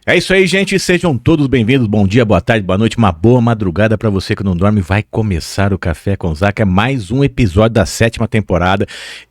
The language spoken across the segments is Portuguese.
É isso aí, gente. Sejam todos bem-vindos. Bom dia, boa tarde, boa noite, uma boa madrugada pra você que não dorme. Vai começar o Café com Zaca, mais um episódio da 7ª temporada.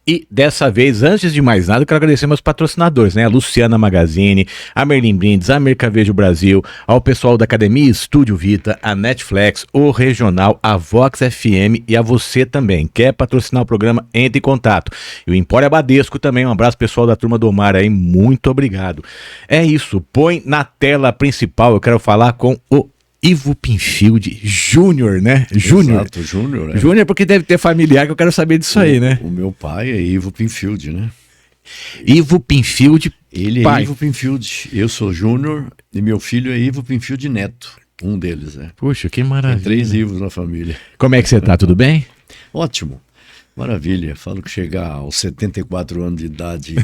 E dessa vez, antes de mais nada, eu quero agradecer meus patrocinadores, né? A Luciana Magazine, a Merlin Brindes, a Mercavejo Brasil, ao pessoal da Academia Estúdio Vita, a Netflix, o Regional, a Vox FM e a você também. Quer patrocinar o programa? Entre em contato. E o Empório Abadesco também. Um abraço pessoal da turma do Mar aí. Muito obrigado. É isso. Põe na tela principal, eu quero falar com o Ivo Pinfield Júnior, né? Júnior. Exato, Júnior. Júnior porque deve ter familiar que eu quero saber disso aí, né? O meu pai é Ivo Pinfield, né? Ivo Pinfield, ele pai. É Ivo Pinfield, eu sou Júnior e meu filho é Ivo Pinfield Neto, um deles, né? Puxa, que maravilha. Tem 3 Ivos na família. Como é que você tá, tudo bem? Ótimo. Maravilha, falo que chegar aos 74 anos de idade,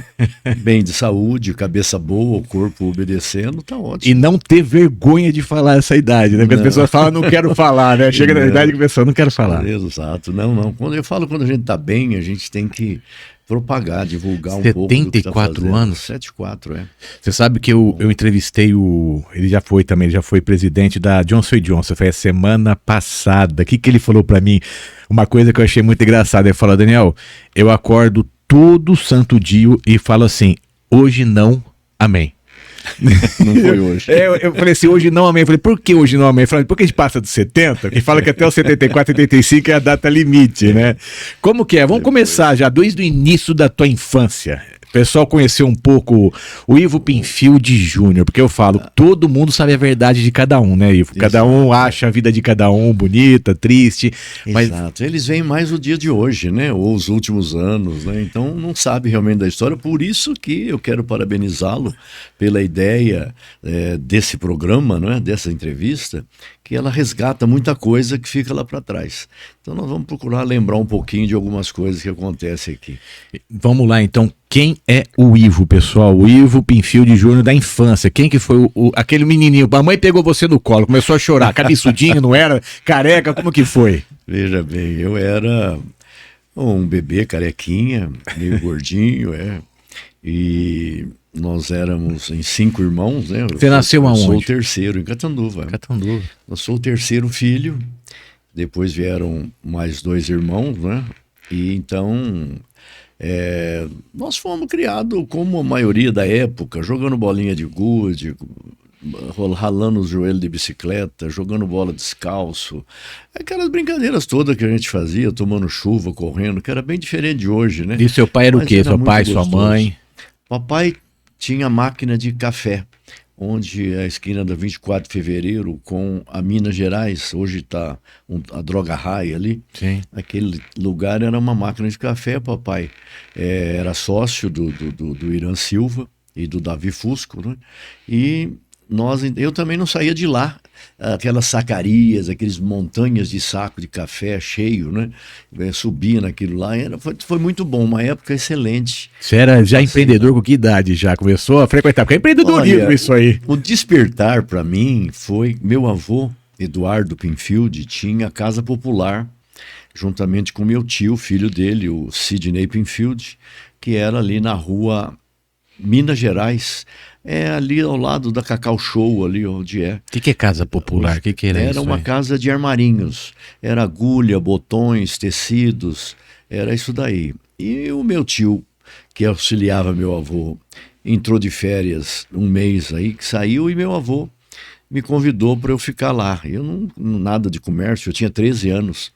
bem de saúde, cabeça boa, o corpo obedecendo, tá ótimo. E não ter vergonha de falar essa idade, né? Porque as pessoas falam, não quero falar, né? Chega na idade que a pessoa não quer falar. Exato, não. Quando a gente tá bem, a gente tem que propagar, divulgar um pouco do que tá fazendo. 74 anos? 74, é. Você sabe que eu entrevistei ele já foi presidente da Johnson & Johnson, foi a semana passada. O que ele falou pra mim? Uma coisa que eu achei muito engraçada, ele falou: Daniel, eu acordo todo santo dia e falo assim, hoje não, amém. Não foi hoje. Eu falei assim, hoje não amém. Eu falei, por que hoje não amém? Eu falei, porque a gente passa dos 70, que fala que até os 74, 75 é a data limite, né? Como que é? Vamos começar já desde o início da tua infância. O pessoal conheceu um pouco o Ivo Pinfield Júnior, porque eu falo, todo mundo sabe a verdade de cada um, né, Ivo? Cada um acha a vida de cada um bonita, triste. Mas... Exato, eles veem mais o dia de hoje, né? Ou os últimos anos, né? Então não sabe realmente da história. Por isso que eu quero parabenizá-lo pela ideia desse programa, né? Dessa entrevista, que ela resgata muita coisa que fica lá para trás. Então nós vamos procurar lembrar um pouquinho de algumas coisas que acontecem aqui. Vamos lá, então. Quem é o Ivo, pessoal? O Ivo Pinfield Júnior da infância. Quem que foi aquele menininho? A mãe pegou você no colo, começou a chorar. Cabeçudinho, não era? Careca, como que foi? Veja bem, eu era um bebê carequinha, meio gordinho, e nós éramos em 5 irmãos, né? Você nasceu aonde? Eu sou o terceiro, em Catanduva. Catanduva. Eu sou o terceiro filho, depois vieram mais 2 irmãos, né? E então... nós fomos criados como a maioria da época, jogando bolinha de gude, ralando os joelhos de bicicleta, jogando bola descalço, aquelas brincadeiras todas que a gente fazia, tomando chuva, correndo, que era bem diferente de hoje, né? E seu pai era o quê? Seu pai, sua mãe? Papai tinha máquina de café, onde a esquina da 24 de fevereiro com a Minas Gerais, hoje está a Droga Raia ali. Sim. Aquele lugar era uma máquina de café. Papai era sócio do Irã Silva e do Davi Fusco, né? E eu também não saía de lá, aquelas sacarias, aqueles montanhas de saco de café cheio, né? Subia naquilo lá, foi muito bom, uma época excelente. Você era já empreendedor com que idade já? Começou a frequentar? Porque é empreendedorismo isso aí. O despertar para mim foi, meu avô, Eduardo Pinfield, tinha Casa Popular, juntamente com meu tio, filho dele, o Sidney Pinfield, que era ali na rua Minas Gerais, ali ao lado da Cacau Show, ali onde é. O que é Casa Popular? O que era isso? Era uma casa de armarinhos, era agulha, botões, tecidos, era isso daí. E o meu tio, que auxiliava meu avô, entrou de férias um mês aí, que saiu, e meu avô me convidou para eu ficar lá. Eu não nada de comércio, eu tinha 13 anos.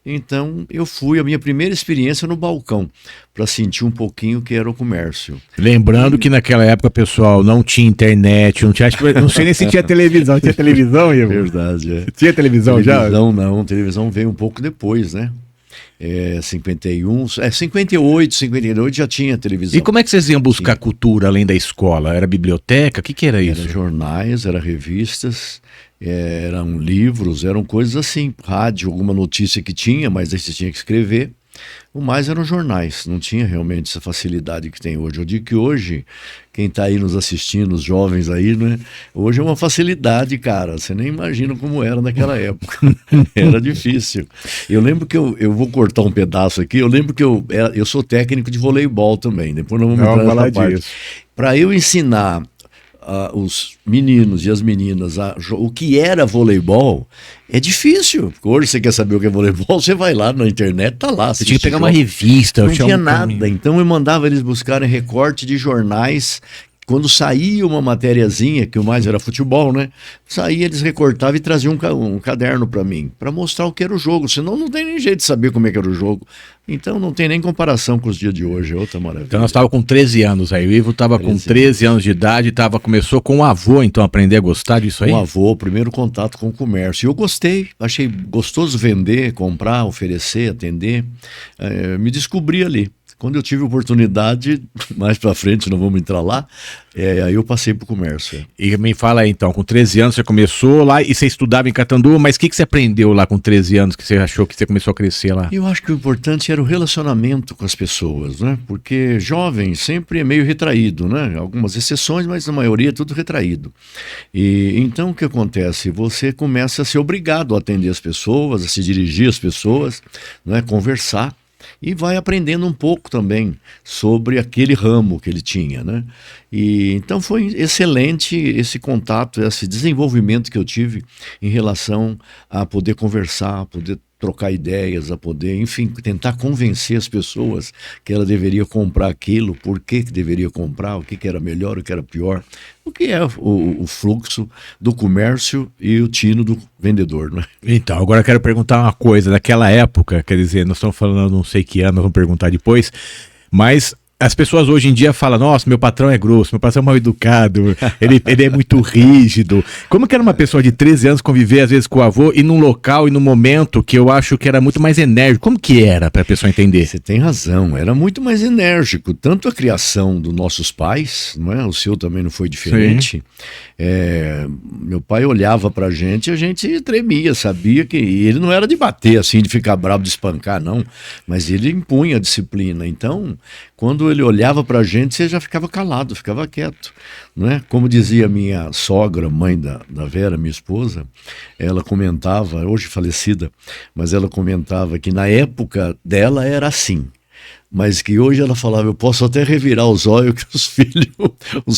Então eu fui, a minha primeira experiência no balcão, para sentir um pouquinho o que era o comércio. Lembrando que naquela época, pessoal, não tinha internet, não sei nem se tinha televisão. Tinha televisão, Ivo? Verdade, Tinha televisão já? Televisão não, televisão veio um pouco depois, né? 58, 58 já tinha televisão. E como é que vocês iam buscar cultura além da escola? Era biblioteca? O que era isso? Era jornais, era revistas, eram livros, eram coisas assim, rádio, alguma notícia que tinha, mas aí você tinha que escrever. O mais eram jornais, não tinha realmente essa facilidade que tem hoje. Eu digo que hoje, quem está aí nos assistindo, os jovens aí, né? Hoje é uma facilidade, cara. Você nem imagina como era naquela época. Era difícil. Eu lembro que eu vou cortar um pedaço aqui. Eu lembro que eu sou técnico de voleibol também. Depois nós vamos entrar nessa parte. Para eu ensinar os meninos e as meninas o que era voleibol, é difícil. Hoje você quer saber o que é voleibol, você vai lá na internet, tá lá. Você tinha que pegar uma revista. Não tinha nada. Então eu mandava eles buscarem recorte de jornais. Quando saía uma matériazinha, que o mais era futebol, né? Saía, eles recortavam e traziam um caderno para mim, para mostrar o que era o jogo. Senão não tem nem jeito de saber como é que era o jogo. Então não tem nem comparação com os dias de hoje, é outra maravilha. Então nós estávamos com 13 anos aí, o Ivo estava com 13 anos de idade, começou com o avô, então, a aprender a gostar disso aí? Com o avô, primeiro contato com o comércio. E eu gostei, achei gostoso vender, comprar, oferecer, atender. Me descobri ali. Quando eu tive oportunidade, mais pra frente, não vamos entrar lá, aí eu passei pro comércio. E me fala aí então, com 13 anos você começou lá e você estudava em Catanduva, mas o que você aprendeu lá com 13 anos que você achou que você começou a crescer lá? Eu acho que o importante era o relacionamento com as pessoas, né? Porque jovem sempre é meio retraído, né? Algumas exceções, mas na maioria é tudo retraído. E então o que acontece? Você começa a ser obrigado a atender as pessoas, a se dirigir às pessoas, né? Conversar. E vai aprendendo um pouco também sobre aquele ramo que ele tinha, né? E então foi excelente esse contato, esse desenvolvimento que eu tive em relação a poder conversar, a poder trocar ideias, a poder, enfim, tentar convencer as pessoas que ela deveria comprar aquilo, por que deveria comprar, o que era melhor, o que era pior, o que é o fluxo do comércio e o tino do vendedor, né? Então, agora eu quero perguntar uma coisa, naquela época, quer dizer, nós estamos falando não sei que ano, vamos perguntar depois, mas as pessoas hoje em dia falam, nossa, meu patrão é grosso, meu patrão é mal educado, ele é muito rígido. Como que era uma pessoa de 13 anos conviver às vezes com o avô e num local e num momento que eu acho que era muito mais enérgico? Como que era para a pessoa entender? Você tem razão, era muito mais enérgico, tanto a criação dos nossos pais, não é? O seu também não foi diferente. Meu pai olhava pra gente e a gente tremia, sabia que ele não era de bater assim, de ficar bravo, de espancar, não, mas ele impunha a disciplina. Então, quando ele olhava pra gente, você já ficava calado, ficava quieto, né? Como dizia minha sogra, mãe da Vera, minha esposa, ela comentava, hoje falecida, mas ela comentava que na época dela era assim, mas que hoje ela falava, eu posso até revirar os olhos que os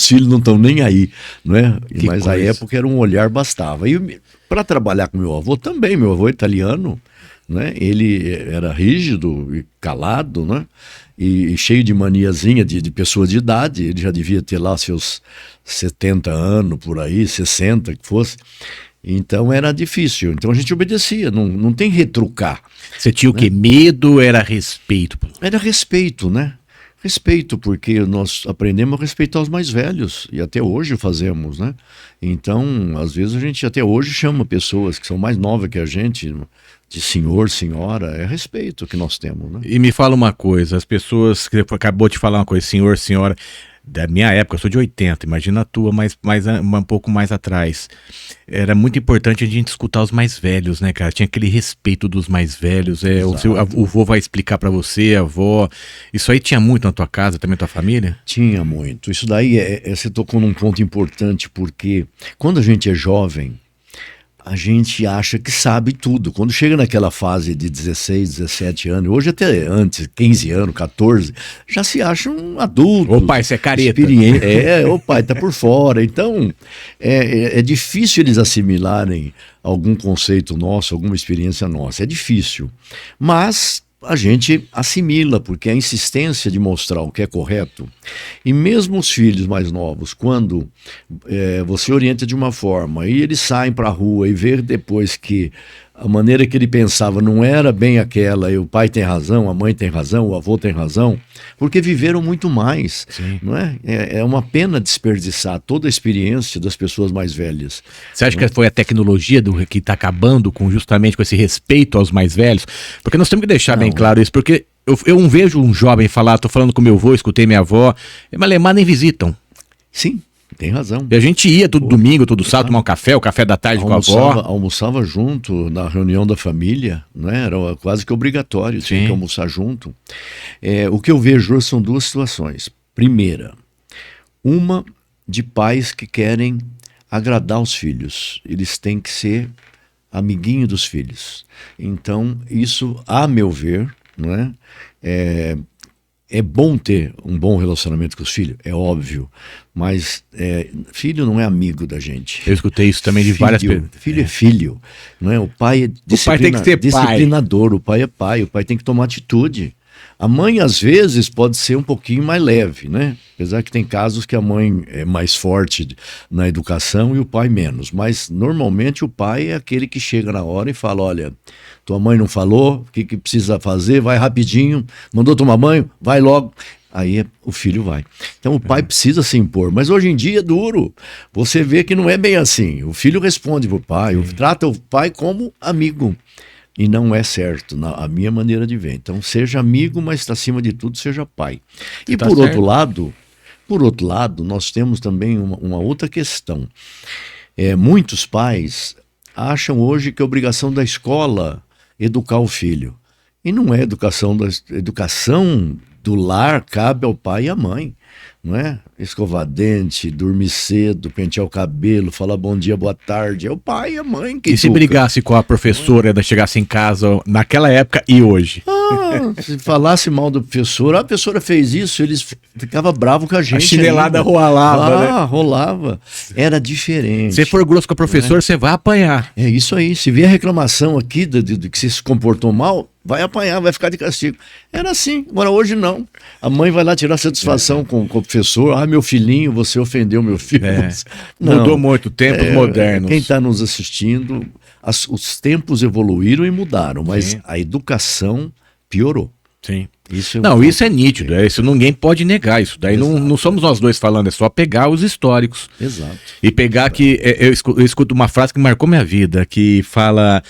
filhos não estão nem aí, não é? Mas a época era um olhar bastava. E para trabalhar com meu avô também, meu avô é italiano, né? Ele era rígido e calado, né? E cheio de maniazinha de pessoa de idade, ele já devia ter lá seus 70 anos, por aí, 60, que fosse. Então era difícil, então a gente obedecia, não tem retrucar. Você tinha o quê? Medo ou era respeito? Era respeito, né? Respeito, porque nós aprendemos a respeitar os mais velhos, e até hoje fazemos, né? Então, às vezes a gente até hoje chama pessoas que são mais novas que a gente, de senhor, senhora, é respeito que nós temos, né? E me fala uma coisa, as pessoas, que acabou de falar uma coisa, senhor, senhora, da minha época, eu sou de 80, imagina a tua, mas um pouco mais atrás. Era muito importante a gente escutar os mais velhos, né, cara? Tinha aquele respeito dos mais velhos, o vô vai explicar pra você, a avó. Isso aí tinha muito na tua casa, também na tua família? Tinha muito. Isso daí, você tocou num ponto importante, porque quando a gente é jovem, a gente acha que sabe tudo. Quando chega naquela fase de 16, 17 anos, hoje até antes, 15 anos, 14, já se acha um adulto. Ô pai, você é careta. Ô pai, tá por fora. Então, é difícil eles assimilarem algum conceito nosso, alguma experiência nossa. É difícil. Mas a gente assimila, porque a insistência de mostrar o que é correto, e mesmo os filhos mais novos, quando você orienta de uma forma e eles saem para a rua e vê depois que a maneira que ele pensava não era bem aquela, e o pai tem razão, a mãe tem razão, o avô tem razão, porque viveram muito mais. Sim. Não é? É uma pena desperdiçar toda a experiência das pessoas mais velhas. Você acha que foi a tecnologia que está acabando justamente com esse respeito aos mais velhos? Porque nós temos que deixar bem claro isso, porque eu não vejo um jovem falar, estou falando com meu avô, escutei minha avó, mas nem visitam. Sim. tem razão. E a gente ia todo domingo, todo sábado, tomar um café, o café da tarde com a avó. Almoçava junto na reunião da família, né? Era quase que obrigatório, tinha que almoçar junto. O que eu vejo hoje são duas situações. Primeira, uma de pais que querem agradar os filhos. Eles têm que ser amiguinho dos filhos. Então, isso, a meu ver, não é? É bom ter um bom relacionamento com os filhos, é óbvio, mas filho não é amigo da gente. Eu escutei isso também de várias pessoas. Filho é filho, não é? O pai é tem que ser disciplinador, o pai é pai, o pai tem que tomar atitude. A mãe, às vezes, pode ser um pouquinho mais leve, né? Apesar que tem casos que a mãe é mais forte na educação e o pai menos. Mas, normalmente, o pai é aquele que chega na hora e fala, olha, tua mãe não falou, o que precisa fazer? Vai rapidinho, mandou tomar banho? Vai logo. Aí o filho vai. Então o pai precisa se impor. Mas hoje em dia é duro. Você vê que não é bem assim. O filho responde pro pai, trata o pai como amigo. E não é certo, a minha maneira de ver. Então, seja amigo, mas acima de tudo, seja pai. E por outro lado, nós temos também uma outra questão. Muitos pais acham hoje que é obrigação da escola educar o filho. E não é educação do lar, cabe ao pai e à mãe. Não é? Escovar dente, dormir cedo, pentear o cabelo, falar bom dia, boa tarde. É o pai e a mãe que E se brigasse com a professora, chegasse em casa naquela época e hoje? Se falasse mal do professor, a professora fez isso, eles ficavam bravos com a gente. A chinelada rolava, né? Rolava. Era diferente. Se for grosso com a professora, você vai apanhar. É isso aí. Se vier reclamação aqui de que você se comportou mal, vai apanhar, vai ficar de castigo. Era assim. Agora, hoje não. A mãe vai lá tirar satisfação com o professor. Meu filhinho, você ofendeu meu filho. Não, mudou muito, tempos modernos. Quem está nos assistindo, os tempos evoluíram e mudaram, mas a educação piorou. Sim. Isso é nítido. Isso ninguém pode negar. Isso daí não somos nós dois falando, é só pegar os históricos. Exato. E pegar que... Eu escuto uma frase que marcou minha vida, que fala...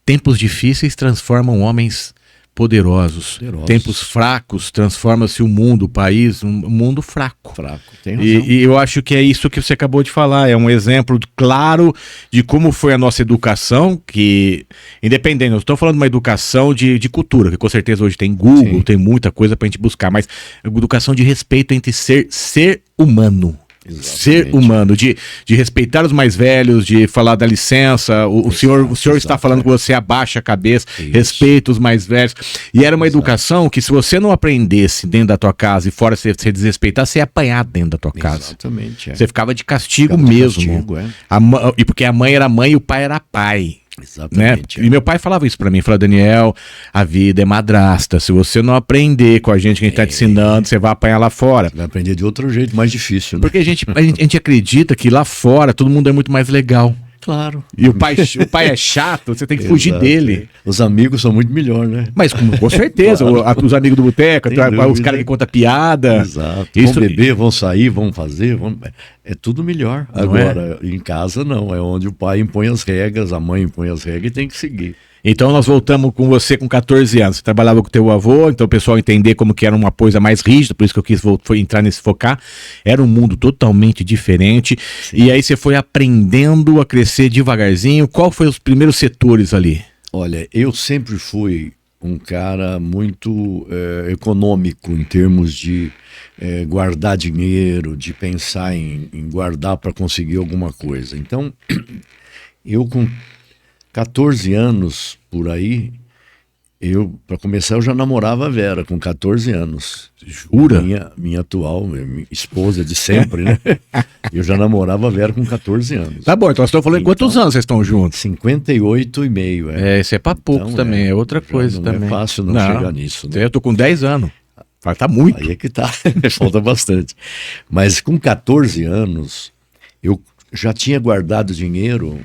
tempos difíceis transformam homens poderosos. Tempos fracos transforma-se o mundo, o país, um mundo fraco. Tem razão. E eu acho que é isso que você acabou de falar. É um exemplo claro de como foi a nossa educação, que, independente, eu estou falando de uma educação de cultura, que com certeza hoje tem Google, tem muita coisa para a gente buscar, mas educação de respeito entre ser humano. Exatamente. Ser humano, de respeitar os mais velhos, de falar da licença, o senhor está falando com você, abaixa a cabeça, respeita os mais velhos. E era uma educação que, se você não aprendesse dentro da tua casa e fora você desrespeitar, você ia apanhar dentro da tua casa. Exatamente. Você ficava de castigo mesmo. E porque a mãe era mãe e o pai era pai. Exatamente. Né? E meu pai falava isso pra mim, falava, Daniel, a vida é madrasta, se você não aprender com a gente que a gente tá te ensinando, você vai apanhar lá fora. Vai aprender de outro jeito, mais difícil, né? Porque a gente acredita que lá fora todo mundo é muito mais legal. Claro. E o pai é chato, você tem que fugir dele. Os amigos são muito melhor, né? Mas com certeza, os amigos do boteco, os caras que contam piada. Exato. Vão beber, vão sair, vão fazer, é tudo melhor. Agora, em casa não, é onde o pai impõe as regras, a mãe impõe as regras e tem que seguir. Então nós voltamos com você com 14 anos. Você trabalhava com o teu avô, então o pessoal entender como que era uma coisa mais rígida, por isso que eu quis entrar nesse focar. Era um mundo totalmente diferente. Sim. E aí você foi aprendendo a crescer devagarzinho. Qual foi os primeiros setores ali? Olha, eu sempre fui um cara muito econômico em termos de guardar dinheiro, de pensar em guardar para conseguir alguma coisa. Então, eu com 14 anos por aí, para começar, eu já namorava a Vera com 14 anos. Jura? Minha atual, minha esposa de sempre, né? Eu já namorava a Vera com 14 anos. Tá bom, então nós estamos falando quantos anos vocês estão juntos? 58,5. Isso é pra poucos também, é outra coisa também. Não é fácil não chegar nisso. Né? Eu tô com 10 anos. Tá muito. Aí é que tá, falta bastante. Mas com 14 anos, eu já tinha guardado dinheiro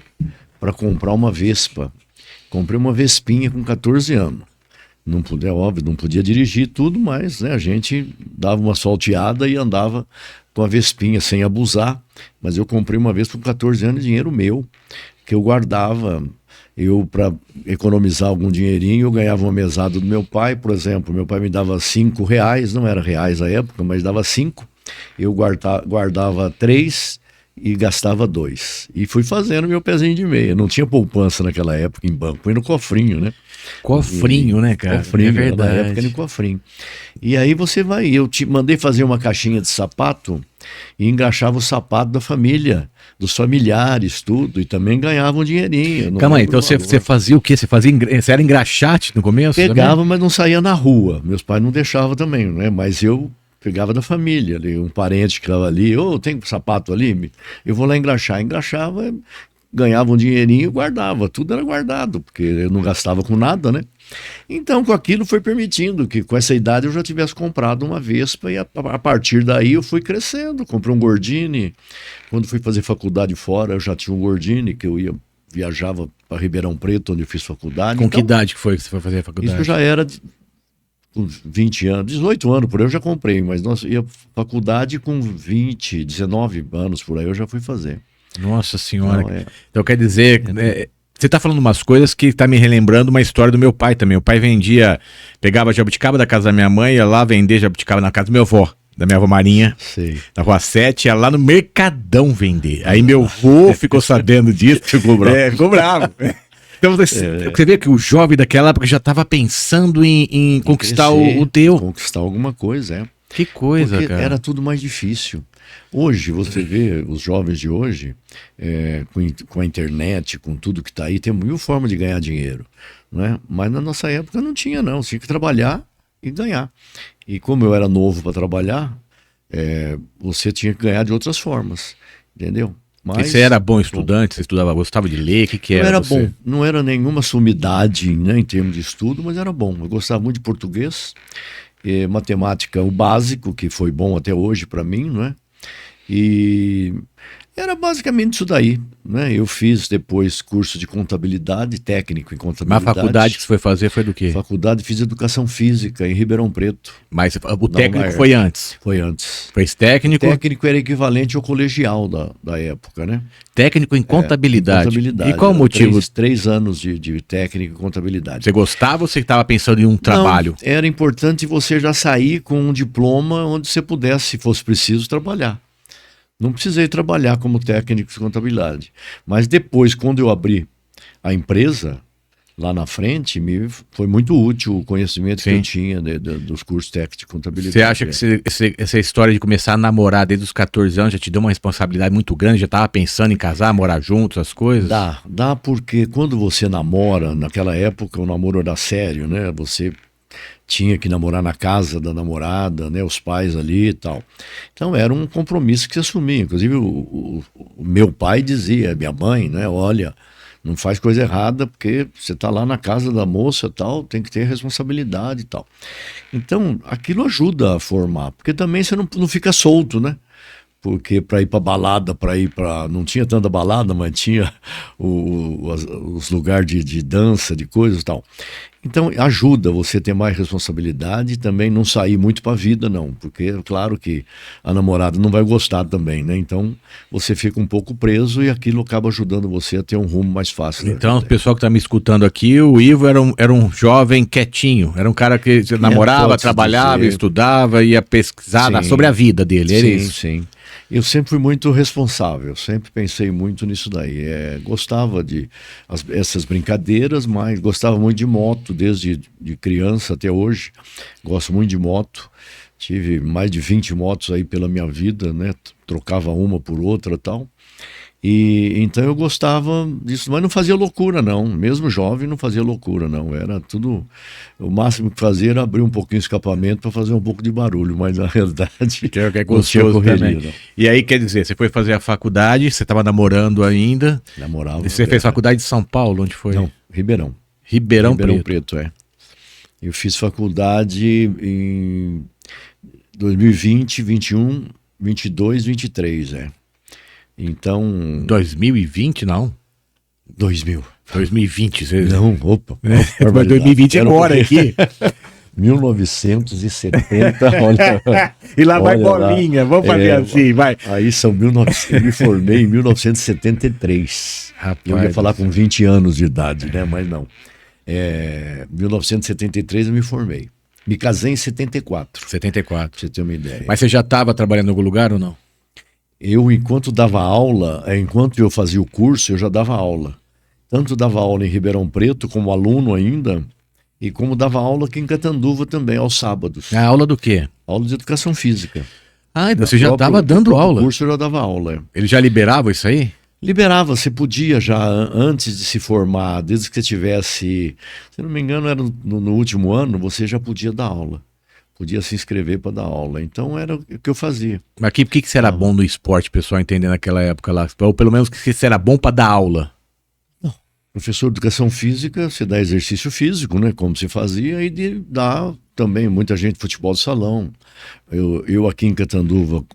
para comprar uma Vespa. Comprei uma Vespinha com 14 anos. Não podia dirigir tudo, mas né, a gente dava uma salteada e andava com a Vespinha sem abusar. Mas eu comprei uma Vespa com 14 anos, dinheiro meu, que eu guardava. Para economizar algum dinheirinho, eu ganhava uma mesada do meu pai, por exemplo. Meu pai me dava R$5, não era reais à época, mas dava 5. eu guardava 3 e gastava 2. E fui fazendo meu pezinho de meia. Não tinha poupança naquela época em banco, foi no cofrinho, né? Cofrinho, né, cara? Cofrinho, é verdade. na época no cofrinho. E aí você vai, eu te mandei fazer uma caixinha de sapato e engraxava o sapato da família, dos familiares, tudo, e também ganhava um dinheirinho. Não Calma aí, lembro então o valor. você fazia o quê? Você era engraxate no começo? Pegava, também? mas não saía na rua. Meus pais não deixavam também, né? Mas eu pegava da família, ali, um parente que estava ali, tem sapato ali? Eu vou lá engraxar. Engraxava, ganhava um dinheirinho e guardava. Tudo era guardado, porque eu não gastava com nada, né? Então, com aquilo foi permitindo que com essa idade eu já tivesse comprado uma Vespa e a partir daí eu fui crescendo. Comprei um Gordini. Quando fui fazer faculdade fora, eu já tinha um Gordini que viajava para Ribeirão Preto, onde eu fiz faculdade. Com que Então, idade que foi que você foi fazer a faculdade? isso eu já era com 20 anos, 18 anos por aí eu já comprei, mas nós ia faculdade com 20, 19 anos por aí eu já fui fazer. Nossa senhora. Então, Então quer dizer, você tá falando umas coisas que tá me relembrando uma história do meu pai também. O pai pegava jabuticaba da casa da minha mãe, ia lá vender jabuticaba na casa do meu avô. Da minha avó Marinha, sei. na Rua 7, ia lá no Mercadão vender. Aí meu avô ficou sabendo disso. Ficou bravo. Ficou bravo. Então você vê que o jovem daquela época já estava pensando em conquistar Crescer, o teu. conquistar alguma coisa, é. Que coisa, Porque cara. era tudo mais difícil. Hoje, você vê os jovens de hoje, com a internet, com tudo que está aí, tem 1000 formas de ganhar dinheiro. Né? Mas na nossa época não tinha, não. Você tinha que trabalhar e ganhar. E como eu era novo para trabalhar, você tinha que ganhar de outras formas. Entendeu? E você era bom estudante? Você estudava, gostava de ler? O que Eu era era você? bom. Não era nenhuma sumidade, né, em termos de estudo, mas era bom. Eu gostava muito de português, matemática, o básico, que foi bom até hoje para mim, não é? E era basicamente isso daí, né? Eu fiz depois curso de contabilidade, técnico em Mas a contabilidade. faculdade que você foi fazer foi do quê? Faculdade, fiz educação física em Ribeirão Preto. Mas o técnico UERJ. foi antes. Foi antes. Fez técnico? Técnico era equivalente ao colegial da época, né? Técnico em contabilidade. Contabilidade. E qual o Era motivo? 3 anos de técnico em contabilidade. Você gostava ou você estava pensando em um trabalho? Não, era importante você já sair com um diploma onde você pudesse, se fosse preciso, trabalhar. Não precisei trabalhar como técnico de contabilidade. Mas depois, quando eu abri a empresa, lá na frente, me foi muito útil o conhecimento que Sim. eu tinha dos cursos técnicos de contabilidade. Você acha que essa história de começar a namorar desde os 14 anos já te deu uma responsabilidade muito grande? Já estava pensando em casar, morar juntos, as coisas? Dá porque quando você namora, naquela época o namoro era sério, né? Você tinha que namorar na casa da namorada, né? Os pais ali e tal. Então era um compromisso que se assumia. Inclusive o meu pai dizia, minha mãe, né? Olha, não faz coisa errada porque você está lá na casa da moça e tal, tem que ter responsabilidade e tal. Então aquilo ajuda a formar, porque também você não fica solto, né? Porque para ir para balada, não tinha tanta balada, mas tinha os lugares de dança, de coisas e tal. Então ajuda você a ter mais responsabilidade e também não sair muito para a vida, não. Porque é claro que a namorada não vai gostar também, né? Então você fica um pouco preso e aquilo acaba ajudando você a ter um rumo mais fácil. Então, o pessoal que está me escutando aqui, o Ivo era um jovem quietinho. Era um cara que namorava, pode-se trabalhava, dizer. estudava, ia pesquisar Sim. sobre a vida dele. Era Sim, isso. sim. Eu sempre fui muito responsável, sempre pensei muito nisso daí. Gostava de essas brincadeiras, mas gostava muito de moto, desde de criança até hoje. Gosto muito de moto. Tive mais de 20 motos aí pela minha vida, né? Trocava uma por outra e tal. E então eu gostava disso, mas não fazia loucura não, mesmo jovem não fazia loucura não, era tudo, o máximo que fazia era abrir um pouquinho o escapamento para fazer um pouco de barulho, mas na realidade Que é não tinha gostoso correria, também. não. E aí, quer dizer, você foi fazer a faculdade, você estava namorando ainda. Namorava. E você fez faculdade em São Paulo, onde foi? Não, Ribeirão Ribeirão Preto. Preto, Eu fiz faculdade em 2020, 21, 22, 23, Então, 2020, não. 2000. 2020. Você... Não, opa. Mas 2020 Era agora porque- aqui. 1970, olha. E lá vai Olha lá. bolinha, vamos fazer assim, vai. Aí são 1900, eu me formei em 1973. Rapaz Eu ia do falar céu. com 20 anos de idade, né? Mas não. 1973 eu me formei. Me casei em 74, 74. pra você ter uma ideia. Mas você já estava trabalhando em algum lugar ou não? Eu, enquanto dava aula, enquanto eu fazia o curso, eu já dava aula. Tanto dava aula em Ribeirão Preto, como aluno ainda, e como dava aula aqui em Catanduva também, aos sábados. A aula do quê? Aula de educação física. Ah, então você já estava dando aula. No curso eu já dava aula. Ele já liberava isso aí? Liberava, você podia já, antes de se formar, desde que você tivesse, se não me engano, era no último ano, você já podia dar aula. Podia se inscrever para dar aula. Então era o que eu fazia. Mas o que você era bom no esporte, pessoal, entender naquela época lá? Ou pelo menos que você era bom para dar aula? Professor de educação física, você dá exercício físico, né? Como se fazia, e dá também muita gente futebol de salão. Eu aqui em Catanduva,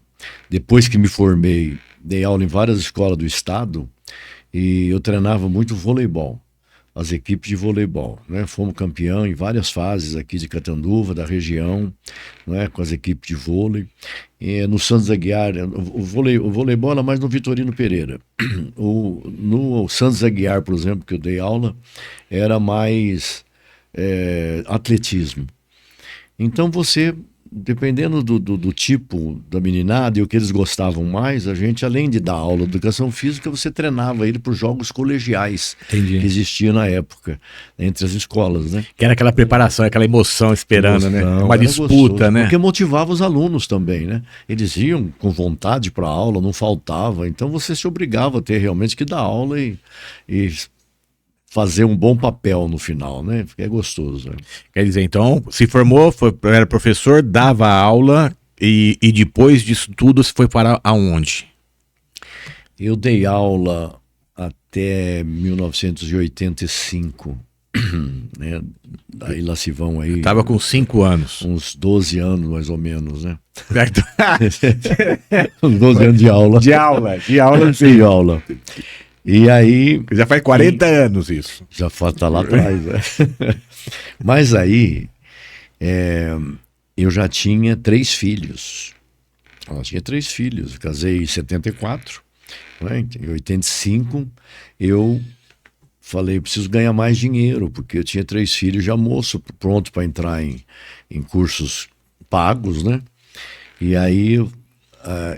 depois que me formei, dei aula em várias escolas do estado e eu treinava muito voleibol, as equipes de voleibol, né? Fomos campeão em várias fases aqui de Catanduva, da região, né? Com as equipes de vôlei. E no Santos Aguiar, o voleibol era mais no Vitorino Pereira. No Santos Aguiar, por exemplo, que eu dei aula, era mais atletismo. Então você, dependendo do tipo da meninada e o que eles gostavam mais, a gente, além de dar aula de educação física, você treinava ele para os jogos colegiais. Entendi. Que existiam na época, entre as escolas, né? Que era aquela preparação, aquela emoção esperando, né? Uma era disputa, gostoso, né? Porque motivava os alunos também, né? Eles iam com vontade para a aula, não faltava. Então você se obrigava a ter realmente que dar aula e fazer um bom papel no final, né? Porque é gostoso. Né? Quer dizer, então, se formou, era professor, dava aula e depois disso tudo você foi para aonde? Eu dei aula até 1985, né? Daí lá se vão aí... Estava com 5 anos. Uns 12 anos, mais ou menos, né? Uns 12 anos de aula. De aula, sim. De aula. E aí... Já faz 40 anos isso. Já tá lá atrás, né? Mas aí, eu já tinha 3 filhos. Eu tinha 3 filhos. Eu casei em 74, né? Em 85, eu falei, preciso ganhar mais dinheiro, porque eu tinha 3 filhos já moço, pronto para entrar em cursos pagos, né? E aí,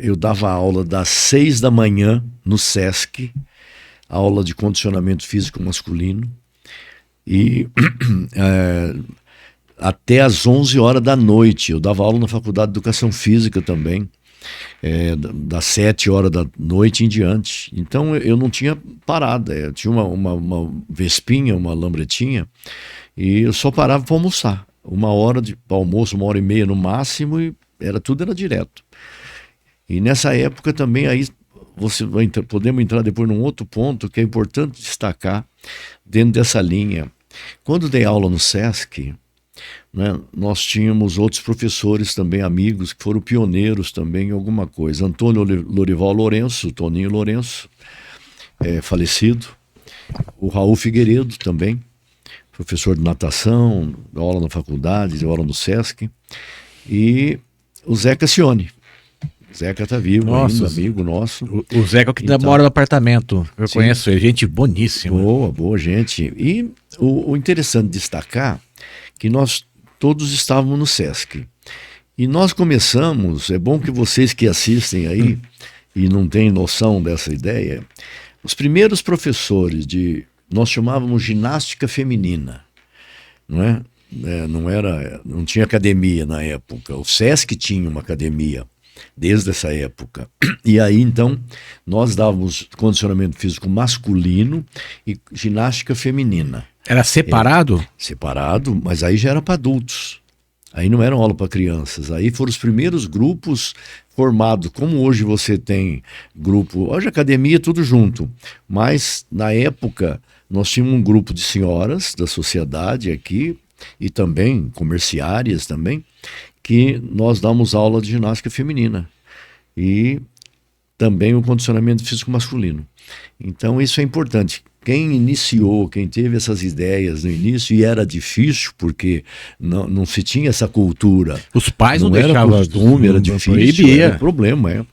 eu dava aula das 6 da manhã no Sesc, aula de condicionamento físico masculino, e até às 11 horas da noite. Eu dava aula na Faculdade de Educação Física também, das 7 horas da noite em diante. Então eu não tinha parada, eu tinha uma vespinha, uma lambretinha, e eu só parava para almoçar. 1 hora de almoço, 1h30 no máximo, e tudo era direto. E nessa época também aí podemos entrar depois num outro ponto que é importante destacar dentro dessa linha. Quando dei aula no Sesc, né, nós tínhamos outros professores também, amigos, que foram pioneiros também em alguma coisa. Antônio Lorival Lourenço, Toninho Lourenço, falecido. O Raul Figueiredo também, professor de natação, deu aula na faculdade, deu aula no Sesc. E o Zé Cassione. Zeca tá vivo ainda, amigo nosso. O Zeca que mora no apartamento. Eu conheço ele, gente boníssima. Boa gente. E o interessante de destacar que nós todos estávamos no Sesc. E nós começamos, é bom que vocês que assistem aí e não têm noção dessa ideia, os primeiros professores nós chamávamos ginástica feminina, não é? Não tinha academia na época. O Sesc tinha uma academia desde essa época. E aí, então, nós dávamos condicionamento físico masculino e ginástica feminina. Era separado? Separado, mas aí já era para adultos. Aí não era aula para crianças. Aí foram os primeiros grupos formados. Como hoje você tem grupo... Hoje a academia é tudo junto. Mas, na época, nós tínhamos um grupo de senhoras da sociedade aqui, e também comerciárias também, que nós damos aula de ginástica feminina e também o condicionamento físico masculino. Então isso é importante. Quem iniciou, quem teve essas ideias no início, e era difícil porque não se tinha essa cultura. Os pais não era deixavam, costume, era difícil, proibia. era um problema.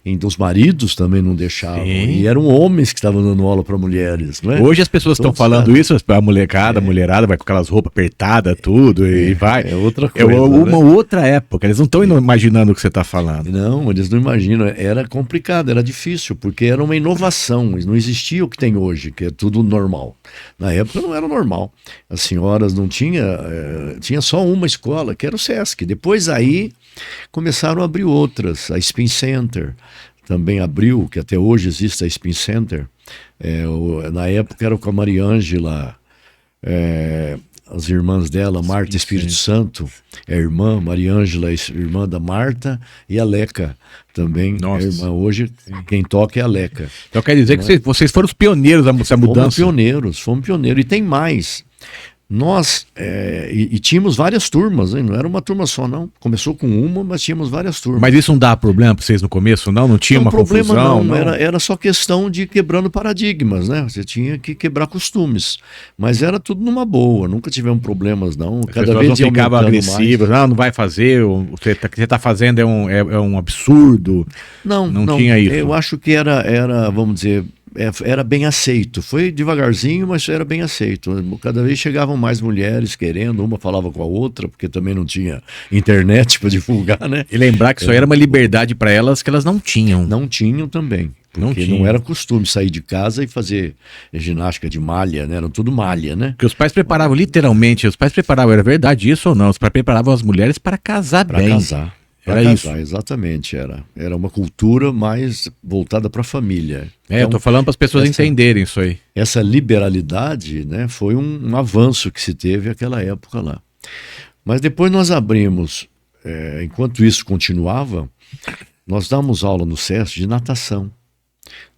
Então os maridos também não deixavam. Sim. E eram homens que estavam dando aula para mulheres, não é? Hoje as pessoas estão Todos falando isso, a molecada, a mulherada vai com aquelas roupas apertadas, tudo, e vai. É outra É coisa. uma né? outra época, eles não estão imaginando o que você está falando. Não, eles não imaginam. Era complicado, era difícil, porque era uma inovação. Não existia o que tem hoje, que é tudo normal. Na época não era normal. As senhoras não tinha só uma escola, que era o SESC. Depois aí começaram a abrir outras, a Spin Center também abriu, que até hoje existe a Spin Center. Na época era com a Mariângela, as irmãs dela, Marta e Espírito Santo, a irmã, Mariângela, irmã da Marta, e a Leca também. Nossa. A irmã. Hoje quem toca é a Leca. Então quer dizer que vocês foram os pioneiros dessa mudança. Fomos pioneiros. E tem mais. Nós, e tínhamos várias turmas, hein? Não era uma turma só, não. Começou com uma, mas tínhamos várias turmas. Mas isso não dá problema para vocês no começo, não? Não tinha uma problema confusão? não. Era só questão de quebrando paradigmas, né? Você tinha que quebrar costumes. Mas era tudo numa boa, nunca tivemos problemas, não. Cada vez não ficavam agressivos, não vai fazer, o que você está fazendo é um absurdo. Não tinha isso. Eu acho que era, vamos dizer... era bem aceito, foi devagarzinho, mas era bem aceito. Cada vez chegavam mais mulheres querendo, uma falava com a outra, porque também não tinha internet para divulgar, né? E lembrar que isso era uma liberdade para elas que elas não tinham. Não tinham também, porque não era costume sair de casa e fazer ginástica de malha, né? Era tudo malha, né? Porque os pais preparavam literalmente, era verdade isso ou não? Os pais preparavam as mulheres para casar bem. Para casar. Era isso. Exatamente, era uma cultura mais voltada para a família. Eu tô falando para as pessoas entenderem isso aí. Essa liberalidade, né, foi um avanço que se teve naquela época lá. Mas depois nós abrimos, enquanto isso continuava, nós damos aula no SESC de natação.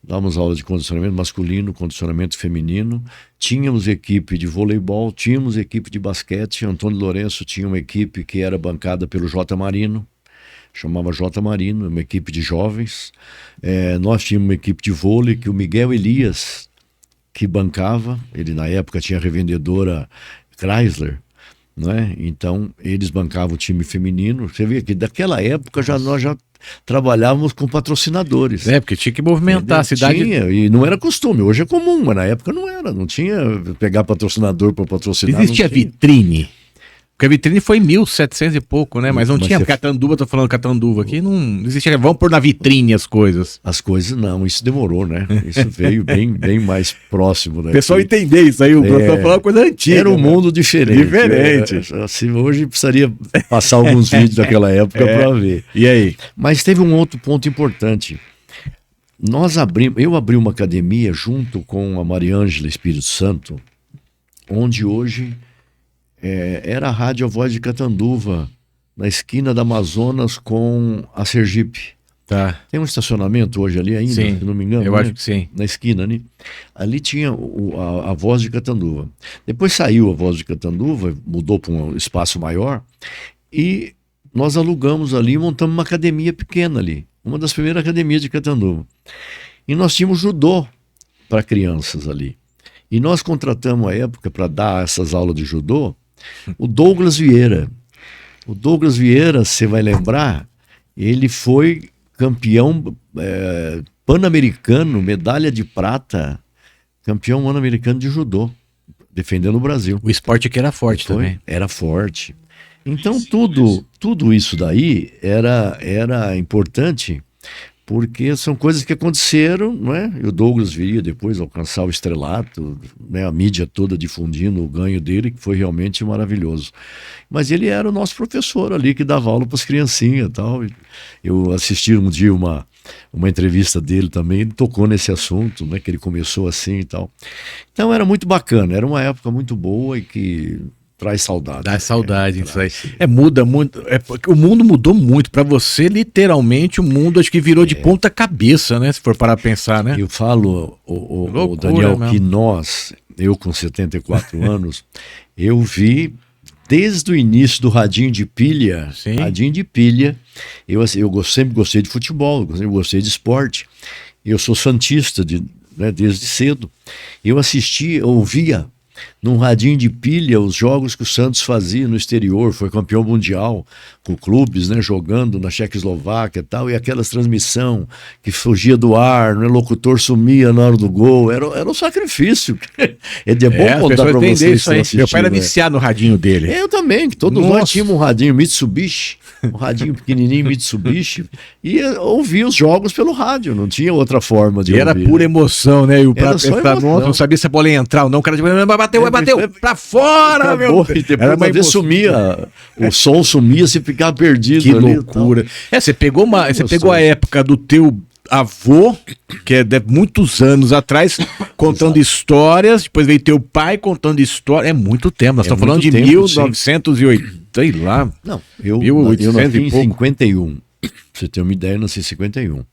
Dávamos aula de condicionamento masculino, condicionamento feminino, tínhamos equipe de voleibol, tínhamos equipe de basquete. Antônio Lourenço tinha uma equipe que era bancada pelo J. Marino, chamava J. Marino, uma equipe de jovens. Nós tínhamos uma equipe de vôlei que o Miguel Elias que bancava, ele na época tinha a revendedora Chrysler, né? Então eles bancavam o time feminino. Você vê que daquela época nós já trabalhávamos com patrocinadores. Porque tinha que movimentar a cidade. Tinha, e não era costume, hoje é comum, mas na época não tinha pegar patrocinador para patrocinar. Existia vitrine. Porque a vitrine foi em 1700 e pouco, né? Mas não tinha Catanduva, tô falando Catanduva aqui, não existia. Vamos pôr na vitrine as coisas. As coisas não, isso demorou, né? Isso veio bem mais próximo. Né? O pessoal entender isso aí, o professor falou uma coisa antiga. Era um mundo diferente. Assim, hoje precisaria passar alguns vídeos daquela época para ver. E aí? Mas teve um outro ponto importante. Eu abri uma academia junto com a Mariângela Espírito Santo, onde hoje era a Rádio A Voz de Catanduva, na esquina da Amazonas com a Sergipe. Tá. Tem um estacionamento hoje ali ainda, sim, se não me engano. Eu acho que sim. Na esquina, né? Ali tinha a Voz de Catanduva. Depois saiu a Voz de Catanduva, mudou para um espaço maior, e nós alugamos ali e montamos uma academia pequena ali. Uma das primeiras academias de Catanduva. E nós tínhamos judô para crianças ali. E nós contratamos à época para dar essas aulas de judô o Douglas Vieira. O Douglas Vieira, você vai lembrar, ele foi campeão pan-americano, medalha de prata, campeão pan-americano de judô, defendendo o Brasil. O esporte aqui era forte também. Era forte. Então tudo isso daí era importante, porque são coisas que aconteceram, não é? E o Douglas viria depois alcançar o estrelato, né? A mídia toda difundindo o ganho dele, que foi realmente maravilhoso. Mas ele era o nosso professor ali, que dava aula para as criancinhas e tal. Eu assisti um dia uma entrevista dele também, ele tocou nesse assunto, né? Que ele começou assim e tal. Então era muito bacana, era uma época muito boa e que... traz saudade. Dá saudade isso aí. Muda muito. Porque o mundo mudou muito. Para você, literalmente, o mundo acho que virou de ponta cabeça, né? Se for parar a pensar, né? Eu falo, o Daniel, mesmo. Que eu com 74 anos, eu vi desde o início do radinho de pilha. Sim. Radinho de pilha. Eu sempre gostei de futebol, sempre gostei de esporte. Eu sou santista desde cedo. Eu ouvia num radinho de pilha os jogos que o Santos fazia no exterior, foi campeão mundial com clubes, né, jogando na Checoslováquia e tal, e aquelas transmissão que fugia do ar, né, o locutor sumia na hora do gol, era um sacrifício. É bom contar pra vocês. Isso aí. Meu pai era viciado no radinho dele. Eu também, que todos nós tínhamos um radinho Mitsubishi, um radinho pequenininho Mitsubishi, e ouvia os jogos pelo rádio, não tinha outra forma de ouvir. Era pura emoção, né? E o prato não sabia se a bola ia entrar ou não, o cara bateu, pra fora, acabou, meu. E depois sumia, o som sumia, se ficava perdido. Que ali, loucura. Você pegou a época do teu avô, que é de muitos anos atrás, contando histórias, depois veio teu pai contando histórias, é muito tempo, nós estamos falando de 1980, sei lá. Não, eu nasci em 51, pra você ter uma ideia, eu nasci em 51.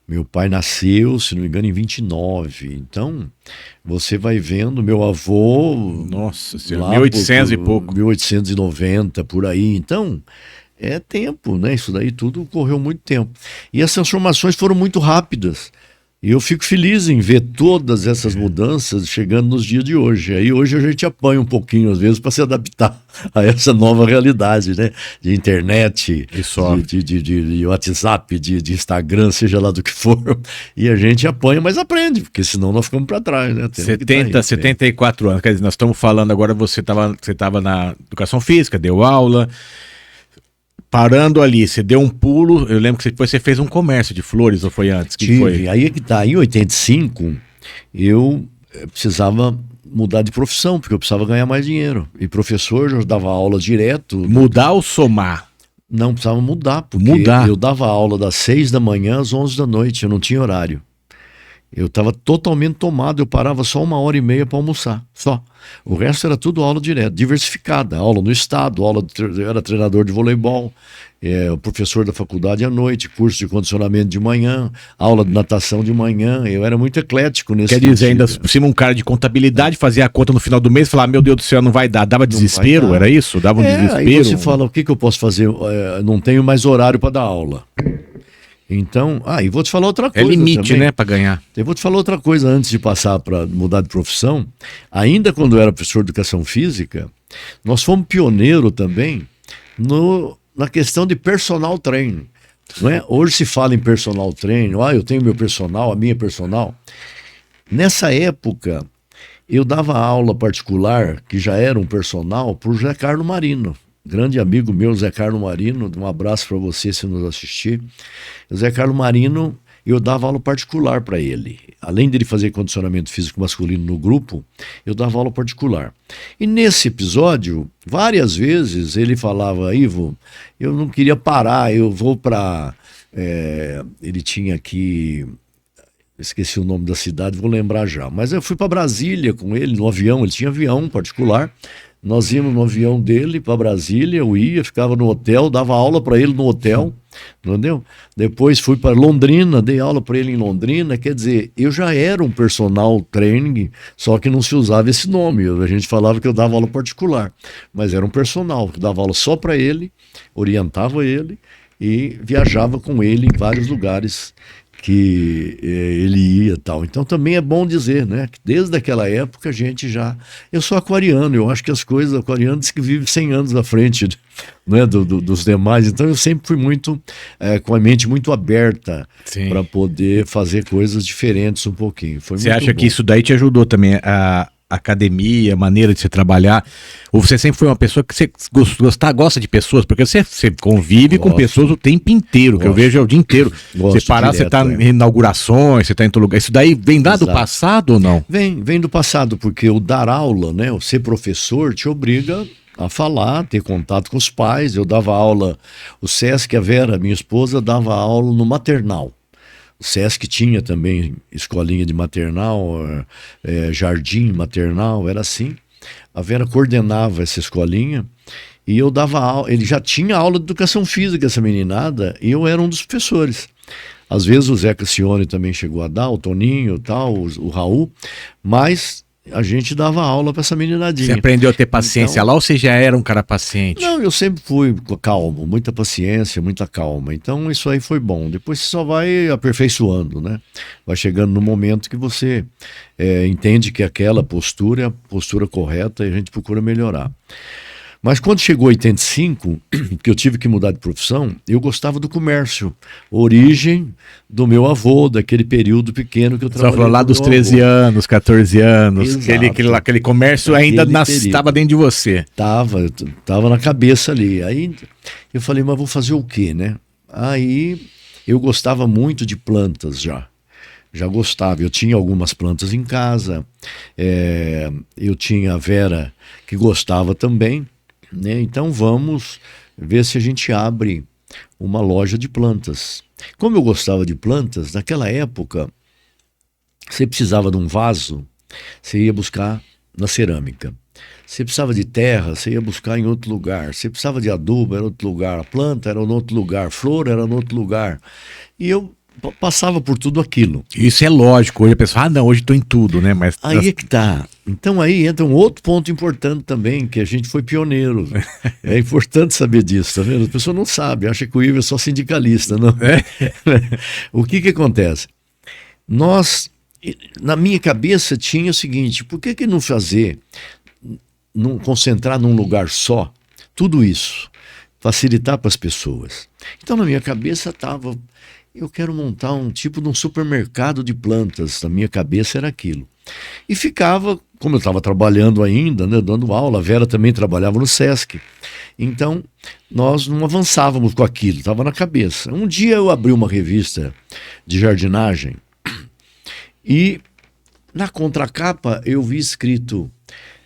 Meu pai nasceu, se não me engano, em 29. Então, você vai vendo, meu avô... Nossa senhora, 1800 e pouco. 1890, por aí. Então, é tempo, né? Isso daí tudo correu muito tempo. E as transformações foram muito rápidas. E eu fico feliz em ver todas essas mudanças chegando nos dias de hoje. Aí hoje a gente apanha um pouquinho, às vezes, para se adaptar a essa nova realidade, né? De internet, de WhatsApp, de Instagram, seja lá do que for. E a gente apanha, mas aprende, porque senão nós ficamos para trás, né? 74 anos. Quer dizer, nós estamos falando agora, você estava na educação física, deu aula... Parando ali, você deu um pulo, eu lembro que depois você fez um comércio de flores, ou foi antes? Foi? Aí é que tá, em 85, eu precisava mudar de profissão, porque eu precisava ganhar mais dinheiro. E professor, eu dava aula direto. Mudar ou somar? Não, precisava mudar, porque eu dava aula das 6 da manhã às 11 da noite, eu não tinha horário. Eu estava totalmente tomado, eu parava só 1h30 para almoçar, só. O resto era tudo aula direta, diversificada, aula no estado, eu era treinador de voleibol, professor da faculdade à noite, curso de condicionamento de manhã, aula de natação de manhã, eu era muito eclético nesse sentido. Quer dizer, ainda por cima um cara de contabilidade fazia a conta no final do mês e falava, meu Deus do céu, não vai dar, dava desespero, era isso? Dava um desespero? Aí você fala, o que eu posso fazer? Não tenho mais horário para dar aula. Então, e vou te falar outra coisa. É limite, também, né, para ganhar. Eu vou te falar outra coisa antes de passar para mudar de profissão. Ainda quando eu era professor de educação física, nós fomos pioneiro também na questão de personal training. Não é? Hoje se fala em personal training, eu tenho meu personal, a minha personal. Nessa época, eu dava aula particular, que já era um personal, para o Zé Carlos Marino. Grande amigo meu, Zé Carlos Marino, um abraço para você se nos assistir. O Zé Carlos Marino, eu dava aula particular para ele. Além dele fazer condicionamento físico masculino no grupo, eu dava aula particular. E nesse episódio, várias vezes ele falava, Ivo, eu não queria parar, eu vou para... ele tinha aqui... Esqueci o nome da cidade, vou lembrar já. Mas eu fui para Brasília com ele, no avião, ele tinha avião particular. Nós íamos no avião dele para Brasília, eu ia, ficava no hotel, dava aula para ele no hotel, entendeu? Depois fui para Londrina, dei aula para ele em Londrina, quer dizer, eu já era um personal training, só que não se usava esse nome, a gente falava que eu dava aula particular, mas era um personal, que dava aula só para ele, orientava ele e viajava com ele em vários lugares que ele ia e tal. Então também é bom dizer, né, que desde aquela época a gente já... Eu sou aquariano, eu acho que as coisas aquarianas que vivem 100 anos à frente, né, dos demais, então eu sempre fui muito com a mente muito aberta para poder fazer coisas diferentes um pouquinho. Você acha que isso daí te ajudou também a academia, a maneira de se trabalhar, ou você sempre foi uma pessoa que você gosta de pessoas, porque você convive com pessoas o tempo inteiro, que eu vejo o dia inteiro. Você parar, direto, você tá em inaugurações, você tá em todo lugar. Isso daí vem lá do passado ou não? Vem do passado, porque o dar aula, né, o ser professor te obriga a falar, ter contato com os pais. Eu dava aula, o Sesc, a Vera, minha esposa, dava aula no maternal. O Sesc tinha também escolinha de maternal, jardim maternal, era assim. A Vera coordenava essa escolinha e eu dava aula. Ele já tinha aula de educação física, essa meninada, e eu era um dos professores. Às vezes o Zé Cassione também chegou a dar, o Toninho e tal, o Raul, mas a gente dava aula para essa meninadinha. Você aprendeu a ter paciência Então, lá ou você já era um cara paciente? não, eu sempre fui calmo, muita paciência, muita calma. Então isso aí foi bom. Depois você só vai aperfeiçoando, né? Vai chegando no momento que você entende que aquela postura é a postura correta e a gente procura melhorar. Mas quando chegou 85, que eu tive que mudar de profissão, eu gostava do comércio. Origem do meu avô, daquele período pequeno que eu Só trabalhei falou lá com dos meu 13 avô. anos, 14 anos, Exato. aquele comércio ainda Aquele estava período. dentro de você. Tava na cabeça ali. Aí eu falei, mas vou fazer o quê, né? Aí eu gostava muito de plantas já. Já gostava. Eu tinha algumas plantas em casa. Eu tinha a Vera que gostava também, né? Então vamos ver se a gente abre uma loja de plantas. Como eu gostava de plantas, naquela época você precisava de um vaso, você ia buscar na cerâmica. Você precisava de terra, você ia buscar em outro lugar. Você precisava de adubo, era outro lugar. A planta era em outro lugar. Flor era em outro lugar. E eu passava por tudo aquilo. Isso é lógico. Hoje a pessoa, ah, não, hoje estou em tudo, né? Mas Aí é que tá. Então aí entra um outro ponto importante também, que a gente foi pioneiro. É importante saber disso, tá vendo? A pessoa não sabe, acha que o Ivo é só sindicalista, não. O que acontece? Nós, na minha cabeça tinha o seguinte, por que não fazer, não concentrar num lugar só, tudo isso, facilitar para as pessoas? Então na minha cabeça estava, eu quero montar um tipo de um supermercado de plantas, na minha cabeça era aquilo. E ficava, como eu estava trabalhando ainda, né, dando aula, a Vera também trabalhava no Sesc, então nós não avançávamos com aquilo, estava na cabeça. Um dia eu abri uma revista de jardinagem e na contracapa eu vi escrito: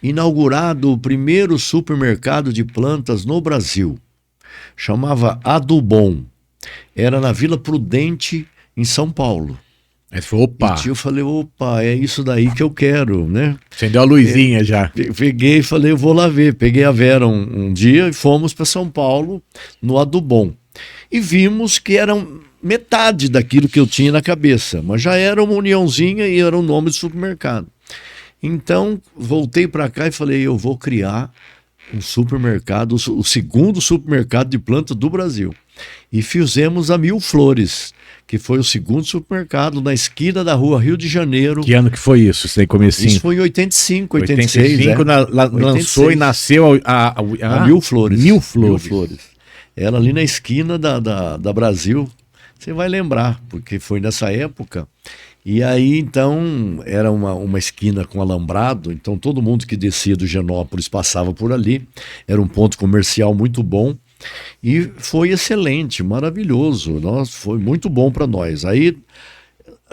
inaugurado o primeiro supermercado de plantas no Brasil. Chamava Adubon. Era na Vila Prudente, em São Paulo. Aí foi, opa, E eu falei, opa, é isso daí que eu quero, né? acendeu a luzinha já. Peguei e falei, eu vou lá ver. Peguei a Vera um dia e fomos para São Paulo, no Adubon. E vimos que eram metade daquilo que eu tinha na cabeça, mas já era uma uniãozinha e era o nome do supermercado. Então, voltei para cá e falei, eu vou criar um supermercado, o segundo supermercado de planta do Brasil. E fizemos a Mil Flores, que foi o segundo supermercado na esquina da rua Rio de Janeiro. Que ano que foi isso? Isso aí comecinho? Isso foi em 85, 86. 85 lançou e nasceu a Mil Flores. Mil Flores. Mil Flores. Ela ali na esquina da Brasil, você vai lembrar, porque foi nessa época. E aí, então, era uma esquina com alambrado, então todo mundo que descia do Genópolis passava por ali. Era um ponto comercial muito bom. E foi excelente, maravilhoso. Foi muito bom para nós. Aí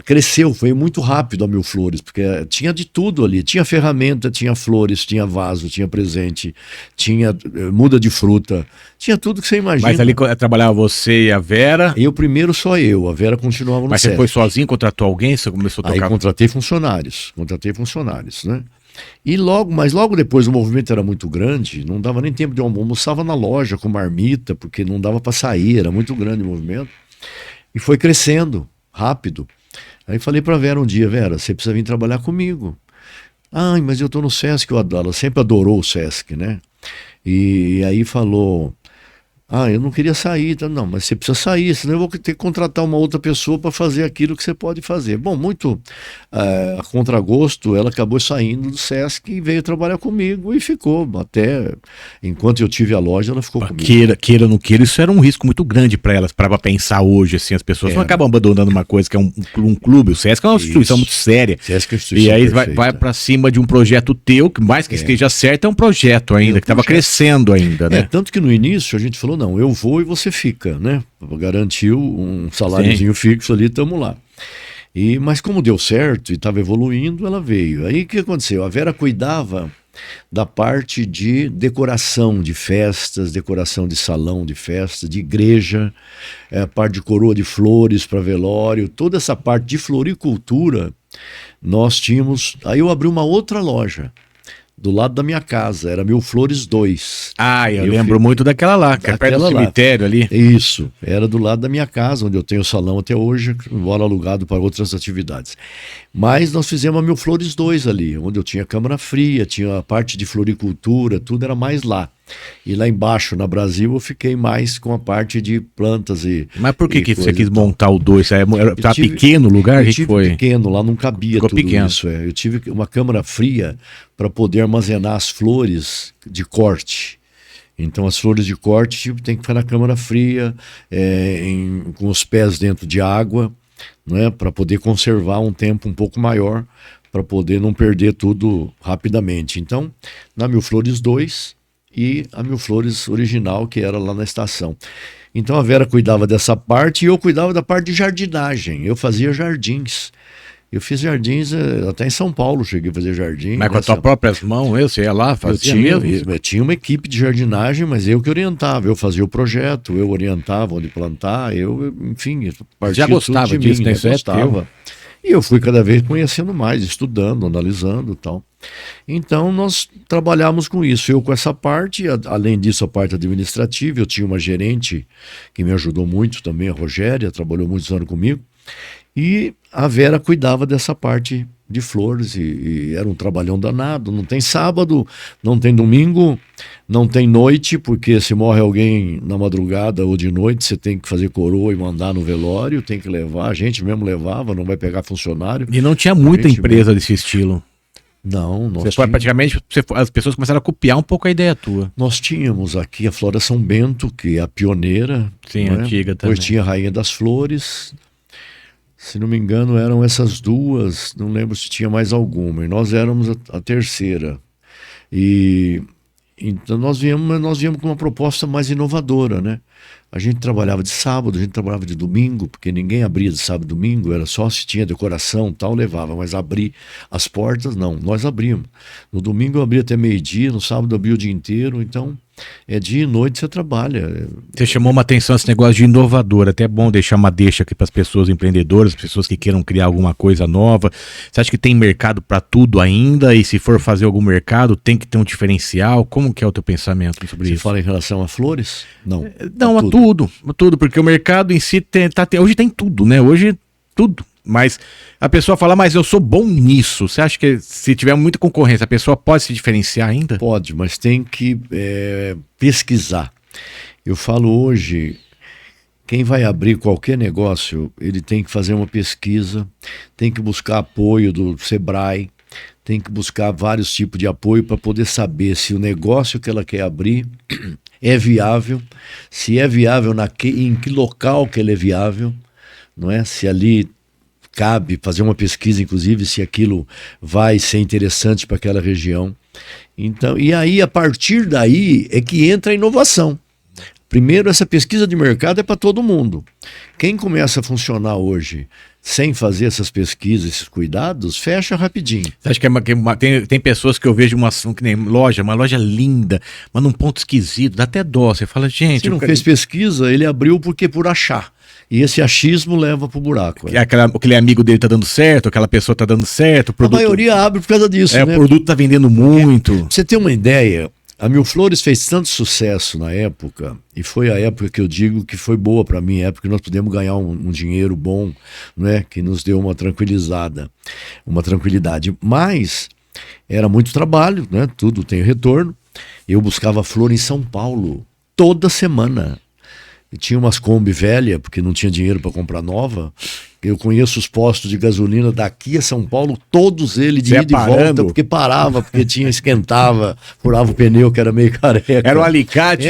cresceu, foi muito rápido a Mil Flores, porque tinha de tudo ali. Tinha ferramenta, tinha flores, tinha vaso, tinha presente, tinha muda de fruta, tinha tudo que você imagina. Mas ali trabalhava você e a Vera? Eu primeiro só eu, a Vera continuava no Mas você foi sozinho, contratou alguém? Você começou a tocar? Aí contratei funcionários, né? Mas logo depois o movimento era muito grande, não dava nem tempo de almoçava na loja com marmita, porque não dava para sair, era muito grande o movimento. E foi crescendo, rápido. Aí falei para Vera um dia, Vera, você precisa vir trabalhar comigo. Ai, mas eu estou no Sesc, ela sempre adorou o Sesc, né? E aí falou, eu não queria sair, não, mas você precisa sair, senão eu vou ter que contratar uma outra pessoa para fazer aquilo que você pode fazer. Bom, muito a contragosto, ela acabou saindo do Sesc e veio trabalhar comigo e ficou, até enquanto eu tive a loja, ela ficou comigo. Queira ou não queira, isso era um risco muito grande para elas, para pensar hoje, assim, as pessoas não acabam abandonando uma coisa que é um clube, o Sesc é uma instituição muito séria, Sesc é uma instituição e aí perfeita. vai para cima de um projeto teu, que mais que esteja certo, é um projeto ainda, que estava crescendo ainda, né? Tanto que no início a gente falou, não, eu vou e você fica, né? Garantiu um saláriozinho fixo ali, estamos lá. Mas como deu certo e estava evoluindo, ela veio. Aí o que aconteceu? A Vera cuidava da parte de decoração de festas, decoração de salão de festa, de igreja, a parte de coroa de flores para velório, toda essa parte de floricultura nós tínhamos. Aí eu abri uma outra loja do lado da minha casa, era Mil Flores 2. Ah, eu lembro muito daquela lá, que é perto do cemitério ali. Isso, era do lado da minha casa, onde eu tenho salão até hoje, embora alugado para outras atividades. Mas nós fizemos a Mil Flores 2 ali, onde eu tinha câmara fria, tinha a parte de floricultura, tudo era mais lá. E lá embaixo, na Brasil, eu fiquei mais com a parte de plantas e... Mas por que você quis montar o 2? Estava pequeno o lugar? Eu tive pequeno, lá não cabia Ficou tudo pequeno. isso. Eu tive uma câmara fria para poder armazenar as flores de corte. Então as flores de corte tem que ficar na câmara fria, com os pés dentro de água, né, para poder conservar um tempo um pouco maior, para poder não perder tudo rapidamente. Então, na Mil Flores 2... e a Mil Flores original, que era lá na estação. Então a Vera cuidava dessa parte e eu cuidava da parte de jardinagem. Eu fazia jardins. Eu fiz jardins até em São Paulo, cheguei a fazer jardim. Mas com as tuas próprias mãos, você ia lá, fazia mesmo? Eu tinha uma equipe de jardinagem, mas eu que orientava. Eu fazia o projeto, eu orientava onde plantar, enfim, partia já gostava tudo de disso, mim, né? Gostava. E eu fui cada vez conhecendo mais, estudando, analisando e tal. Então nós trabalhamos com isso, eu com essa parte, além disso a parte administrativa, eu tinha uma gerente que me ajudou muito também, a Rogéria, trabalhou muitos anos comigo, e a Vera cuidava dessa parte de flores e era um trabalhão danado, não tem sábado, não tem domingo, não tem noite, porque se morre alguém na madrugada ou de noite, você tem que fazer coroa e mandar no velório, tem que levar, a gente mesmo levava, não vai pegar funcionário. E não tinha muita empresa desse estilo. Não, nós praticamente as pessoas começaram a copiar um pouco a ideia tua. Nós tínhamos aqui a Flora São Bento, que é a pioneira. Sim, antiga também. Depois tinha a Rainha das Flores. Se não me engano, eram essas duas. Não lembro se tinha mais alguma. E nós éramos a terceira. E então nós viemos com uma proposta mais inovadora, né? A gente trabalhava de sábado, a gente trabalhava de domingo, porque ninguém abria de sábado e domingo, era só se tinha decoração tal, levava, mas abrir as portas, não, nós abríamos. No domingo eu abria até meio-dia, no sábado eu abria o dia inteiro, então dia e noite você trabalha. Você chamou uma atenção esse negócio de inovador, até é bom deixar uma deixa aqui para as pessoas empreendedoras, pessoas que queiram criar alguma coisa nova. Você acha que tem mercado para tudo ainda? E se for fazer algum mercado, tem que ter um diferencial? Como que é o teu pensamento sobre isso? Você fala em relação a flores? Não. Não, a tudo, porque o mercado em si hoje tem tudo, né? Hoje tudo. Mas a pessoa fala, mas eu sou bom nisso. Você acha que se tiver muita concorrência, a pessoa pode se diferenciar ainda? Pode, mas tem que pesquisar. Eu falo hoje, quem vai abrir qualquer negócio, ele tem que fazer uma pesquisa, tem que buscar apoio do Sebrae, tem que buscar vários tipos de apoio para poder saber se o negócio que ela quer abrir é viável, se é viável em que local que ele é viável, não é? Se ali cabe fazer uma pesquisa, inclusive, se aquilo vai ser interessante para aquela região. Então, e aí, a partir daí, é que entra a inovação. Primeiro, essa pesquisa de mercado é para todo mundo. Quem começa a funcionar hoje sem fazer essas pesquisas, esses cuidados, fecha rapidinho. Você acha que tem pessoas que eu vejo que nem uma loja linda, mas num ponto esquisito, dá até dó. Você fala, gente... Se não fez pesquisa, ele abriu por achar. E esse achismo leva pro buraco. Aquele amigo dele tá dando certo, aquela pessoa tá dando certo. A maioria abre por causa disso, né? O produto tá vendendo muito. Pra você ter uma ideia, a Mil Flores fez tanto sucesso na época, e foi a época que eu digo que foi boa para mim, a época que nós pudemos ganhar um dinheiro bom, né? Que nos deu uma tranquilidade. Mas era muito trabalho, né? Tudo tem retorno. Eu buscava flor em São Paulo toda semana. E tinha umas Kombi velha, porque não tinha dinheiro para comprar nova. Eu conheço os postos de gasolina daqui a São Paulo, todos eles de ida e volta, porque parava, porque esquentava, furava o pneu, que era meio careca. Era o alicate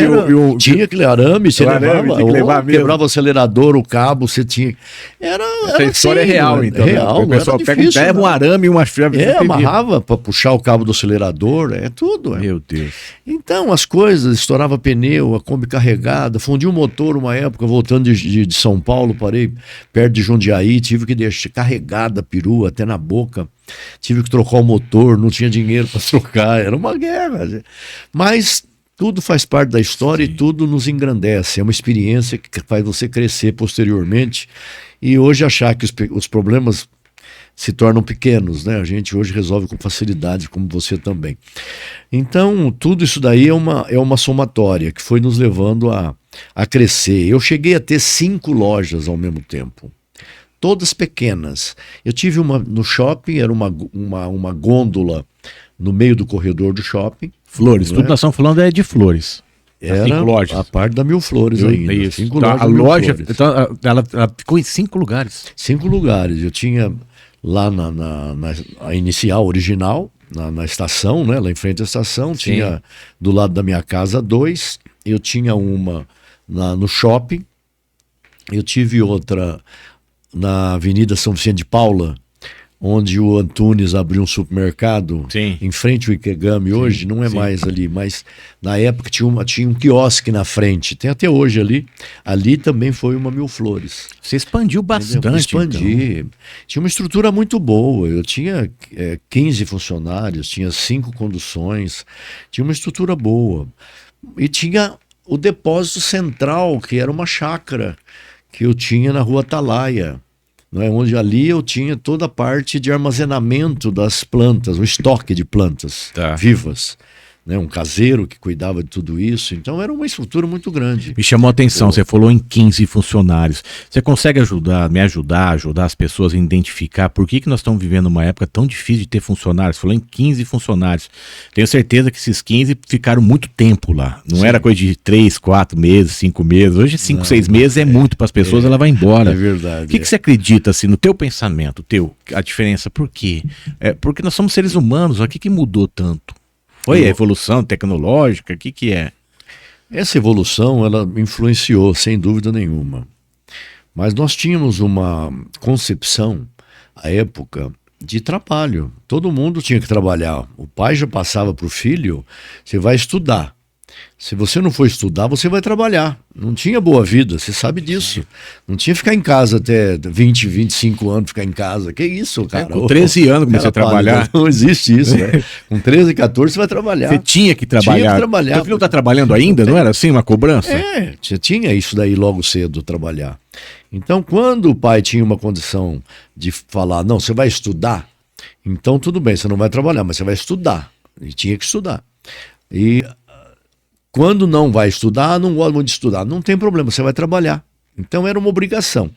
tinha aquele arame, você levava, quebrava o acelerador, o cabo, você tinha... Essa história assim, é real, então. Real, o pessoal pega um arame e uma chave. Amarrava para puxar o cabo do acelerador, tudo. Meu Deus. Então, as coisas, estourava pneu, a Kombi carregada, fundiu o motor uma época, voltando de São Paulo, parei perto de Jundiaí, tive que deixar carregada a perua até na boca, tive que trocar o motor, não tinha dinheiro para trocar, era uma guerra. Mas tudo faz parte da história. Sim. E tudo nos engrandece, é uma experiência que faz você crescer posteriormente. E hoje achar que os problemas se tornam pequenos, né? A gente hoje resolve com facilidade, como você também. Então, tudo isso daí é uma somatória que foi nos levando a crescer. Eu cheguei a ter 5 lojas ao mesmo tempo, todas pequenas. Eu tive uma no shopping, era uma gôndola no meio do corredor do shopping. Flores, tudo nós estamos falando é de flores. Era 5 lojas. a parte da Mil Flores ainda. Isso. 5 Então, lojas a Mil loja, Flores. então, ela ficou em 5 lugares. 5 lugares. Eu tinha lá a inicial, original, na estação, né? Lá em frente à estação. Sim. Tinha do lado da minha casa 2. Eu tinha uma no shopping. Eu tive outra na Avenida São Vicente de Paula, onde o Antunes abriu um supermercado. Sim. Em frente ao Ikegami. Hoje não é mais ali, mas na época tinha um quiosque na frente. Tem até hoje ali. Ali também foi uma Mil Flores. Você expandiu bastante. Expandi. Então. Tinha uma estrutura muito boa. Eu tinha 15 funcionários, tinha 5 conduções, tinha uma estrutura boa. E tinha o depósito central, que era uma chácara que eu tinha na Rua Atalaia, não é? Onde ali eu tinha toda a parte de armazenamento das plantas, o estoque de plantas vivas. Né? Um caseiro que cuidava de tudo isso. Então era uma estrutura muito grande. Me chamou a atenção, você falou em 15 funcionários. Você consegue me ajudar as pessoas a identificar por que nós estamos vivendo uma época tão difícil de ter funcionários? Você falou em 15 funcionários. Tenho certeza que esses 15 ficaram muito tempo lá. Não era coisa de 3, 4 meses, 5 meses. Hoje 5, 6 meses é muito para as pessoas, ela vai embora. É verdade. O que você acredita, assim, no teu pensamento, a diferença? Por quê? Porque nós somos seres humanos, o que mudou tanto? Foi a evolução tecnológica? O que é? Essa evolução, ela influenciou, sem dúvida nenhuma. Mas nós tínhamos uma concepção, à época, de trabalho. Todo mundo tinha que trabalhar. O pai já passava para o filho, você vai estudar. Se você não for estudar, você vai trabalhar. Não tinha boa vida, você sabe disso. Não tinha ficar em casa até 20, 25 anos, ficar em casa. Que isso, cara? Com 13 anos comecei a trabalhar. Não existe isso, né? Com 13, 14 você vai trabalhar. Você tinha que trabalhar. Tinha que trabalhar. Teu filho está trabalhando ainda? Não era assim uma cobrança? Você tinha isso daí logo cedo, trabalhar. Então, quando o pai tinha uma condição de falar, não, você vai estudar, então tudo bem, você não vai trabalhar, mas você vai estudar. E tinha que estudar. E quando não vai estudar, não gosta muito de estudar, não tem problema, você vai trabalhar. Então era uma obrigação.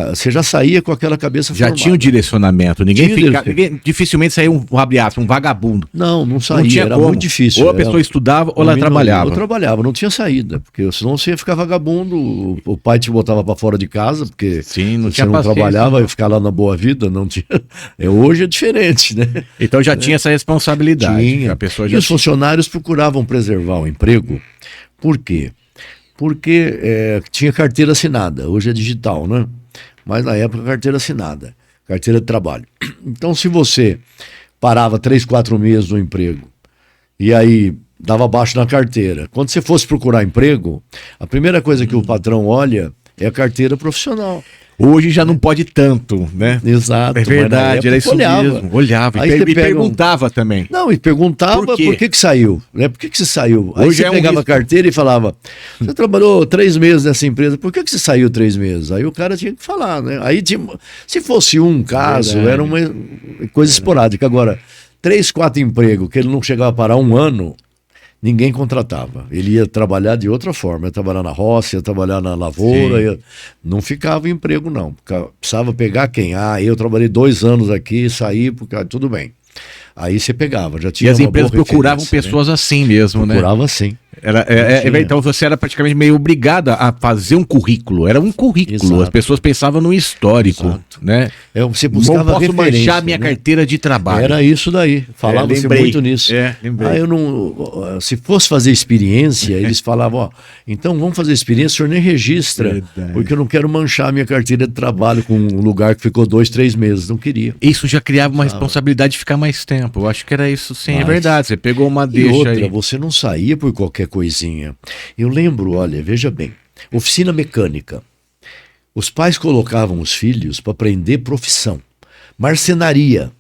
Você já saía com aquela cabeça já formada. Tinha o direcionamento, ninguém dificilmente saía abre aspas, um vagabundo. Não saía, não tinha era como. muito difícil. Ou a pessoa estudava ou ela trabalhava. Eu trabalhava, não tinha saída, porque senão você ia ficar vagabundo, o pai te botava para fora de casa, porque não você não trabalhava, ia ficar lá na boa vida, não tinha. Hoje é diferente, né? Então já tinha essa responsabilidade. Tinha. A pessoa e os funcionários procuravam preservar o emprego. Por quê? Porque tinha carteira assinada, hoje é digital, né? Mas na época carteira assinada, carteira de trabalho. Então se você parava 3, 4 meses no emprego e aí dava baixo na carteira, quando você fosse procurar emprego, a primeira coisa que o patrão olha é a carteira profissional. Hoje já não pode tanto, né? Exato. É verdade, era isso mesmo. Olhava e perguntava também. Não, e perguntava por que saiu, né? Por que você saiu? Aí você pegava a carteira e falava, você trabalhou 3 meses nessa empresa, por que você saiu 3 meses? Aí o cara tinha que falar, né? Aí se fosse um caso, era uma coisa esporádica. Agora, 3, 4 empregos que ele não chegava a parar 1 ano, ninguém contratava. Ele ia trabalhar de outra forma, ia trabalhar na roça, ia trabalhar na lavoura, não ficava em emprego não. Precisava pegar quem? Eu trabalhei 2 anos aqui, saí, porque tudo bem. Aí você pegava, já tinha. E as empresas procuravam pessoas assim mesmo, né? Procurava assim. Então você era praticamente meio obrigada a fazer um currículo. Era um currículo. Exato. As pessoas pensavam no histórico, Exato. né? Você buscava não posso manchar minha carteira de trabalho. Era isso daí. Falava-se muito nisso. Lembrei. Se fosse fazer experiência, eles falavam, então vamos fazer experiência, o senhor nem registra, verdade, porque eu não quero manchar minha carteira de trabalho com um lugar que ficou 2, 3 meses. Não queria. Isso já criava uma responsabilidade de ficar mais tempo. Eu acho que era isso, sim. Mas é verdade. Você pegou uma deixa outra, aí. Você não saía por qualquer coisinha. Eu lembro, olha, veja bem, oficina mecânica. Os pais colocavam os filhos para aprender profissão. Marcenaria.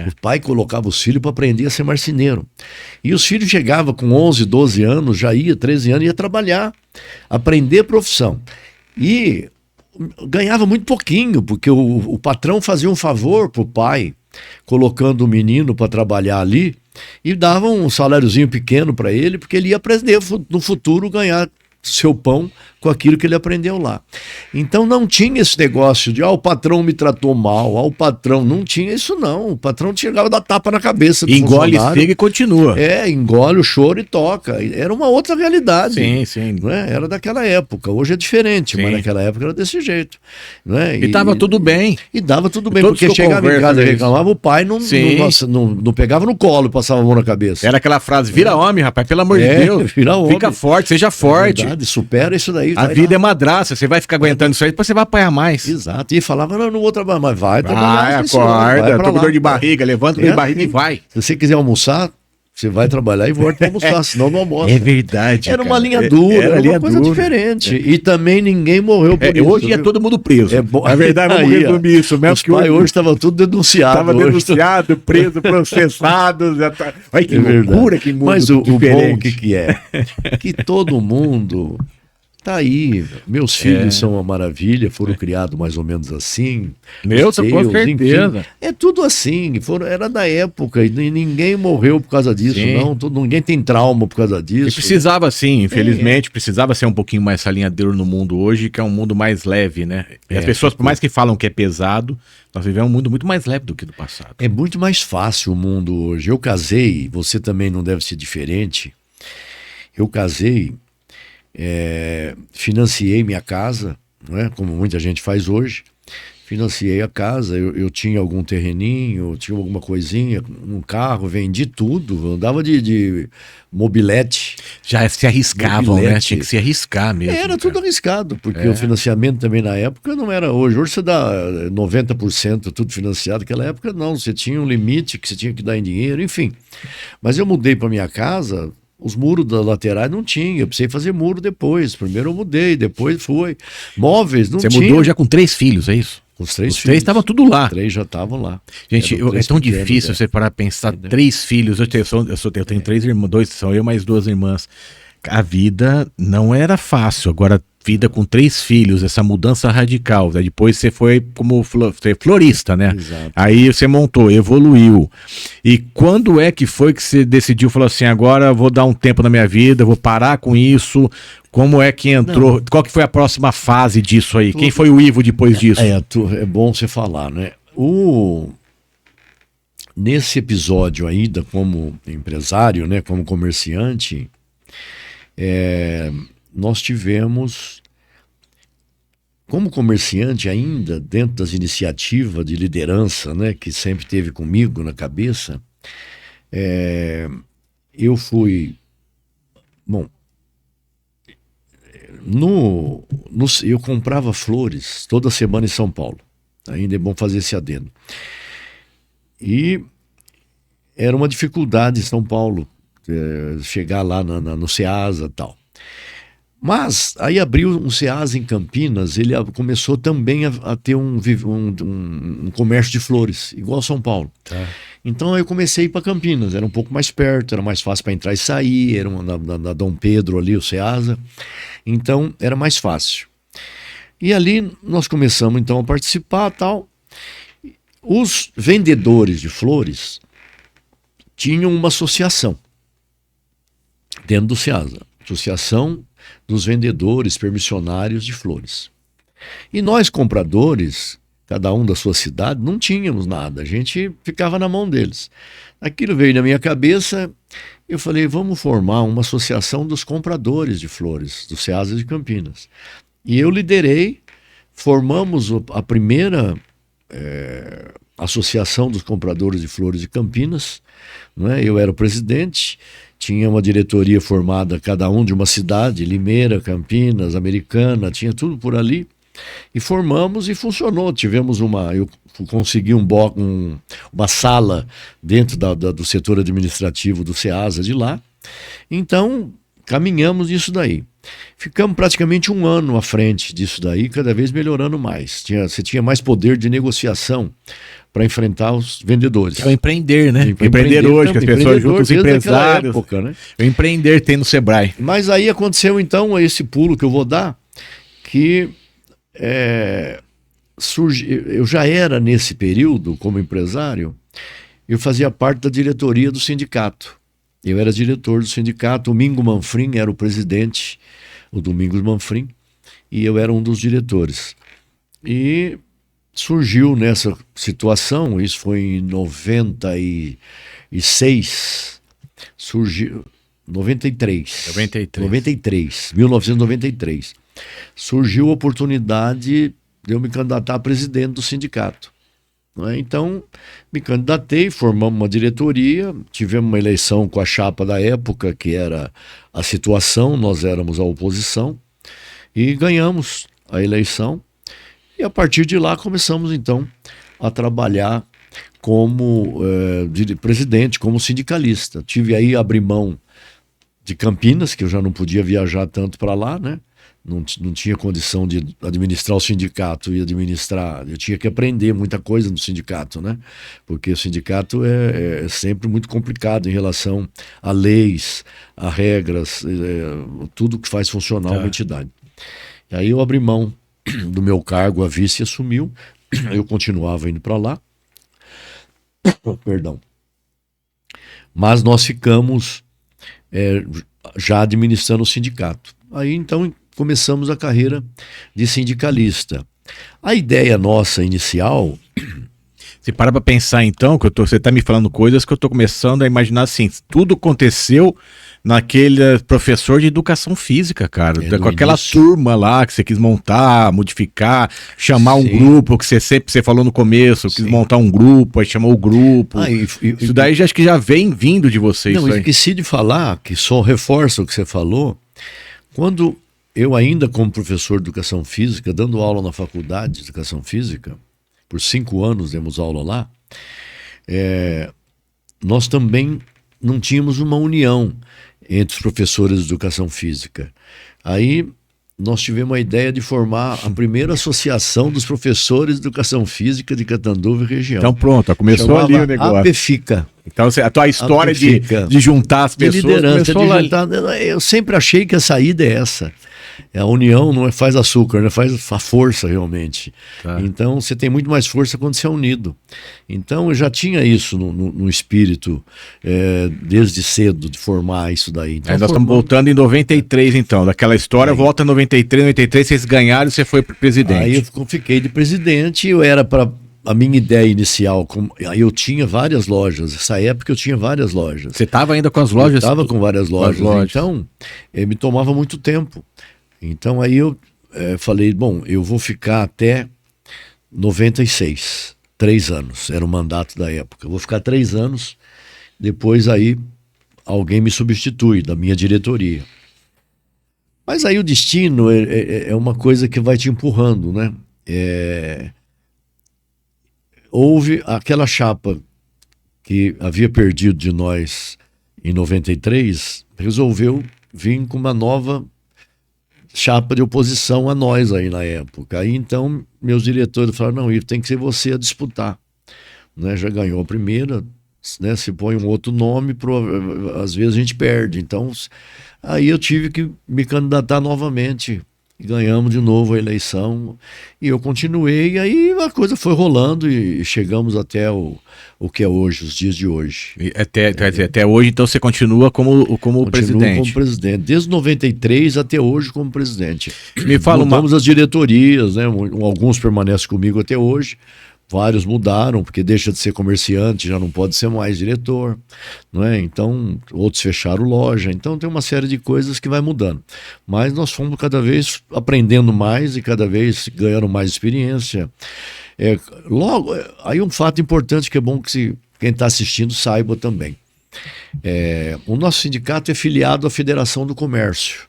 O pai colocava os filhos para aprender a ser marceneiro. E os filhos chegavam com 11, 12 anos, já ia, 13 anos, ia trabalhar, aprender profissão. E ganhava muito pouquinho, porque o patrão fazia um favor pro pai, colocando o menino para trabalhar ali, e dava um saláriozinho pequeno para ele, porque ele ia aprender no futuro ganhar seu pão com aquilo que ele aprendeu lá. Então não tinha esse negócio de o patrão me tratou mal, o patrão, não tinha isso não. O patrão chegava a dar tapa na cabeça do engole, funcionário. fica e continua. Engole o choro e toca. Era uma outra realidade. Sim, sim. Não é? Era daquela época. Hoje é diferente, mas naquela época era desse jeito. Não é? E tava tudo bem. E dava tudo bem, Todos porque chegava em casa e isso. reclamava, o pai não pegava no colo e passava a mão na cabeça. Era aquela frase, vira homem, rapaz, pelo amor de Deus. Vira homem. Fica forte, seja forte. Verdade, supera isso daí. A vida é madraça, você vai ficar aguentando isso aí, depois você vai apanhar mais. Exato. E falava, não vou trabalhar, mas vai trabalhar. Acorda, tô com dor de barriga, levanta de barriga e vai. Se você quiser almoçar, você vai trabalhar e volta para almoçar, senão não almoça. É verdade. Era uma linha dura, era uma coisa dura. diferente. E também ninguém morreu por isso. Hoje é todo mundo preso. Na verdade, vamos resumir isso mesmo. Os pais hoje estavam tudo denunciado. Estava denunciado, preso, processado. Olha que loucura, que mundo. Mas o bom que é? Que todo mundo tá aí. Meus filhos são uma maravilha, foram criados mais ou menos assim. Com certeza. Enfim, é tudo assim. Era da época e ninguém morreu por causa disso, não. Ninguém tem trauma por causa disso. E precisava sim, infelizmente, precisava ser um pouquinho mais salinhadeiro no mundo hoje, que é um mundo mais leve, né? E as pessoas, por mais que falam que é pesado, nós vivemos um mundo muito mais leve do que do passado. É muito mais fácil o mundo hoje. Eu casei, você também não deve ser diferente. Eu casei, financiei minha casa, não é? Como muita gente faz hoje. Financiei a casa, eu tinha algum terreninho, tinha alguma coisinha, um carro, vendi tudo, andava de mobilete. Já se arriscavam, mobilete. Né? Tinha que se arriscar mesmo. Era tudo arriscado, porque o financiamento também na época não era hoje. Hoje você dá 90% tudo financiado, naquela época não, você tinha um limite que você tinha que dar em dinheiro, enfim. Mas eu mudei para minha casa. Os muros da laterais não tinha, eu precisei fazer muro depois. Primeiro eu mudei, depois foi. Móveis não tinha. Você mudou já com 3 filhos, é isso? Com os 3 filhos. Os 3 estavam tudo lá. 3 já estavam lá. Gente, é tão difícil você parar a pensar. 3 filhos, eu tenho 3 irmãos, 2 são eu, mais 2 irmãs. A vida não era fácil. Agora, vida com 3 filhos, essa mudança radical. Né? Depois você foi como florista, né? Exato. Aí você montou, evoluiu. E quando é que foi que você decidiu, falou assim, agora eu vou dar um tempo na minha vida, vou parar com isso? Como é que entrou? Não. Qual que foi a próxima fase disso aí? Quem foi o Ivo depois disso? É bom você falar, né? Nesse episódio ainda como empresário, né? Como comerciante, nós tivemos, como comerciante ainda, dentro das iniciativas de liderança, né, que sempre teve comigo na cabeça, eu fui, eu comprava flores toda semana em São Paulo, ainda é bom fazer esse adendo, e era uma dificuldade em São Paulo, chegar lá no Ceasa e tal. Mas aí abriu um Ceasa em Campinas, ele começou também a ter um comércio de flores, igual São Paulo. Tá. Então eu comecei a ir para Campinas, era um pouco mais perto, era mais fácil para entrar e sair, era na Dom Pedro ali, o Ceasa. Então era mais fácil. E ali nós começamos então a participar e tal. Os vendedores de flores tinham uma associação dentro do Ceasa, Associação dos Vendedores Permissionários de Flores. E nós, compradores, cada um da sua cidade, não tínhamos nada, a gente ficava na mão deles. Aquilo veio na minha cabeça, eu falei, vamos formar uma associação dos compradores de flores, do Ceasa de Campinas. E eu liderei, formamos a primeira Associação dos Compradores de Flores de Campinas, não é? Eu era o presidente, tinha uma diretoria formada, cada um de uma cidade, Limeira, Campinas, Americana, tinha tudo por ali, e formamos e funcionou. Eu consegui uma sala dentro do setor administrativo do Ceasa de lá, então caminhamos nisso daí. Ficamos praticamente 1 ano à frente disso daí, cada vez melhorando mais. Você tinha mais poder de negociação para enfrentar os vendedores. É o empreender, né? Empreender hoje, que as pessoas juntam os empresários. Época, né? O empreender tem no Sebrae. Mas aí aconteceu então esse pulo que eu vou dar, que eu já era, nesse período, como empresário, eu fazia parte da diretoria do sindicato. Eu era diretor do sindicato, o Mingo Manfrim era o presidente, o Domingos Manfrim, e eu era um dos diretores. E surgiu nessa situação, isso foi em 96, surgiu 1993, surgiu a oportunidade de eu me candidatar a presidente do sindicato. Então, me candidatei, formamos uma diretoria, tivemos uma eleição com a chapa da época, que era a situação, nós éramos a oposição, e ganhamos a eleição. E a partir de lá começamos, então, a trabalhar como presidente, como sindicalista. Tive aí a abrir mão de Campinas, que eu já não podia viajar tanto para lá, né? Não tinha condição de administrar o sindicato e administrar. Eu tinha que aprender muita coisa no sindicato, né? Porque o sindicato é sempre muito complicado em relação a leis, a regras, tudo que faz funcionar uma entidade. E aí eu abri mão do meu cargo, a vice assumiu, eu continuava indo para lá. Perdão. Mas nós ficamos já administrando o sindicato. Aí então começamos a carreira de sindicalista. A ideia nossa inicial... Você para pra pensar então, que você tá me falando coisas que eu tô começando a imaginar assim, tudo aconteceu naquele professor de educação física, cara, com aquela turma lá que você quis montar, modificar, chamar um grupo, que você falou no começo, quis montar um grupo, aí chamou o grupo. Isso daí acho que já vem vindo de vocês. Não, esqueci de falar, que só reforça o que você falou, quando eu ainda como professor de educação física, dando aula na faculdade de educação física, por 5 anos demos aula lá, nós também não tínhamos uma união entre os professores de educação física. Aí nós tivemos a ideia de formar a primeira associação dos professores de educação física de Catanduva e região. Então pronto, começou ali o negócio. APFICA. Então a tua história de juntar as pessoas... De liderança, eu sempre achei que a saída é essa. A união não faz açúcar, né? Faz a força realmente. Então você tem muito mais força quando você é unido. Então eu já tinha isso no espírito desde cedo, de formar isso daí. Então, nós estamos voltando em 93 então, daquela história, volta em 93, vocês ganharam e você foi presidente. Aí eu fiquei de presidente, eu era para... A minha ideia inicial, eu tinha várias lojas. Nessa época eu tinha várias lojas. Você estava ainda com as lojas? Eu estava com várias lojas. Então, me tomava muito tempo. Então aí eu falei, bom, eu vou ficar até 96, 3 anos, era o mandato da época. Eu vou ficar 3 anos, depois aí alguém me substitui da minha diretoria. Mas aí o destino é uma coisa que vai te empurrando, né? Houve aquela chapa que havia perdido de nós em 93, resolveu vir com uma nova chapa de oposição a nós aí na época. Aí então meus diretores falaram, não, tem que ser você a disputar. Né? Já ganhou a primeira, né? Se põe um outro nome, às vezes a gente perde. Então aí eu tive que me candidatar novamente. Ganhamos de novo a eleição e eu continuei, e aí a coisa foi rolando e chegamos até o que é hoje, os dias de hoje. Até hoje, então você continua como presidente? Como presidente, desde 93 até hoje como presidente. Me fala Mudamos as diretorias, né? Alguns permanecem comigo até hoje, vários mudaram, porque deixa de ser comerciante, já não pode ser mais diretor, não é? Então, outros fecharam loja, então tem uma série de coisas que vai mudando. Mas nós fomos cada vez aprendendo mais e cada vez ganhando mais experiência. Aí um fato importante que é bom que quem está assistindo saiba também. O nosso sindicato é filiado à Federação do Comércio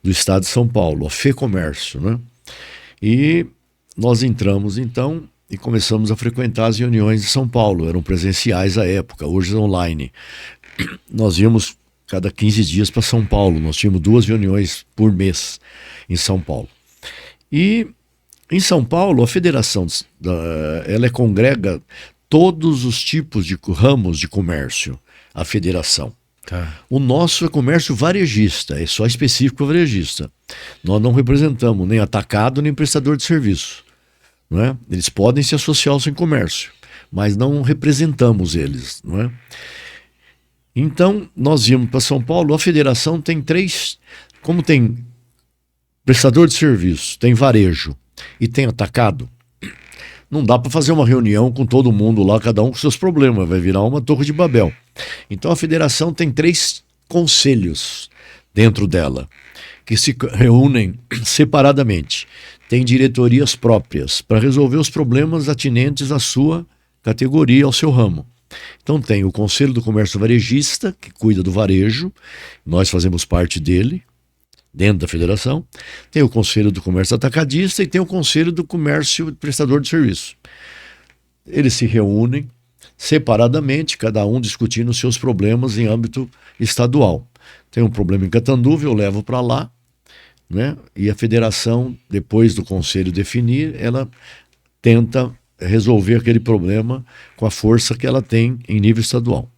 do Estado de São Paulo, a FEComércio, né? E nós entramos, então, e começamos a frequentar as reuniões de São Paulo. Eram presenciais à época, hoje online. Nós íamos cada 15 dias para São Paulo. Nós tínhamos 2 reuniões por mês em São Paulo. E em São Paulo, a federação ela congrega todos os tipos de ramos de comércio, a federação. Tá. O nosso é comércio varejista, é só específico para varejista. Nós não representamos nem atacado nem prestador de serviço. Não é? Eles podem se associar ao sem comércio, mas não representamos eles. Não é? Então, nós íamos para São Paulo, a federação tem 3, como tem prestador de serviço, tem varejo e tem atacado, não dá para fazer uma reunião com todo mundo lá, cada um com seus problemas, vai virar uma torre de Babel. Então a federação tem 3 conselhos dentro dela, que se reúnem separadamente. Tem diretorias próprias para resolver os problemas atinentes à sua categoria, ao seu ramo. Então tem o Conselho do Comércio Varejista, que cuida do varejo, nós fazemos parte dele, dentro da federação. Tem o Conselho do Comércio Atacadista e tem o Conselho do Comércio Prestador de Serviço. Eles se reúnem separadamente, cada um discutindo os seus problemas em âmbito estadual. Tem um problema em Catanduva, eu levo para lá, né? E a federação, depois do conselho definir, ela tenta resolver aquele problema com a força que ela tem em nível estadual.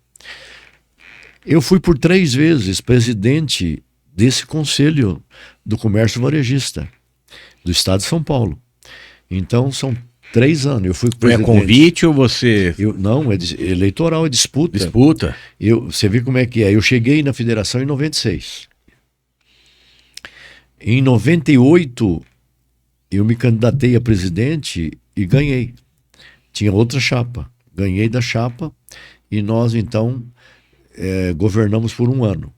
Eu fui por 3 vezes presidente desse Conselho do Comércio Varejista do Estado de São Paulo. Então são 3 anos. Eu fui presidente. É convite ou você... Não, é eleitoral, é disputa. Disputa? Você vê como é que é. Eu cheguei na federação em 96. Em 98, eu me candidatei a presidente e ganhei. Tinha outra chapa. Ganhei da chapa e nós, então, governamos por 1 ano.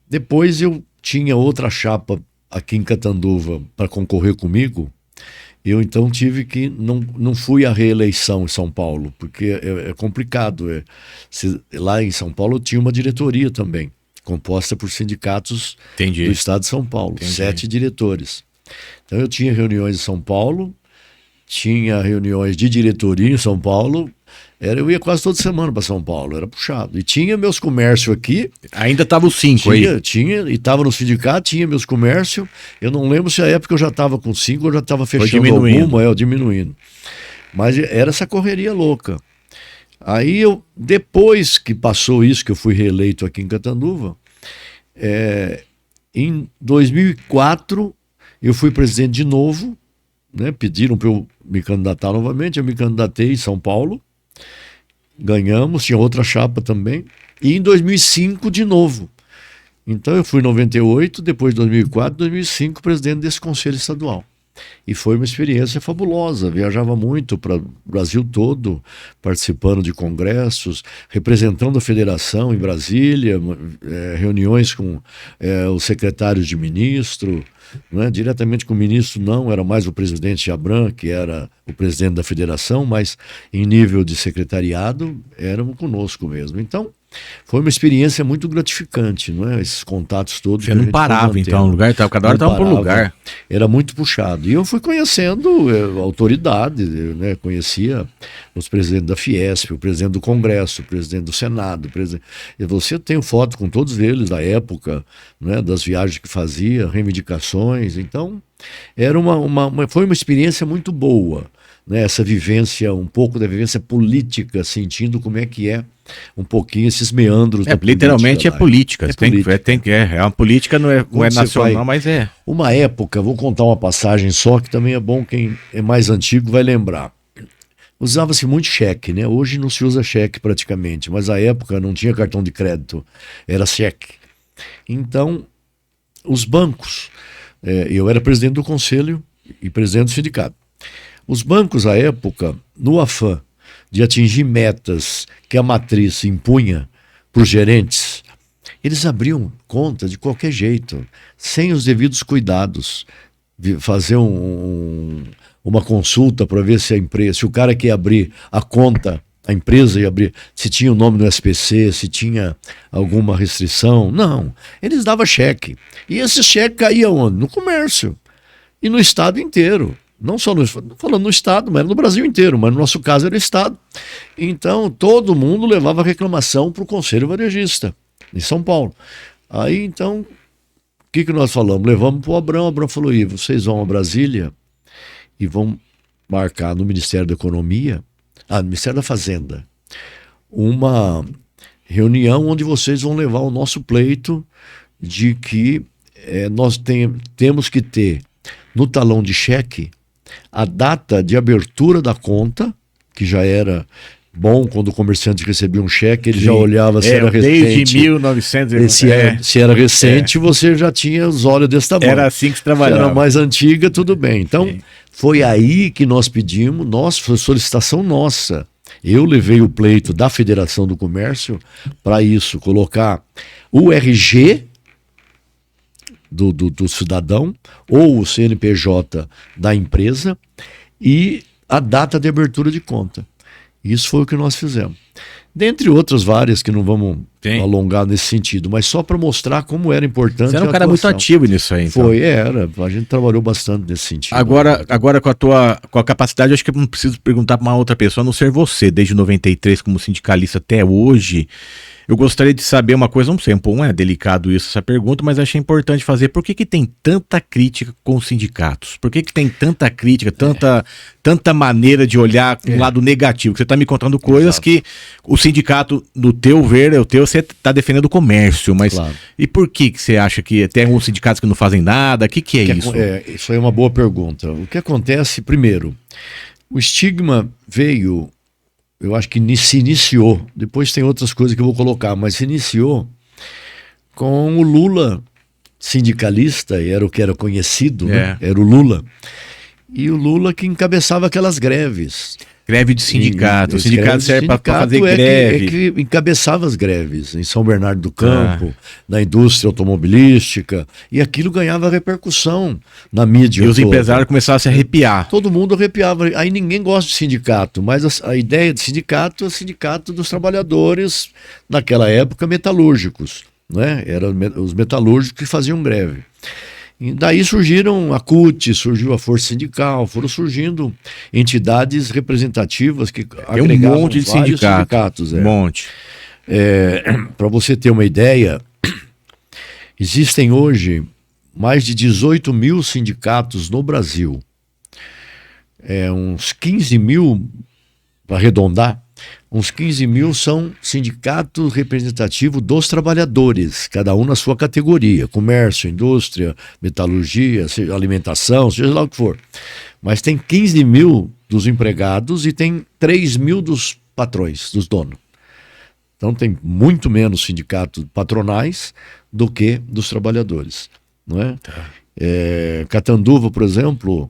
Depois eu tinha outra chapa aqui em Catanduva para concorrer comigo. Eu então tive que, não fui à reeleição em São Paulo, porque é complicado. Lá em São Paulo tinha uma diretoria também, composta por sindicatos Entendi. do Estado de São Paulo, Entendi. 7 diretores. Então eu tinha reuniões em São Paulo, tinha reuniões de diretoria em São Paulo, eu ia quase toda semana para São Paulo, era puxado. E tinha meus comércios aqui. Ainda estava os 5 aí? Tinha, e estava no sindicato, tinha meus comércios. Eu não lembro se a época eu já estava com 5 ou já estava fechando alguma, diminuindo. Mas era essa correria louca. Aí depois que passou isso, que eu fui reeleito aqui em Catanduva, em 2004 eu fui presidente de novo, né? Pediram para eu me candidatar novamente, eu me candidatei em São Paulo. Ganhamos, tinha outra chapa também. E em 2005 de novo. Então eu fui em 98, depois de 2004, 2005, presidente desse conselho estadual. E foi uma experiência fabulosa. Viajava muito para o Brasil todo, participando de congressos, representando a federação em Brasília, reuniões com os secretários de ministro, né? Diretamente com o ministro não, era mais o presidente Abram, que era o presidente da federação, mas em nível de secretariado, éramos conosco mesmo. Então, foi uma experiência muito gratificante, não é? Esses contatos todos. Você não parava, então, no lugar, cada hora estava por lugar. Era muito puxado. E eu fui conhecendo autoridade, né? Conhecia os presidentes da Fiesp, o presidente do Congresso, o presidente do Senado. E você tem foto com todos eles da época, né? Das viagens que fazia, reivindicações. Então, foi uma experiência muito boa, né? Essa vivência, um pouco da vivência política, sentindo como é que é um pouquinho esses meandros da política. Literalmente é política. É uma política, não é nacional, mas é. Uma época, vou contar uma passagem só, que também é bom, quem é mais antigo vai lembrar. Usava-se muito cheque, né? Hoje não se usa cheque praticamente, mas à época não tinha cartão de crédito, era cheque. Então, os bancos, eu era presidente do conselho e presidente do sindicato. Os bancos, à época, no afã de atingir metas que a matriz impunha para os gerentes, eles abriam conta de qualquer jeito, sem os devidos cuidados. Fazer uma consulta para ver se a empresa, se o cara que ia abrir a conta, a empresa ia abrir, se tinha o nome no SPC, se tinha alguma restrição. Não, eles davam cheque. E esse cheque caía onde? No comércio e no estado inteiro. Não só falando no estado, mas no Brasil inteiro, mas no nosso caso era o estado. Então todo mundo levava reclamação para o Conselho Varejista, em São Paulo. Aí então, o que nós falamos? Levamos para o Abram. O Abram falou: vocês vão a Brasília e vão marcar no Ministério da Economia, no Ministério da Fazenda, uma reunião onde vocês vão levar o nosso pleito de que nós temos que ter no talão de cheque a data de abertura da conta, que já era bom quando o comerciante recebia um cheque, ele já olhava se era recente. Desde 1900. Se era recente, você já tinha os olhos desse tamanho. Era assim que se trabalhava. Se era mais antiga, tudo bem. Então, foi aí que nós pedimos, foi solicitação nossa. Eu levei o pleito da Federação do Comércio para isso, colocar o RG do cidadão ou o CNPJ da empresa e a data de abertura de conta. Isso foi o que nós fizemos. Dentre outras várias que não vamos alongar nesse sentido, mas só para mostrar como era importante. Você era um cara muito ativo nisso aí. Então. A gente trabalhou bastante nesse sentido. Agora com a capacidade, eu acho que eu não preciso perguntar para uma outra pessoa, a não ser você, desde 93 como sindicalista até hoje. Eu gostaria de saber uma coisa, não sei, não é delicado isso, essa pergunta, mas achei importante fazer. Por que tem tanta crítica com os sindicatos? Por que tem tanta crítica, tanta maneira de olhar com um lado negativo? Você está me contando coisas que o sindicato, no teu ver, você está defendendo o comércio, mas e por que você acha que tem alguns sindicatos que não fazem nada? O que é isso? Isso aí é uma boa pergunta. O que acontece, primeiro, o estigma veio... Eu acho que se iniciou, depois tem outras coisas que eu vou colocar, mas se iniciou com o Lula sindicalista, era o que era conhecido, né? Era o Lula. E o Lula que encabeçava aquelas greves. Greve de sindicato. O sindicato serve para fazer greve. Que encabeçava as greves em São Bernardo do Campo, na indústria automobilística, e aquilo ganhava repercussão na mídia. E os empresários começaram a se arrepiar. Todo mundo arrepiava. Aí ninguém gosta de sindicato, mas a ideia de sindicato é o sindicato dos trabalhadores, naquela época, metalúrgicos. Né? Eram os metalúrgicos que faziam greve. E daí surgiram a CUT, surgiu a Força Sindical, foram surgindo entidades representativas que agregavam um monte de sindicatos. Um monte. Para você ter uma ideia, existem hoje mais de 18 mil sindicatos no Brasil. Uns 15 mil, para arredondar, uns 15 mil são sindicatos representativos dos trabalhadores, cada um na sua categoria, comércio, indústria, metalurgia, alimentação, seja lá o que for. Mas tem 15 mil dos empregados e tem 3 mil dos patrões, dos donos. Então tem muito menos sindicatos patronais do que dos trabalhadores. Não é? Catanduva, por exemplo,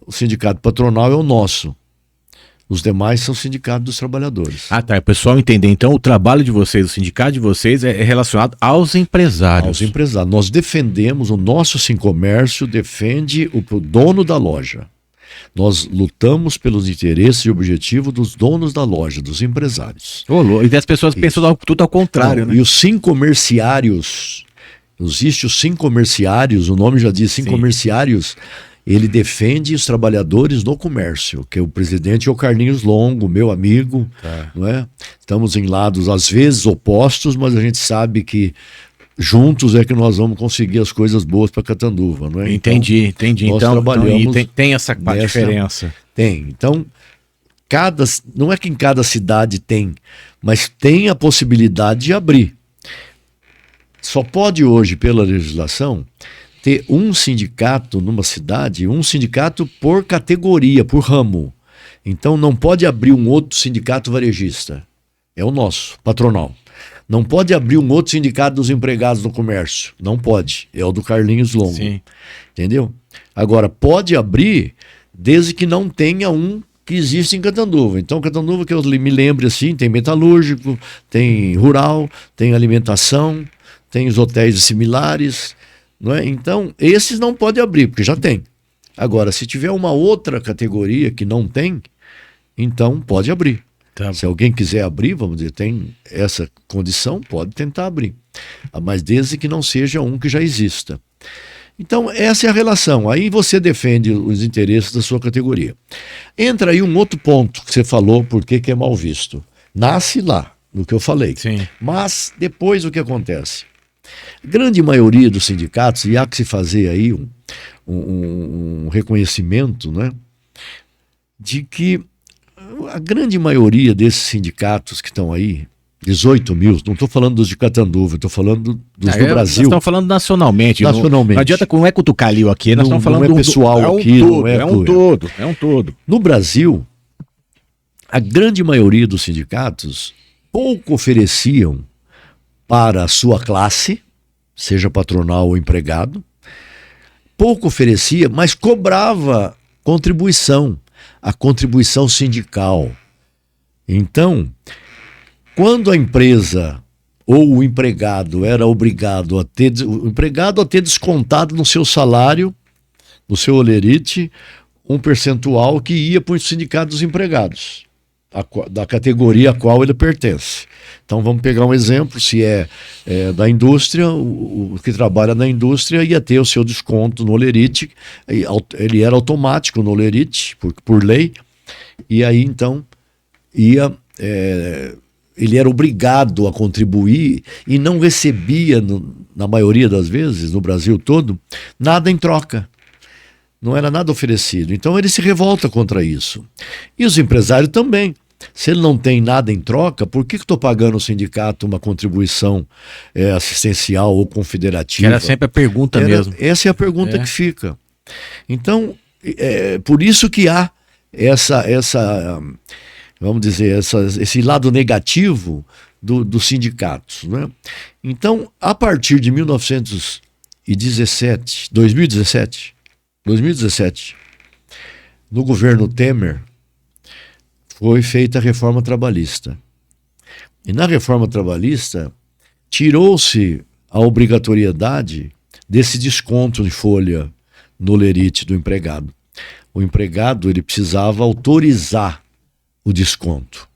o sindicato patronal é o nosso. Os demais são sindicatos dos trabalhadores. Ah, tá. O pessoal entender. Então, o trabalho de vocês, o sindicato de vocês é relacionado aos empresários. Aos empresários. Nós defendemos, o nosso Sincomércio defende o dono da loja. Nós lutamos pelos interesses e objetivos dos donos da loja, dos empresários. E as pessoas pensam tudo ao contrário, né? E os sincomerciários, existe os sincomerciários, o nome já diz sincomerciários. Ele defende os trabalhadores no comércio, que o presidente é o Carlinhos Longo, meu amigo, não é? Estamos em lados às vezes opostos, mas a gente sabe que juntos é que nós vamos conseguir as coisas boas para Catanduva, não é? Entendi. Nós trabalhamos tem essa diferença. Tem. Então, não é que em cada cidade tem, mas tem a possibilidade de abrir. Só pode hoje, pela legislação, ter um sindicato numa cidade, um sindicato por categoria, por ramo. Então não pode abrir um outro sindicato varejista. É o nosso, patronal. Não pode abrir um outro sindicato dos empregados do comércio. Não pode. É o do Carlinhos Longo. Sim. Entendeu? Agora, pode abrir desde que não tenha um que existe em Catanduva. Então, Catanduva, que eu me lembre assim, tem metalúrgico, tem rural, tem alimentação, tem os hotéis similares. Não é? Então, esses não pode abrir, porque já tem. Agora, se tiver uma outra categoria que não tem, então pode abrir. Tá. Se alguém quiser abrir, vamos dizer, tem essa condição, pode tentar abrir. Mas desde que não seja um que já exista. Então, essa é a relação. Aí você defende os interesses da sua categoria. Entra aí um outro ponto que você falou, por que é mal visto. Nasce lá, no que eu falei. Sim. Mas depois o que acontece? Grande maioria dos sindicatos, e há que se fazer aí um reconhecimento, né, de que a grande maioria desses sindicatos que estão aí, 18 mil, não estou falando dos de Catanduva, estou falando dos do Brasil. Nós estamos falando nacionalmente. Nacionalmente. Não adianta, não é cutucar-lhe aqui, nós estamos falando não é pessoal aqui, todo, não é um todo, é um todo. No Brasil, a grande maioria dos sindicatos pouco ofereciam para a sua classe, seja patronal ou empregado, pouco oferecia, mas cobrava contribuição, a contribuição sindical. Então, quando a empresa ou o empregado era obrigado a ter descontado no seu salário, no seu holerite, um percentual que ia para o sindicato dos empregados, da categoria a qual ele pertence. Então vamos pegar um exemplo, se é da indústria, o que trabalha na indústria ia ter o seu desconto no holerite, ele era automático no holerite, por lei, e aí então ele era obrigado a contribuir e não recebia, na maioria das vezes, no Brasil todo, nada em troca. Não era nada oferecido. Então ele se revolta contra isso. E os empresários também. Se ele não tem nada em troca, por que estou pagando ao sindicato uma contribuição assistencial ou confederativa? Era sempre a pergunta mesmo. Essa é a pergunta que fica. Então, por isso que há vamos dizer, esse lado negativo dos sindicatos, né? Então, a partir de 2017, no governo Temer, foi feita a reforma trabalhista. E na reforma trabalhista, tirou-se a obrigatoriedade desse desconto de folha no holerite do empregado. O empregado ele precisava autorizar o desconto,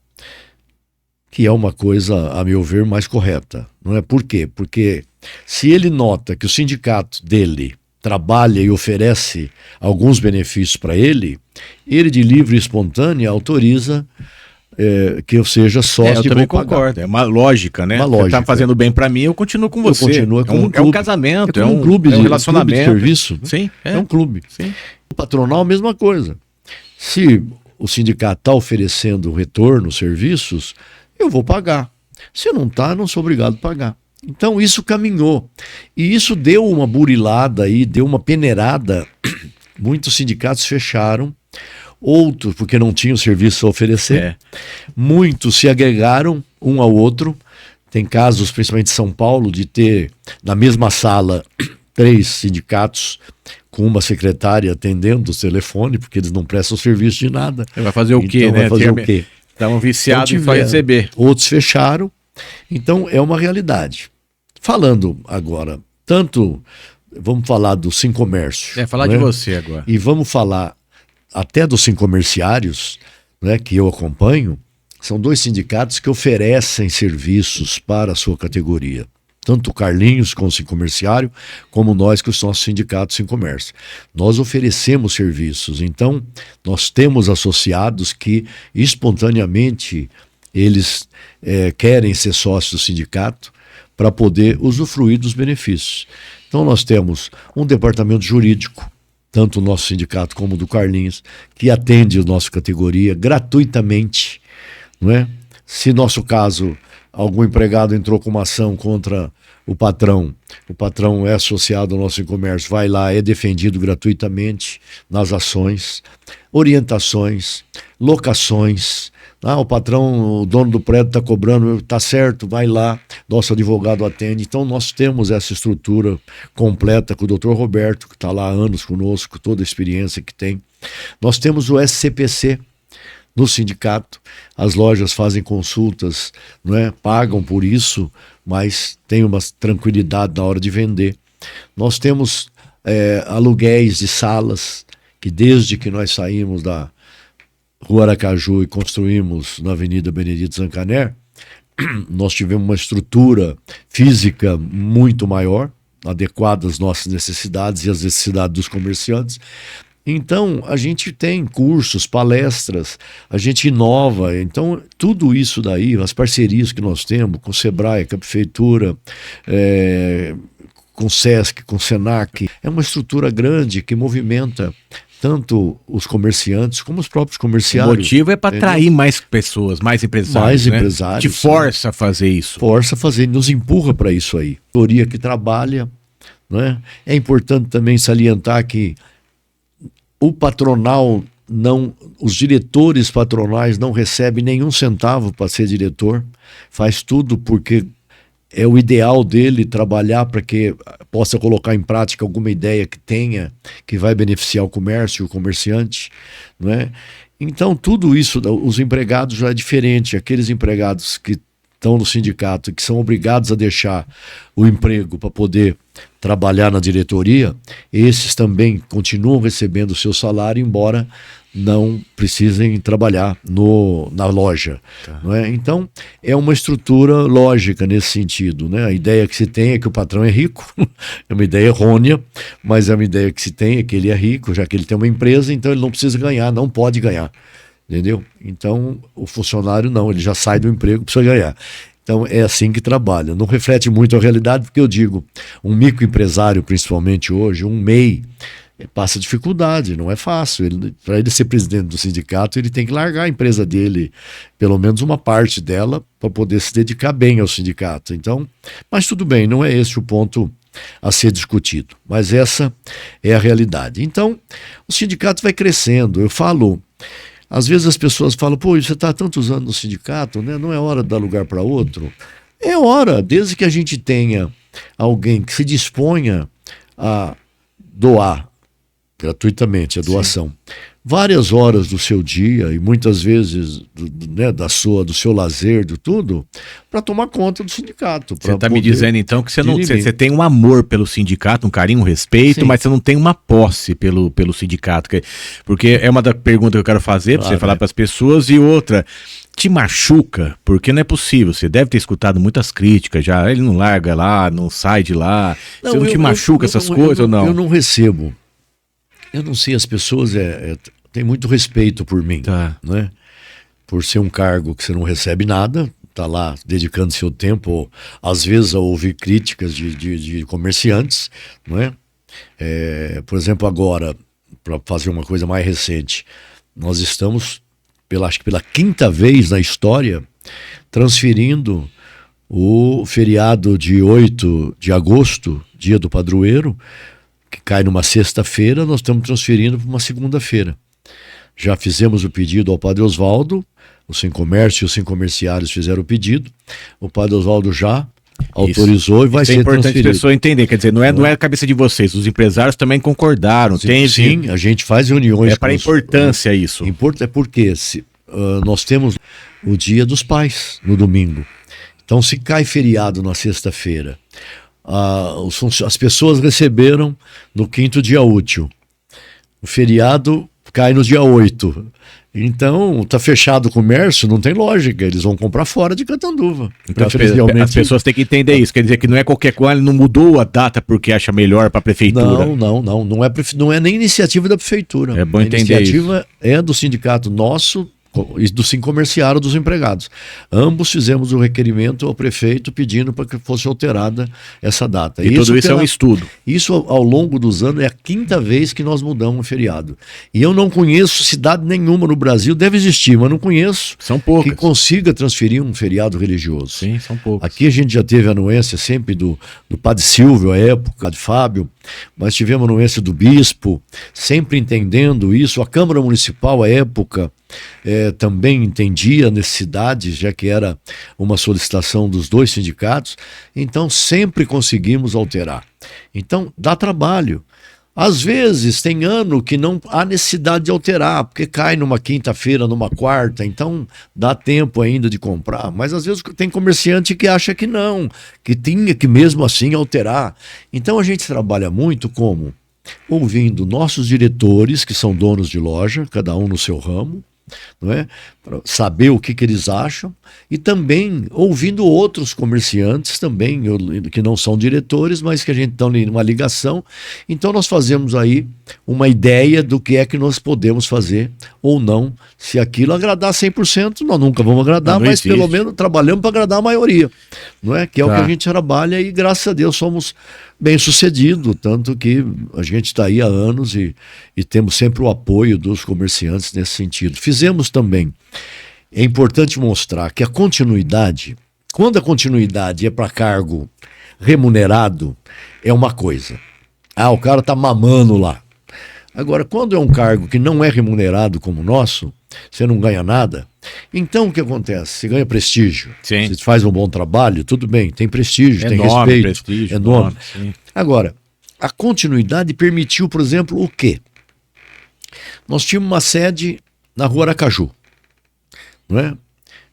que é uma coisa, a meu ver, mais correta. Não é? Por quê? Porque se ele nota que o sindicato dele trabalha e oferece alguns benefícios para ele de livre e espontânea autoriza que eu seja sócio. Eu também concordo, é uma lógica, né? Uma lógica. Você está fazendo bem para mim, eu continuo com você. Continua com é um casamento, é um clube, é um relacionamento. Um clube de serviço. Sim, é um clube. Sim. O patronal, a mesma coisa. Se o sindicato está oferecendo retorno, serviços, eu vou pagar. Se não está, não sou obrigado a pagar. Então isso caminhou. E isso deu uma burilada aí, deu uma peneirada. Muitos sindicatos fecharam, outros porque não tinham serviço a oferecer. Muitos se agregaram um ao outro. Tem casos, principalmente em São Paulo, de ter na mesma sala 3 sindicatos com uma secretária atendendo o telefone, porque eles não prestam serviço de nada. Vai fazer o quê, né? Vai fazer o quê? Estavam viciados em receber. Outros fecharam. Então é uma realidade. Falando agora, vamos falar do Sincomércio. Falar de você agora. E vamos falar até dos Sincomerciários, né, que eu acompanho. São 2 sindicatos que oferecem serviços para a sua categoria. Tanto o Carlinhos com o Sincomerciário, como nós com os nossos sindicatos Sincomércio. Nós oferecemos serviços, então nós temos associados que espontaneamente eles querem ser sócios do sindicato para poder usufruir dos benefícios. Então nós temos um departamento jurídico, tanto o nosso sindicato como o do Carlinhos, que atende a nossa categoria gratuitamente, não é? Se nosso caso, algum empregado entrou com uma ação contra o patrão é associado ao nosso comércio, vai lá, é defendido gratuitamente nas ações, orientações, locações. O patrão, o dono do prédio está cobrando, está certo, vai lá, nosso advogado atende. Então nós temos essa estrutura completa com o Dr. Roberto, que está lá há anos conosco, toda a experiência que tem. Nós temos o SCPC no sindicato, as lojas fazem consultas, não é? Pagam por isso, mas tem uma tranquilidade na hora de vender. Nós temos aluguéis de salas, que desde que nós saímos da Rua Aracaju e construímos na Avenida Benedito Zancaner, nós tivemos uma estrutura física muito maior, adequada às nossas necessidades e às necessidades dos comerciantes. Então, a gente tem cursos, palestras, a gente inova. Então, tudo isso daí, as parcerias que nós temos com o Sebrae, com a Prefeitura, com o Sesc, com o Senac, é uma estrutura grande que movimenta tanto os comerciantes como os próprios O comerciários. motivo é para atrair mais pessoas, mais empresários. Mais empresários, Te força a fazer isso. Força a fazer, nos empurra para isso aí. Teoria que trabalha, não é? É importante também salientar que o patronal não, os diretores patronais não recebem nenhum centavo para ser diretor, faz tudo porque é o ideal dele trabalhar para que possa colocar em prática alguma ideia que tenha, que vai beneficiar o comércio, o comerciante, não é? Então tudo isso, os empregados já é diferente, aqueles empregados que estão no sindicato e que são obrigados a deixar o emprego para poder trabalhar na diretoria, esses também continuam recebendo o seu salário, embora não precisem trabalhar na loja. Tá. Não é? Então, é uma estrutura lógica nesse sentido. Né? A ideia que se tem é que o patrão é rico, é uma ideia errônea, mas é uma ideia que se tem é que ele é rico, já que ele tem uma empresa, então ele não precisa ganhar, não pode ganhar. Entendeu? Então, o funcionário não, ele já sai do emprego, precisa ganhar. Então, é assim que trabalha. Não reflete muito a realidade, porque eu digo, um microempresário, principalmente hoje, um MEI, passa dificuldade, não é fácil. Para ele ser presidente do sindicato, ele tem que largar a empresa dele, pelo menos uma parte dela, para poder se dedicar bem ao sindicato. Então, mas tudo bem, não é esse o ponto a ser discutido. Mas essa é a realidade. Então, o sindicato vai crescendo. Eu falo... Às vezes as pessoas falam, pô, você está há tantos anos no sindicato, né? Não é hora de dar lugar para outro? É hora, desde que a gente tenha alguém que se disponha a doar gratuitamente a doação. Sim. Várias horas do seu dia e muitas vezes do seu lazer, de tudo, para tomar conta do sindicato. Você está me dizendo então que você tem um amor pelo sindicato, um carinho, um respeito, sim, mas você não tem uma posse pelo sindicato. Porque é uma da pergunta que eu quero fazer para você falar para as pessoas. E outra, te machuca? Porque não é possível. Você deve ter escutado muitas críticas já. Ele não larga lá, não sai de lá. Você não te machuca essas coisas ou não? Eu não recebo. Eu não sei, as pessoas têm muito respeito por mim, tá, né? Por ser um cargo que você não recebe nada, tá lá dedicando seu tempo, às vezes a ouvir críticas de comerciantes, não é? Por exemplo, agora, para fazer uma coisa mais recente, nós estamos, acho que pela 5ª vez na história, transferindo o feriado de 8 de agosto, dia do padroeiro, que cai numa sexta-feira, nós estamos transferindo para uma segunda-feira. Já fizemos o pedido ao Padre Oswaldo, o Sem Comércio e os Sem Comerciários fizeram o pedido, o Padre Oswaldo já autorizou e vai ser transferido. É importante a pessoa entender, quer dizer, não é a cabeça de vocês, os empresários também concordaram. Sim, a gente faz reuniões. É para a importância isso. É porque nós temos o Dia dos Pais no domingo. Então, se cai feriado na sexta-feira, as pessoas receberam no 5º dia útil. O feriado cai no dia 8. Então, tá fechado o comércio, não tem lógica. Eles vão comprar fora de Catanduva. Então, as pessoas têm que entender isso. Quer dizer que não é qualquer coisa, ele não mudou a data porque acha melhor para a prefeitura. Não é nem iniciativa da prefeitura. É bom entender isso. A iniciativa é do sindicato nosso e do Sim Comerciário dos empregados. Ambos fizemos o requerimento ao prefeito pedindo para que fosse alterada essa data. E tudo isso é um estudo. Isso ao longo dos anos é a 5ª vez que nós mudamos o feriado. E eu não conheço cidade nenhuma no Brasil, deve existir, mas não conheço, são poucas, que consiga transferir um feriado religioso. Sim, são poucas. Aqui a gente já teve a anuência sempre do Padre Silvio, à época, de Fábio, mas tivemos a anuência do Bispo, sempre entendendo isso. A Câmara Municipal, à época, também entendia a necessidade, já que era uma solicitação dos dois sindicatos, então sempre conseguimos alterar. Então dá trabalho. Às vezes tem ano que não há necessidade de alterar, porque cai numa quinta-feira, numa quarta, então dá tempo ainda de comprar, mas às vezes tem comerciante que acha que não, que tinha que mesmo assim alterar. Então a gente trabalha muito como? Ouvindo nossos diretores, que são donos de loja, cada um no seu ramo, não é? para saber o que eles acham, e também ouvindo outros comerciantes também, que não são diretores, mas que a gente está numa ligação. Então nós fazemos aí uma ideia do que é que nós podemos fazer ou não. Se aquilo agradar 100%, nós nunca vamos agradar, mas pelo menos trabalhamos para agradar a maioria, não é? Que é o que a gente trabalha, e graças a Deus somos bem-sucedidos, tanto que a gente está aí há anos e temos sempre o apoio dos comerciantes nesse sentido. Fizemos também, é importante mostrar que a continuidade, quando a continuidade é para cargo remunerado, é uma coisa. O cara está mamando lá. Agora, quando é um cargo que não é remunerado como o nosso, você não ganha nada, então o que acontece? Você ganha prestígio. Sim. Você faz um bom trabalho, tudo bem, tem prestígio, tem respeito. Prestígio, enorme. Sim. Agora, a continuidade permitiu, por exemplo, o quê? Nós tínhamos uma sede na Rua Aracaju, não é?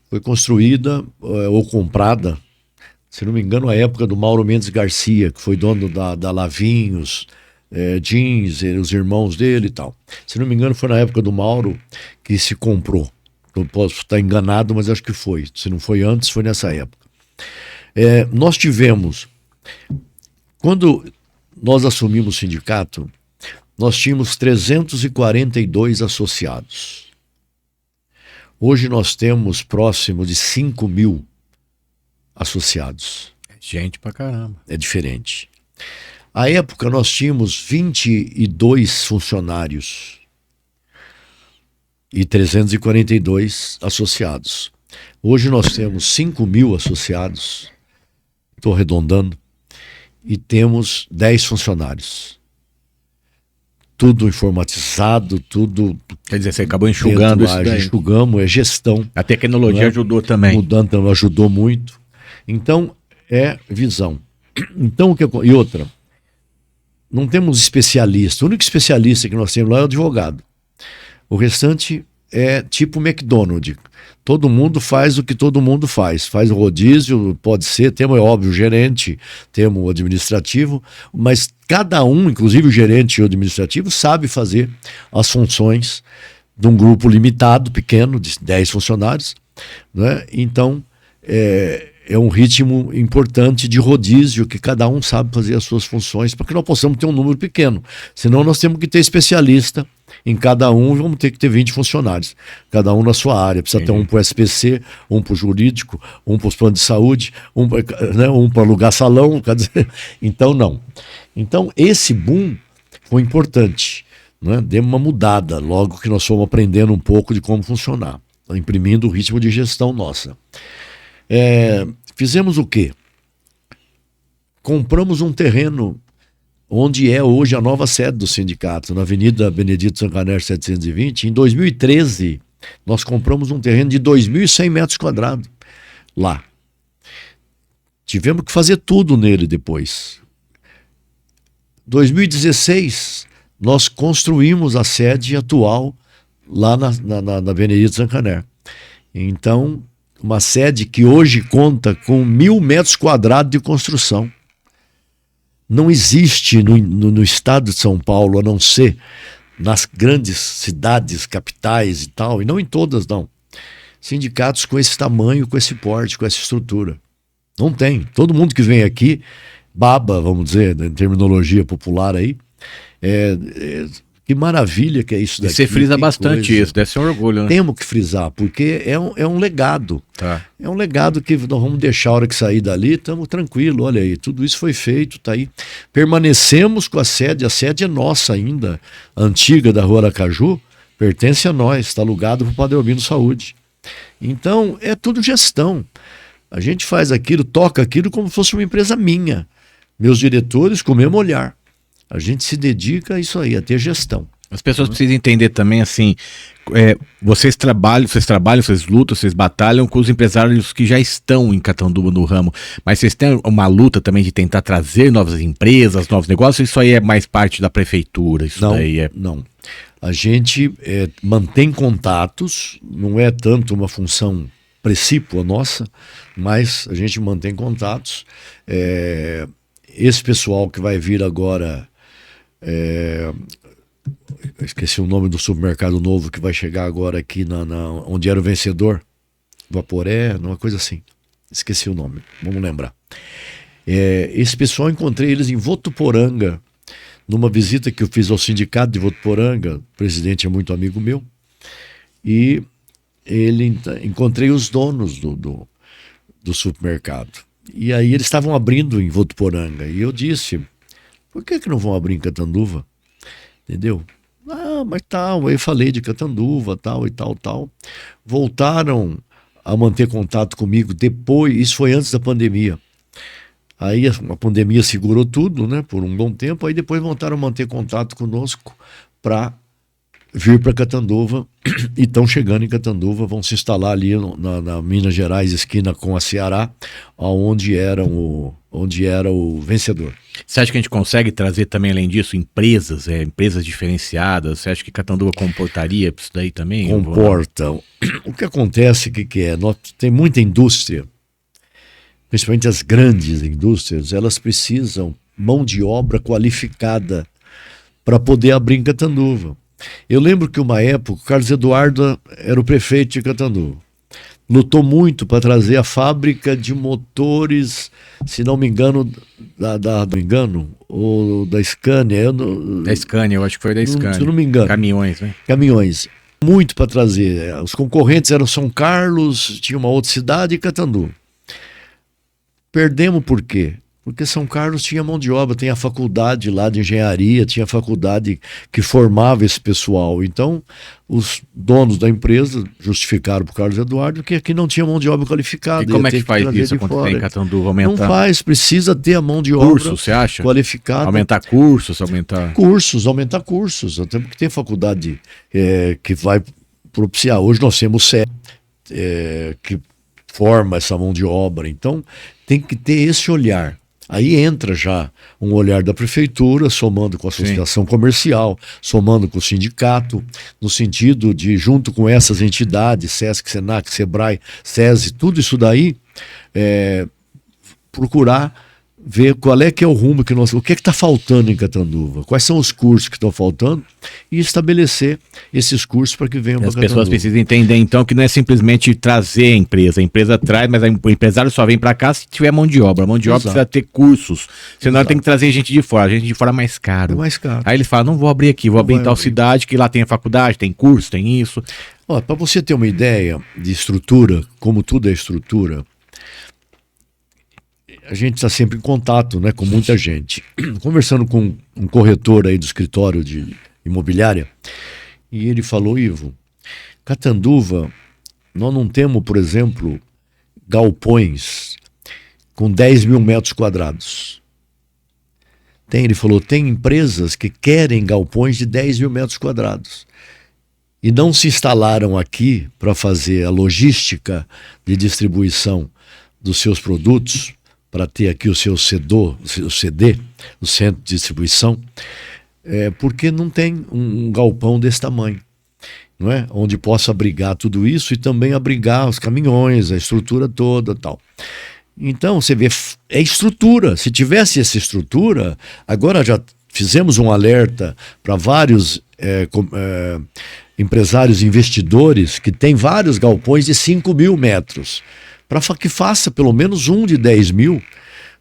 Foi construída ou comprada, se não me engano, na época do Mauro Mendes Garcia, que foi dono da Lavinhos, Jeans, os irmãos dele e tal. Se não me engano, foi na época do Mauro que se comprou. Eu posso estar enganado, mas acho que foi. Se não foi antes, foi nessa época. Nós tivemos, quando nós assumimos o sindicato, nós tínhamos 342 associados. Hoje nós temos próximo de 5.000 associados. Gente pra caramba. É diferente. À época nós tínhamos 22 funcionários e 342 associados. Hoje nós temos 5.000 associados, estou arredondando, e temos 10 funcionários. Tudo informatizado, tudo... Quer dizer, você acabou enxugando isso daí. Enxugamos, é gestão. A tecnologia ajudou também. Mudando, ajudou muito. Então, é visão. Então, e outra, não temos especialista. O único especialista que nós temos lá é o advogado. O restante é tipo McDonald's. Todo mundo faz o que todo mundo faz. Faz o rodízio, pode ser, temos, é óbvio, o gerente, temos o administrativo, mas cada um, inclusive o gerente e o administrativo, sabe fazer as funções de um grupo limitado, pequeno, de 10 funcionários, né? Então, é um ritmo importante de rodízio, que cada um sabe fazer as suas funções, para que nós possamos ter um número pequeno. Senão nós temos que ter especialista em cada um, vamos ter que ter 20 funcionários, cada um na sua área. Precisa ter um para o SPC, um para o jurídico, um para os planos de saúde, um para alugar salão. Quer dizer, então, não. Então, esse boom foi importante, né? Deu uma mudada logo que nós fomos aprendendo um pouco de como funcionar, imprimindo o ritmo de gestão nossa. Fizemos o quê? Compramos um terreno onde é hoje a nova sede do sindicato, na Avenida Benedito Zancanaro 720. Em 2013, nós compramos um terreno de 2.100 metros quadrados lá. Tivemos que fazer tudo nele depois. 2016, nós construímos a sede atual lá na Benedito Zancanaro. Então, uma sede que hoje conta com 1.000 metros quadrados de construção. Não existe no estado de São Paulo, a não ser nas grandes cidades, capitais e tal, e não em todas, não, sindicatos com esse tamanho, com esse porte, com essa estrutura. Não tem. Todo mundo que vem aqui baba, vamos dizer, em terminologia popular aí. Que maravilha que é isso daqui. E você frisa bastante isso, deve ser um orgulho, né? Temos que frisar, porque é um legado. Tá. É um legado que nós vamos deixar a hora que sair dali, estamos tranquilos, olha aí, tudo isso foi feito, tá aí. Permanecemos com a sede é nossa ainda, antiga da Rua Aracaju, pertence a nós, está alugado para o Padre Albino Saúde. Então, é tudo gestão. A gente faz aquilo, toca aquilo como se fosse uma empresa minha. Meus diretores com o mesmo olhar. A gente se dedica a isso aí, a ter gestão. As pessoas precisam entender também, assim, vocês trabalham, vocês lutam, vocês batalham com os empresários que já estão em Catanduva no ramo, mas vocês têm uma luta também de tentar trazer novas empresas, novos negócios, isso aí é mais parte da prefeitura? Isso não, daí é... Não. A gente mantém contatos, não é tanto uma função precípua nossa, mas a gente mantém contatos. Esse pessoal que vai vir agora Eu esqueci o nome do supermercado novo que vai chegar agora aqui onde era o Vencedor. Vaporé, uma coisa assim. Esqueci o nome, vamos lembrar. Esse pessoal, encontrei eles em Votuporanga, numa visita que eu fiz ao sindicato de Votuporanga. O presidente é muito amigo meu. E encontrei os donos do supermercado. E aí eles estavam abrindo em Votuporanga. E eu disse, por que não vão abrir em Catanduva? Entendeu? Ah, mas tal. Aí eu falei de Catanduva, tal e tal, tal. Voltaram a manter contato comigo depois, isso foi antes da pandemia. Aí a pandemia segurou tudo, né, por um bom tempo. Aí depois voltaram a manter contato conosco para vir para Catanduva, e estão chegando em Catanduva, vão se instalar ali na Minas Gerais, esquina com a Ceará, onde era o Vencedor. Você acha que a gente consegue trazer também, além disso, empresas diferenciadas? Você acha que Catanduva comportaria isso daí também? Comporta. O que acontece, tem muita indústria, principalmente as grandes indústrias, elas precisam mão de obra qualificada para poder abrir em Catanduva. Eu lembro que uma época o Carlos Eduardo era o prefeito de Catanduva. Lutou muito para trazer a fábrica de motores, se não me engano, ou da Scania. Da Scania, eu acho que foi da Scania. Se não me engano. Caminhões, né? Caminhões. Muito para trazer. Os concorrentes eram São Carlos, tinha uma outra cidade, e Catanduva. Perdemos por quê? Porque São Carlos tinha mão de obra, tem a faculdade lá de engenharia, tinha a faculdade que formava esse pessoal. Então, os donos da empresa justificaram para o Carlos Eduardo que aqui não tinha mão de obra qualificada. E como é que faz isso acontecer em Catanduva? Aumentar? Não faz, precisa ter a mão de obra você acha? Qualificada. Aumentar cursos, aumentar cursos. Até porque tem faculdade que vai propiciar. Hoje nós temos o CE, que forma essa mão de obra. Então, tem que ter esse olhar. Aí entra já um olhar da prefeitura, somando com a associação comercial, somando com o sindicato, no sentido de, junto com essas entidades, SESC, SENAC, SEBRAE, SESI, tudo isso daí, procurar ver qual é que é o rumo o que está faltando em Catanduva, quais são os cursos que estão faltando, e estabelecer esses cursos para que venham para Catanduva. As pessoas precisam entender então que não é simplesmente trazer a empresa traz, mas o empresário só vem para cá se tiver mão de obra. A mão de obra precisa ter cursos, senão tem que trazer gente de fora é mais caro. É mais caro. Aí ele fala, não vou abrir aqui, vou abrir em tal cidade que lá tem a faculdade, tem curso, tem isso. Para você ter uma ideia de estrutura, como tudo é estrutura, a gente está sempre em contato, né, com muita gente. Conversando com um corretor aí do escritório de imobiliária, e ele falou, Ivo, Catanduva, nós não temos, por exemplo, galpões com 10 mil metros quadrados. Ele falou, tem empresas que querem galpões de 10 mil metros quadrados. E não se instalaram aqui para fazer a logística de distribuição dos seus produtos, para ter aqui o seu CD, o centro de distribuição, porque não tem um galpão desse tamanho, não é? Onde possa abrigar tudo isso e também abrigar os caminhões, a estrutura toda e tal. Então, você vê, é estrutura. Se tivesse essa estrutura, agora já fizemos um alerta para vários empresários investidores que têm vários galpões de 5 mil metros, para que faça pelo menos um de 10 mil,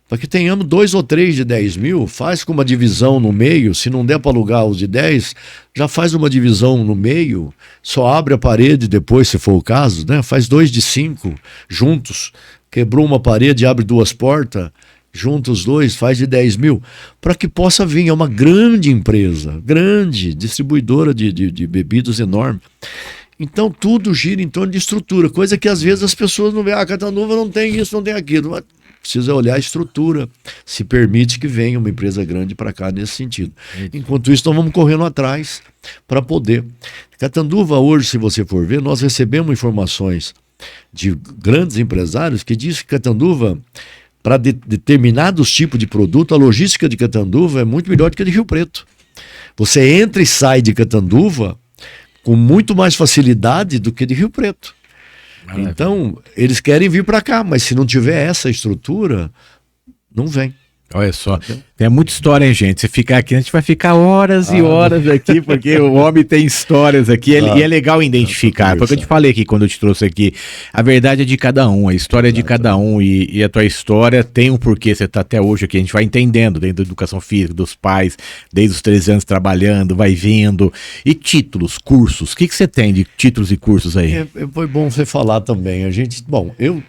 para que tenhamos 2 ou 3 de 10 mil, faz com uma divisão no meio, se não der para alugar os de 10, já faz uma divisão no meio, só abre a parede depois, se for o caso, né? Faz 2 de 5 juntos, quebrou uma parede, abre 2 portas, junta os 2, faz de 10 mil, para que possa vir, é uma grande empresa, grande, distribuidora de bebidas enorme. Então tudo gira em torno de estrutura, coisa que às vezes as pessoas não veem, Catanduva não tem isso, não tem aquilo. Mas precisa olhar a estrutura, se permite que venha uma empresa grande para cá nesse sentido. Enquanto isso, nós vamos correndo atrás para poder. Catanduva hoje, se você for ver, nós recebemos informações de grandes empresários que dizem que Catanduva, para determinados tipos de produto, a logística de Catanduva é muito melhor do que a de Rio Preto. Você entra e sai de Catanduva com muito mais facilidade do que de Rio Preto. Então, eles querem vir para cá, mas se não tiver essa estrutura, não vem. Olha só, tem muita história, hein, gente? Se ficar aqui, a gente vai ficar horas e horas aqui, porque o homem tem histórias aqui, e é legal identificar. Foi o que eu te falei aqui quando eu te trouxe aqui. A verdade é de cada um, a história é de cada um, e a tua história tem um porquê. Você está até hoje aqui, a gente vai entendendo dentro da educação física, dos pais, desde os 13 anos trabalhando, vai vindo. E títulos, cursos, o que você tem de títulos e cursos aí? Foi bom você falar também. Eu,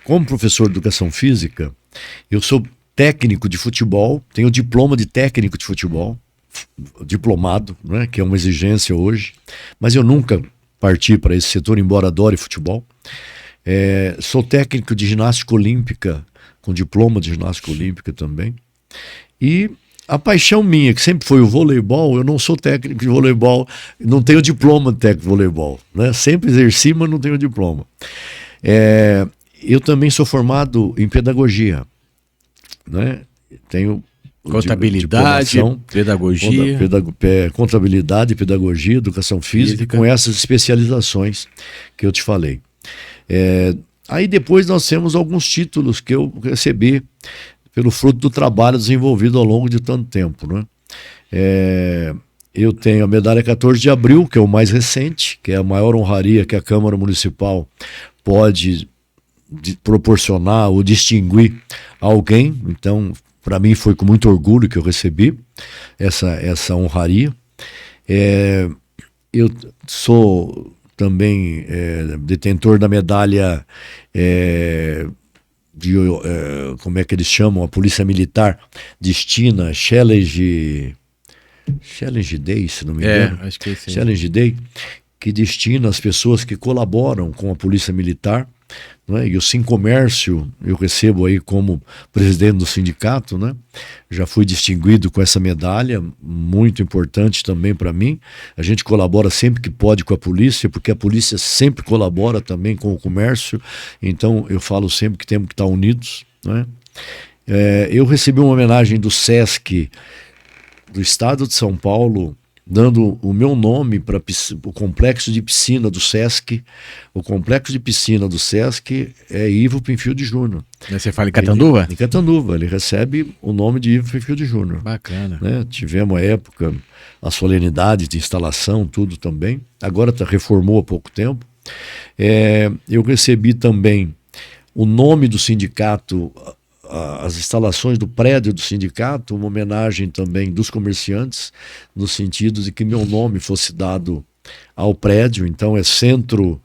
como professor de educação física, eu sou técnico de futebol, tenho diploma de técnico de futebol, diplomado, né, que é uma exigência hoje, mas eu nunca parti para esse setor, embora adore futebol. Sou técnico de ginástica olímpica, com diploma de ginástica olímpica também. E a paixão minha, que sempre foi o voleibol, eu não sou técnico de voleibol, não tenho diploma de técnico de voleibol, né? Sempre exerci, mas não tenho diploma. Eu também sou formado em pedagogia, né? Tenho contabilidade, pedagogia, contabilidade, pedagogia, educação física, com essas especializações que eu te falei. Aí depois nós temos alguns títulos que eu recebi pelo fruto do trabalho desenvolvido ao longo de tanto tempo, né? Eu tenho a medalha 14 de abril, que é o mais recente, que é a maior honraria que a Câmara Municipal pode proporcionar ou distinguir alguém. Então, para mim foi com muito orgulho que eu recebi essa honraria. Eu sou também detentor da medalha como é que eles chamam? A Polícia Militar destina Challenge Day, se não me engano. Acho que é sim. Challenge Day, que destina as pessoas que colaboram com a Polícia Militar, né? E o Sincomércio eu recebo aí como presidente do sindicato, né? Já fui distinguido com essa medalha, muito importante também para mim. A gente colabora sempre que pode com a polícia, porque a polícia sempre colabora também com o comércio, então eu falo sempre que temos que estar unidos, né? Eu recebi uma homenagem do SESC do estado de São Paulo, dando o meu nome para o complexo de piscina do SESC. O complexo de piscina do SESC é Ivo Pinfield Júnior. Você fala em Catanduva? Em Catanduva, ele recebe o nome de Ivo Pinfield Júnior. Bacana. Né? Tivemos a época, a solenidade de instalação, tudo também. Agora reformou há pouco tempo. Eu recebi também o nome do sindicato, as instalações do prédio do sindicato, uma homenagem também dos comerciantes, no sentido de que meu nome fosse dado ao prédio. Então é Centro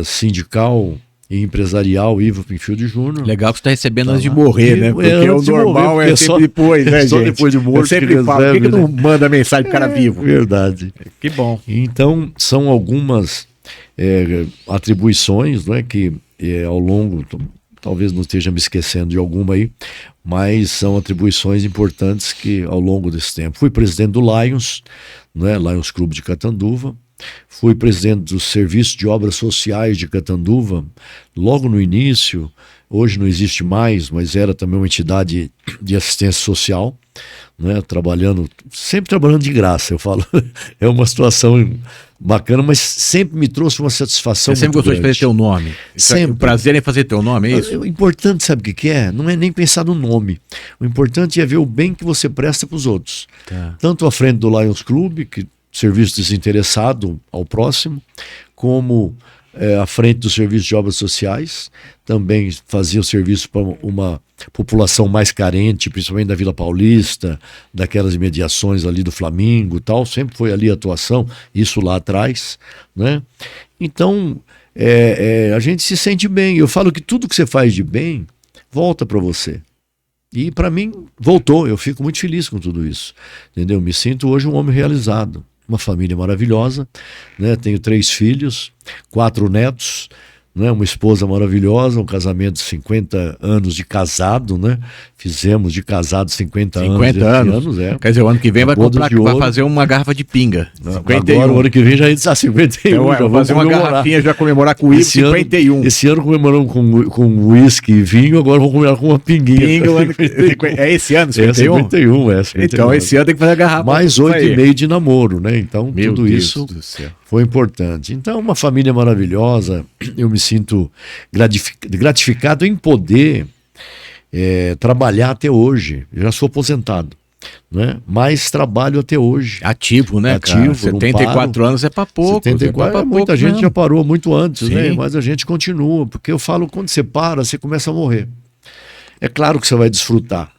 Sindical e Empresarial Ivo Pinfield Júnior. Legal que você está recebendo antes de morrer, né? Porque o normal é sempre depois, né, gente? Só depois de morto. Eu sempre falo, por que não manda mensagem pro cara vivo? Verdade. Que bom. Então são algumas atribuições, né, que ao longo... Talvez não esteja me esquecendo de alguma aí, mas são atribuições importantes que ao longo desse tempo. Fui presidente do Lions, né, Lions Clube de Catanduva. Fui presidente do Serviço de Obras Sociais de Catanduva, logo no início. Hoje não existe mais, mas era também uma entidade de assistência social, né, sempre trabalhando de graça, eu falo. É uma situação bacana, mas sempre me trouxe uma satisfação. Você sempre gostou de fazer teu nome? Sempre. O prazer em fazer teu nome, é isso? O importante, sabe o que é? Não é nem pensar no nome. O importante é ver o bem que você presta para os outros. Tá. Tanto à frente do Lions Club, que serviço desinteressado ao próximo, como à frente do Serviço de Obras Sociais, também fazia o serviço para uma população mais carente, principalmente da Vila Paulista, daquelas imediações ali do Flamengo e tal, sempre foi ali a atuação, isso lá atrás, né? Então, a gente se sente bem. Eu falo que tudo que você faz de bem, volta para você. E para mim, voltou. Eu fico muito feliz com tudo isso, entendeu? Me sinto hoje um homem realizado. Uma família maravilhosa, né? Tenho 3 filhos, 4 netos, né? Uma esposa maravilhosa, um casamento de 50 anos de casado, né? Fizemos de casado 50 anos. Quer dizer, o ano que vem vai fazer uma garrafa de pinga. 51. Agora, o ano que vem já está 51. Vai fazer uma garrafinha, já comemorar com o Ivo 51. Esse ano comemoramos com uísque e vinho, agora vamos comemorar com uma pinguinha. É esse ano, 51? 51. Então esse ano tem que fazer a garrafa. Mais 8,5 de namoro, né? Então tudo isso foi importante. Então uma família maravilhosa, eu me sinto gratificado em poder trabalhar até hoje. Eu já sou aposentado, né? Mas trabalho até hoje. Ativo, né, Ativo, cara? 74 anos é para pouco. 74, pra muita pouco gente mesmo. já parou muito antes, Sim. né? Mas a gente continua, porque eu falo, quando você para, você começa a morrer. É claro que você vai desfrutar,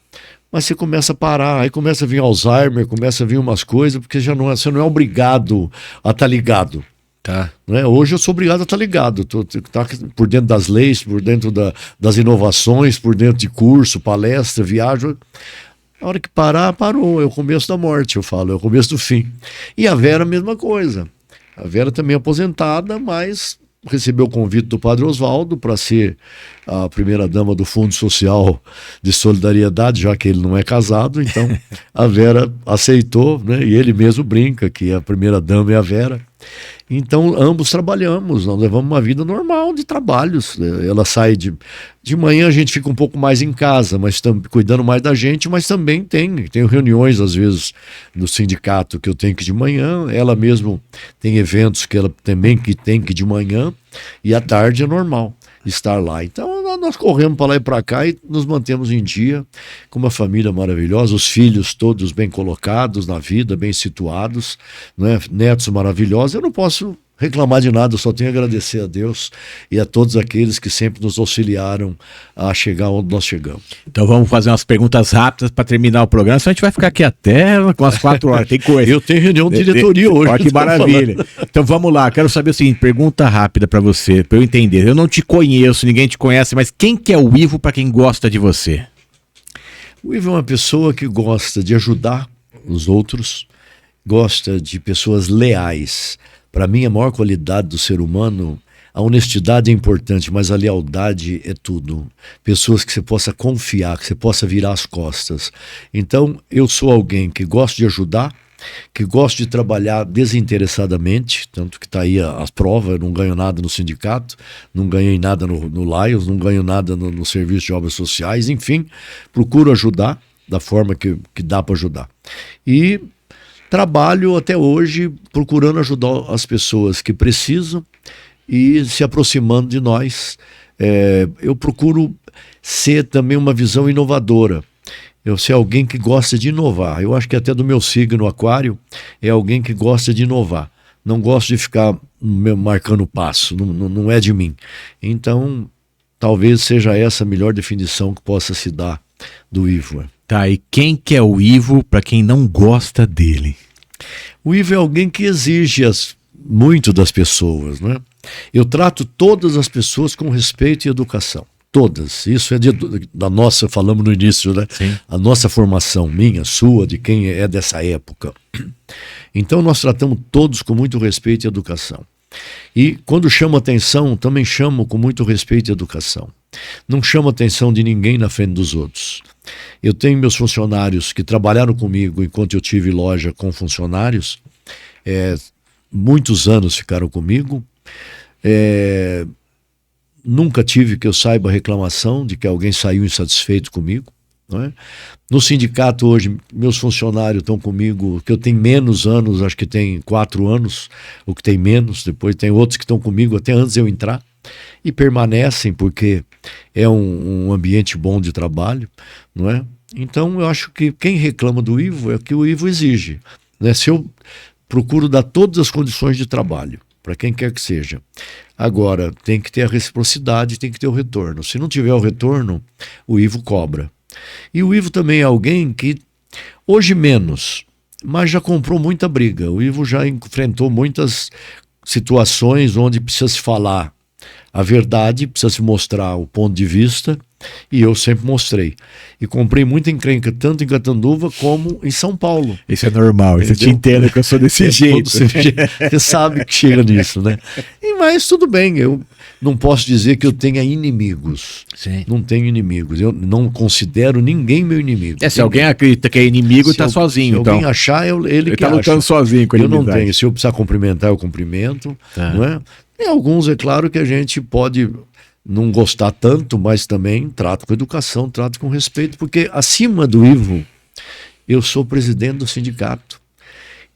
mas você começa a parar, aí começa a vir Alzheimer, começa a vir umas coisas, porque você não é obrigado a estar ligado. Tá. Né? Hoje eu sou obrigado a estar ligado, tá por dentro das leis, por dentro das inovações, por dentro de curso, palestra, viagem. A hora que parar, parou, é o começo da morte, eu falo, é o começo do fim. E a Vera, a mesma coisa. A Vera também é aposentada, mas recebeu o convite do Padre Oswaldo para ser a primeira-dama do Fundo Social de Solidariedade, já que ele não é casado, então a Vera aceitou, né? E ele mesmo brinca que a primeira-dama é a Vera. Então ambos trabalhamos, nós levamos uma vida normal de trabalhos. Ela sai de manhã, a gente fica um pouco mais em casa, mas cuidando mais da gente, mas também tenho reuniões às vezes no sindicato que eu tenho que ir de manhã, ela mesmo tem eventos que ela também tem que ir de manhã, e à tarde é normal estar lá. Então nós corremos para lá e para cá e nos mantemos em dia com uma família maravilhosa, os filhos todos bem colocados na vida, bem situados, né? Netos maravilhosos. Eu não posso reclamar de nada, eu só tenho a agradecer a Deus e a todos aqueles que sempre nos auxiliaram a chegar onde nós chegamos. Então vamos fazer umas perguntas rápidas para terminar o programa, senão a gente vai ficar aqui até umas 4 horas, tem coisa. Eu tenho reunião de diretoria hoje. Olha que maravilha. Então vamos lá, quero saber o seguinte, pergunta rápida para você, para eu entender. Eu não te conheço, ninguém te conhece, mas quem que é o Ivo para quem gosta de você? O Ivo é uma pessoa que gosta de ajudar os outros, gosta de pessoas leais. Para mim, a maior qualidade do ser humano, a honestidade é importante, mas a lealdade é tudo. Pessoas que você possa confiar, que você possa virar as costas. Então, eu sou alguém que gosta de ajudar, que gosta de trabalhar desinteressadamente, tanto que está aí a prova, eu não ganho nada no sindicato, não ganhei nada no Lions, não ganho nada no Serviço de Obras Sociais, enfim, procuro ajudar da forma que dá para ajudar. E trabalho até hoje procurando ajudar as pessoas que precisam e se aproximando de nós. Eu procuro ser também uma visão inovadora. Eu ser alguém que gosta de inovar. Eu acho que até do meu signo Aquário é alguém que gosta de inovar. Não gosto de ficar marcando passo, não é de mim. Então, talvez seja essa a melhor definição que possa se dar do Ivo. Tá, e quem que é o Ivo para quem não gosta dele? O Ivo é alguém que exige muito das pessoas, né? Eu trato todas as pessoas com respeito e educação. Todas. Isso é da nossa, falamos no início, né? Sim. A nossa formação, minha, sua, de quem é dessa época. Então nós tratamos todos com muito respeito e educação. E quando chamo atenção, também chamo com muito respeito e educação. Não chamo atenção de ninguém na frente dos outros. Eu tenho meus funcionários que trabalharam comigo enquanto eu tive loja com funcionários. Muitos anos ficaram comigo. Nunca tive, que eu saiba, reclamação de que alguém saiu insatisfeito comigo. Não é? No sindicato hoje, meus funcionários estão comigo, que eu tenho menos anos, acho que tem 4 anos, ou que tem menos, depois tem outros que estão comigo até antes de eu entrar, e permanecem porque é um ambiente bom de trabalho, não é? Então eu acho que quem reclama do Ivo é o que o Ivo exige, né? Se eu procuro dar todas as condições de trabalho, para quem quer que seja. Agora, tem que ter a reciprocidade, tem que ter o retorno. Se não tiver o retorno, o Ivo cobra. E o Ivo também é alguém que, hoje menos, mas já comprou muita briga. O Ivo já enfrentou muitas situações onde precisa se falar a verdade, precisa se mostrar o ponto de vista, e eu sempre mostrei. E comprei muita encrenca, tanto em Catanduva como em São Paulo. Isso é normal, você te entende que eu sou desse jeito. Você sabe que chega nisso, né? Mas tudo bem, eu não posso dizer que eu tenha inimigos. Sim. Não tenho inimigos. Eu não considero ninguém meu inimigo. Se alguém acredita que é inimigo, está sozinho. Se então. alguém achar, ele que tá lutando sozinho com a inimizade. Eu não tenho. Se eu precisar cumprimentar, eu cumprimento. Tá. Não é? Tem alguns, é claro, que a gente pode não gostar tanto, mas também trato com educação, trato com respeito, porque acima do Ivo, eu sou presidente do sindicato.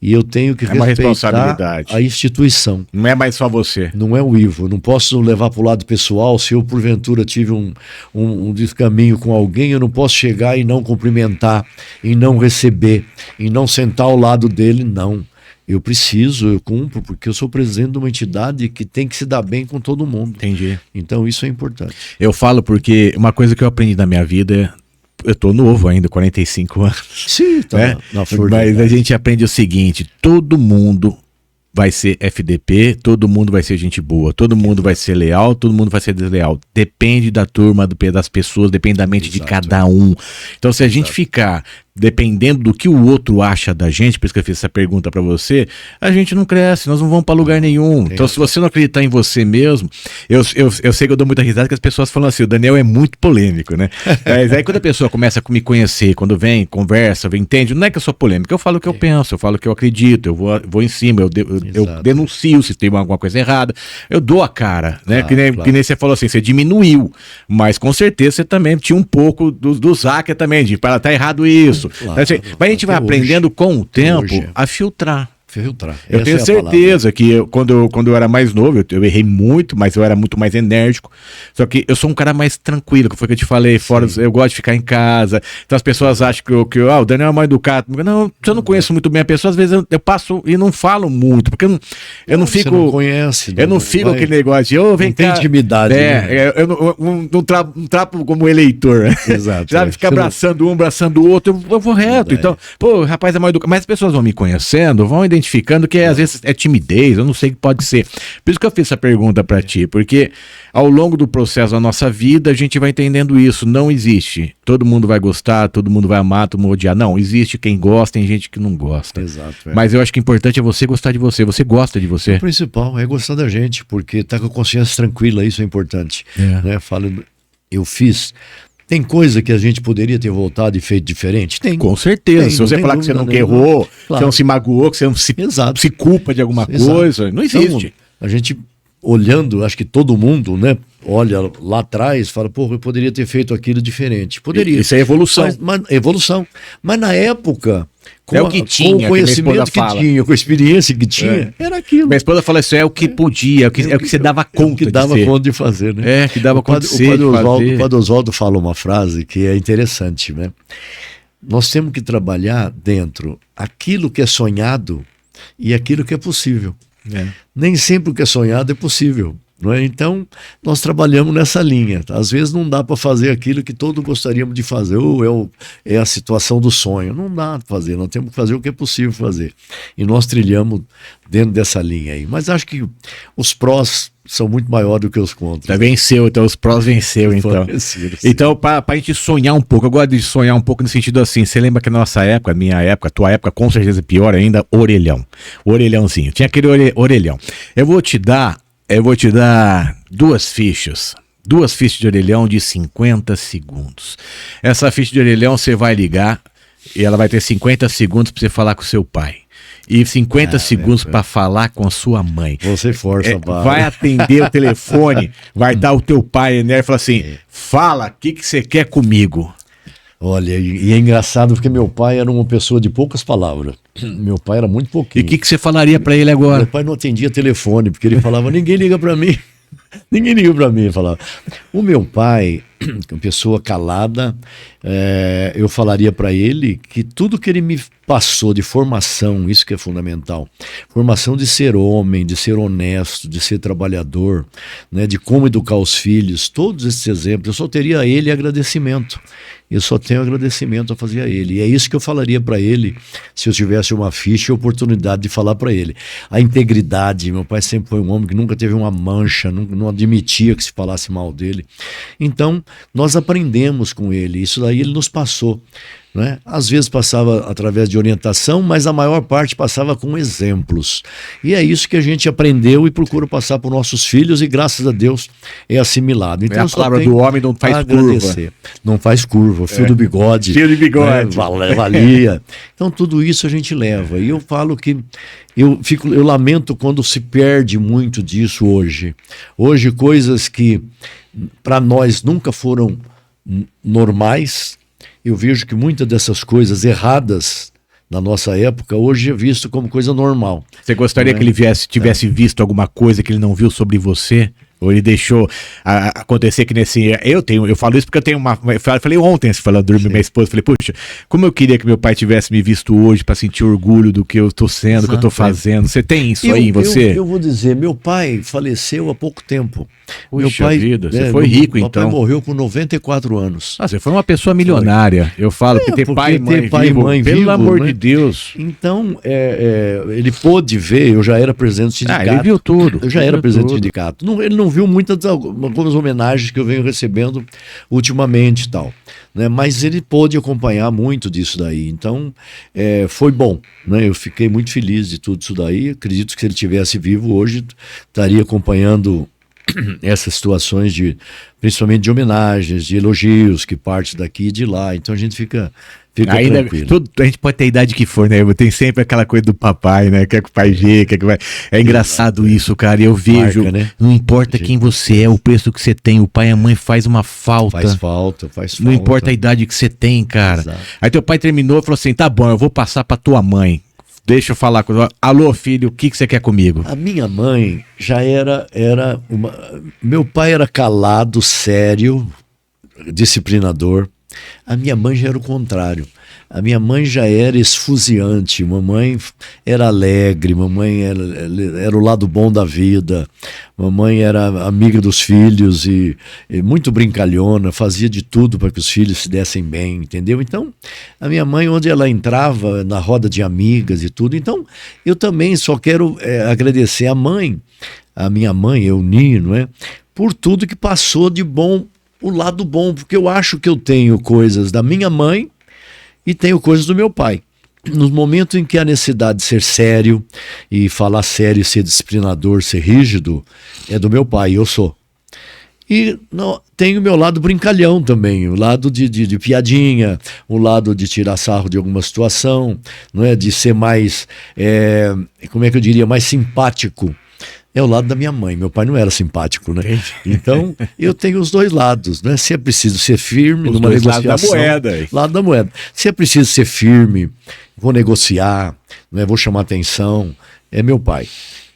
E eu tenho que uma respeitar responsabilidade. a instituição. Não é mais só você. Não é o Ivo. Não posso levar para o lado pessoal. Se eu, porventura, tive um descaminho com alguém, eu não posso chegar e não cumprimentar, e não receber, e não sentar ao lado dele, não. Eu preciso, eu cumpro, porque eu sou presidente de uma entidade que tem que se dar bem com todo mundo. Entendi. Então isso é importante. Eu falo porque uma coisa que eu aprendi na minha vida, eu tô novo ainda, 45 anos. Sim, tá Né? na flor Mas da a idade. gente aprende o seguinte: todo mundo vai ser FDP, todo mundo vai ser gente boa, todo mundo vai ser leal, todo mundo vai ser desleal. Depende da turma, das pessoas, depende da mente de Exato. cada um. Então, se a gente ficar dependendo do que o outro acha da gente, por isso que eu fiz essa pergunta pra você, a gente não cresce, nós não vamos pra lugar nenhum. Então, se você não acreditar em você mesmo, eu sei que eu dou muita risada que as pessoas falam assim, o Daniel é muito polêmico, né? Mas aí quando a pessoa começa a me conhecer, quando vem, conversa, entende, não é que eu sou polêmico, eu falo o que eu penso, eu falo o que eu acredito, eu vou em cima, eu denuncio se tem alguma coisa errada, eu dou a cara, né? Claro, que nem você falou assim, você diminuiu, mas com certeza você também tinha um pouco do Záquia também, de para tá errado isso. Claro, Assim, mas a gente vai aprendendo com o tempo a filtrar. Filtrar. Eu tenho certeza que quando eu era mais novo, eu errei muito, mas eu era muito mais enérgico. Só que eu sou um cara mais tranquilo, que foi o que eu te falei, fora, eu gosto de ficar em casa. Então as pessoas acham que o Daniel é mais educado. Não, se eu não conheço muito bem a pessoa, às vezes eu passo e não falo muito, porque eu não fico. Você não conhece. Eu não fico vai, aquele negócio de, vem não cá. tem intimidade. Né? Eu não trapo como eleitor. Exato. Já fica abraçando um, abraçando o outro, eu vou reto. Então, pô, rapaz é mais educado. Mas as pessoas vão me conhecendo, vão identificando que às vezes é timidez, eu não sei o que pode ser. Por isso que eu fiz essa pergunta pra ti, porque ao longo do processo da nossa vida, a gente vai entendendo isso. Não existe. Todo mundo vai gostar, todo mundo vai amar, todo mundo vai odiar. Não, existe quem gosta, tem gente que não gosta. Exato. Mas eu acho que o importante é você gostar de você. Você gosta de você. O principal é gostar da gente, porque tá com a consciência tranquila, isso é importante. Né? Eu fiz. Tem coisa que a gente poderia ter voltado e feito diferente? Tem. Com certeza. Se você falar que você nunca errou, você não se magoou, que você não se culpa de alguma coisa, não existe. Então, a gente olhando, acho que todo mundo, né, olha lá atrás e fala, pô, eu poderia ter feito aquilo diferente. Poderia. Isso é evolução. Mas evolução. Mas na época, com o que tinha, com o conhecimento que tinha, com a experiência que tinha, era aquilo. Minha esposa fala isso, é o que podia, é o que você dava conta que dava conta de fazer, né? Que dava conta de ser, O Padre Oswaldo fala uma frase que é interessante, né? Nós temos que trabalhar dentro aquilo que é sonhado e aquilo que é possível. Nem sempre o que é sonhado é possível. Não é? Então, nós trabalhamos nessa linha. Às vezes não dá para fazer aquilo que todos gostaríamos de fazer, ou é a situação do sonho. Não dá para fazer, nós temos que fazer o que é possível fazer. E nós trilhamos dentro dessa linha aí. Mas acho que os prós são muito maiores do que os contras. Venceu, então os prós venceu, então. Então, para a gente sonhar um pouco, eu gosto de sonhar um pouco no sentido assim, você lembra que na nossa época, minha época, a tua época, com certeza pior ainda, orelhão. Orelhãozinho. Tinha aquele orelhão. Eu vou te dar duas fichas de orelhão de 50 segundos. Essa ficha de orelhão você vai ligar e ela vai ter 50 segundos para você falar com o seu pai. E 50 segundos para falar com a sua mãe. Você força, vai atender o telefone, vai dar o teu pai, né? E fala assim, fala, o que você quer comigo? Olha, e é engraçado porque meu pai era uma pessoa de poucas palavras. Meu pai era muito pouquinho. E o que você falaria para ele agora? Meu pai não atendia telefone, porque ele falava, ninguém liga para mim. Ninguém liga para mim, falava. O meu pai, uma pessoa calada, eu falaria para ele que tudo que ele me passou de formação, isso que é fundamental, formação de ser homem, de ser honesto, de ser trabalhador, né, de como educar os filhos, todos esses exemplos, eu só teria a ele agradecimento. Eu só tenho agradecimento a fazer a ele. E é isso que eu falaria para ele se eu tivesse uma ficha e oportunidade de falar para ele. A integridade, meu pai sempre foi um homem que nunca teve uma mancha, não admitia que se falasse mal dele. Então, nós aprendemos com ele, isso daí ele nos passou. Né? Às vezes passava através de orientação, mas a maior parte passava com exemplos. E é isso que a gente aprendeu e procura passar para os nossos filhos e graças a Deus é assimilado. Então, a palavra do homem não faz curva. Não faz curva, fio do bigode. Fio de bigode. Né? Valia. Então tudo isso a gente leva. E eu falo que eu lamento quando se perde muito disso hoje. Hoje coisas que para nós nunca foram normais, eu vejo que muitas dessas coisas erradas na nossa época, hoje é visto como coisa normal. Você gostaria que ele tivesse visto alguma coisa que ele não viu sobre você? Ou ele deixou acontecer que nesse... Eu falo isso porque eu tenho uma... Eu falei ontem, falando, dormir minha esposa, falei, puxa, como eu queria que meu pai tivesse me visto hoje para sentir orgulho do que eu tô sendo, do que eu tô fazendo. Você tem isso aí em você? Eu vou dizer, meu pai faleceu há pouco tempo. Puxa meu pai, vida, você foi rico então. Meu pai morreu com 94 anos. Você foi uma pessoa milionária. Eu falo que ter pai e mãe vivo, pelo amor de Deus. Então, ele pôde ver, eu já era presidente do sindicato. Ele viu tudo. Eu já era presidente do sindicato. Ele não viu algumas homenagens que eu venho recebendo ultimamente e tal, né? Mas ele pôde acompanhar muito disso daí, então foi bom, né? Eu fiquei muito feliz de tudo isso daí. Acredito que se ele tivesse vivo hoje estaria acompanhando essas situações principalmente de homenagens, de elogios que parte daqui e de lá, então a gente fica ainda tranquilo. A gente pode ter a idade que for, né? Tem sempre aquela coisa do papai, né? Quer que o pai vê, quer que vai... É engraçado isso, cara. Eu vejo, marca, né? Não importa quem você é, o preço que você tem, o pai e a mãe faz uma falta. Faz falta. Não importa a idade que você tem, cara. Exato. Aí teu pai terminou e falou assim, tá bom, eu vou passar pra tua mãe. Deixa eu falar com ela. Alô, filho, o que você quer comigo? A minha mãe já era uma... Meu pai era calado, sério, disciplinador. A minha mãe já era o contrário. A minha mãe já era esfuziante, mamãe era alegre, mamãe era o lado bom da vida, mamãe era amiga dos filhos e muito brincalhona, fazia de tudo para que os filhos se dessem bem, entendeu? Então, a minha mãe, onde ela entrava, na roda de amigas e tudo, então eu também só quero agradecer a minha mãe, Euni, não é? Por tudo que passou de bom, o lado bom, porque eu acho que eu tenho coisas da minha mãe e tenho coisas do meu pai. Nos momentos em que há necessidade de ser sério e falar sério, ser disciplinador, ser rígido, é do meu pai, eu sou. E tenho o meu lado brincalhão também, o lado de piadinha, o lado de tirar sarro de alguma situação, não é? De ser mais, como é que eu diria, mais simpático. É o lado da minha mãe. Meu pai não era simpático, né? Então, eu tenho os dois lados, né? Se é preciso ser firme numa negociação... Lado da moeda. Lado da moeda. Se é preciso ser firme, vou negociar, né? Vou chamar atenção, é meu pai.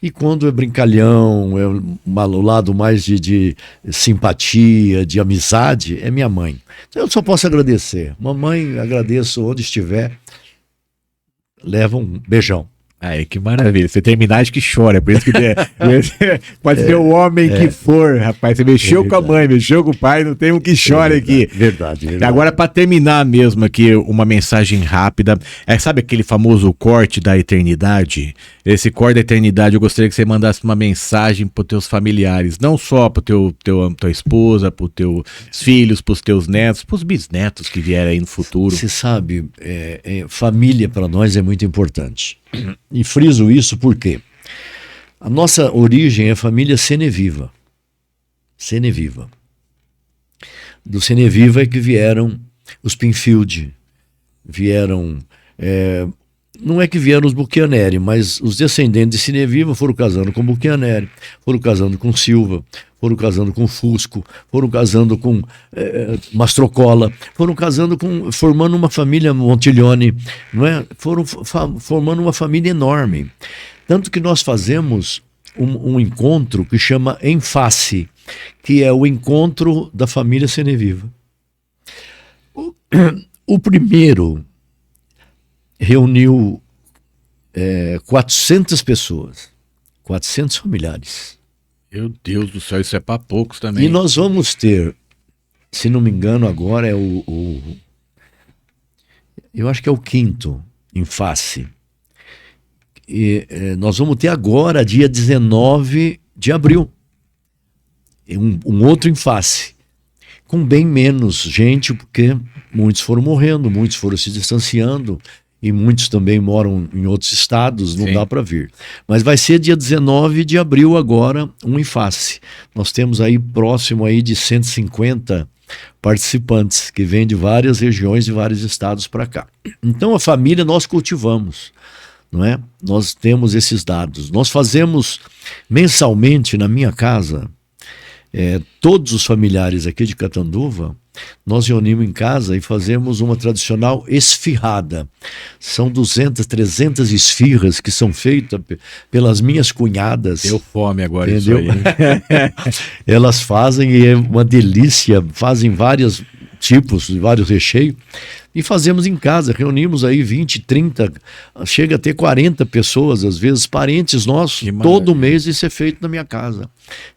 E quando é brincalhão, é o lado mais de simpatia, de amizade, é minha mãe. Então, eu só posso agradecer. Mamãe, agradeço onde estiver. Leva um beijão. Ai, que maravilha. Você terminar, acho que chora. Por isso que pode ser o homem que for, rapaz. Você mexeu com a mãe, mexeu com o pai, não tem um que chora aqui. Verdade. Agora, para terminar mesmo aqui, uma mensagem rápida. Sabe aquele famoso corte da eternidade? Esse corte da eternidade, eu gostaria que você mandasse uma mensagem para os teus familiares. Não só para tua esposa, para os teus filhos, para os teus netos, para os bisnetos que vierem aí no futuro. Você sabe, família para nós é muito importante. E friso isso porque a nossa origem é família Seneviva. Seneviva. Do Seneviva é que vieram os Pinfield, vieram... não é que vieram os Buchianeri, mas os descendentes de Seneviva foram casando com Buchianeri, foram casando com Silva, foram casando com Fusco, foram casando com Mastrocola, foram casando formando uma família Montiglione, não é? Foram formando uma família enorme. Tanto que nós fazemos um encontro que chama Enfase, que é o encontro da família Seneviva. O primeiro reuniu 400 pessoas, 400 familiares. Meu Deus do céu, isso é para poucos também. E nós vamos ter, se não me engano agora eu acho que é o quinto Enfase. E nós vamos ter agora, dia 19 de abril, um outro Enfase, com bem menos gente, porque muitos foram morrendo, muitos foram se distanciando, e muitos também moram em outros estados, não Sim. dá para vir. Mas vai ser dia 19 de abril agora, um Enfase. Nós temos aí próximo aí de 150 participantes, que vêm de várias regiões, de vários estados para cá. Então a família nós cultivamos, não é? Nós temos esses dados. Nós fazemos mensalmente na minha casa, todos os familiares aqui de Catanduva, nós reunimos em casa e fazemos uma tradicional esfirrada. São 200, 300 esfirras que são feitas pelas minhas cunhadas. Deu fome agora, entendeu? Isso aí. Elas fazem e é uma delícia, fazem vários tipos, vários recheios, e fazemos em casa, reunimos aí 20, 30, chega a ter 40 pessoas, às vezes parentes nossos, todo mês isso é feito na minha casa,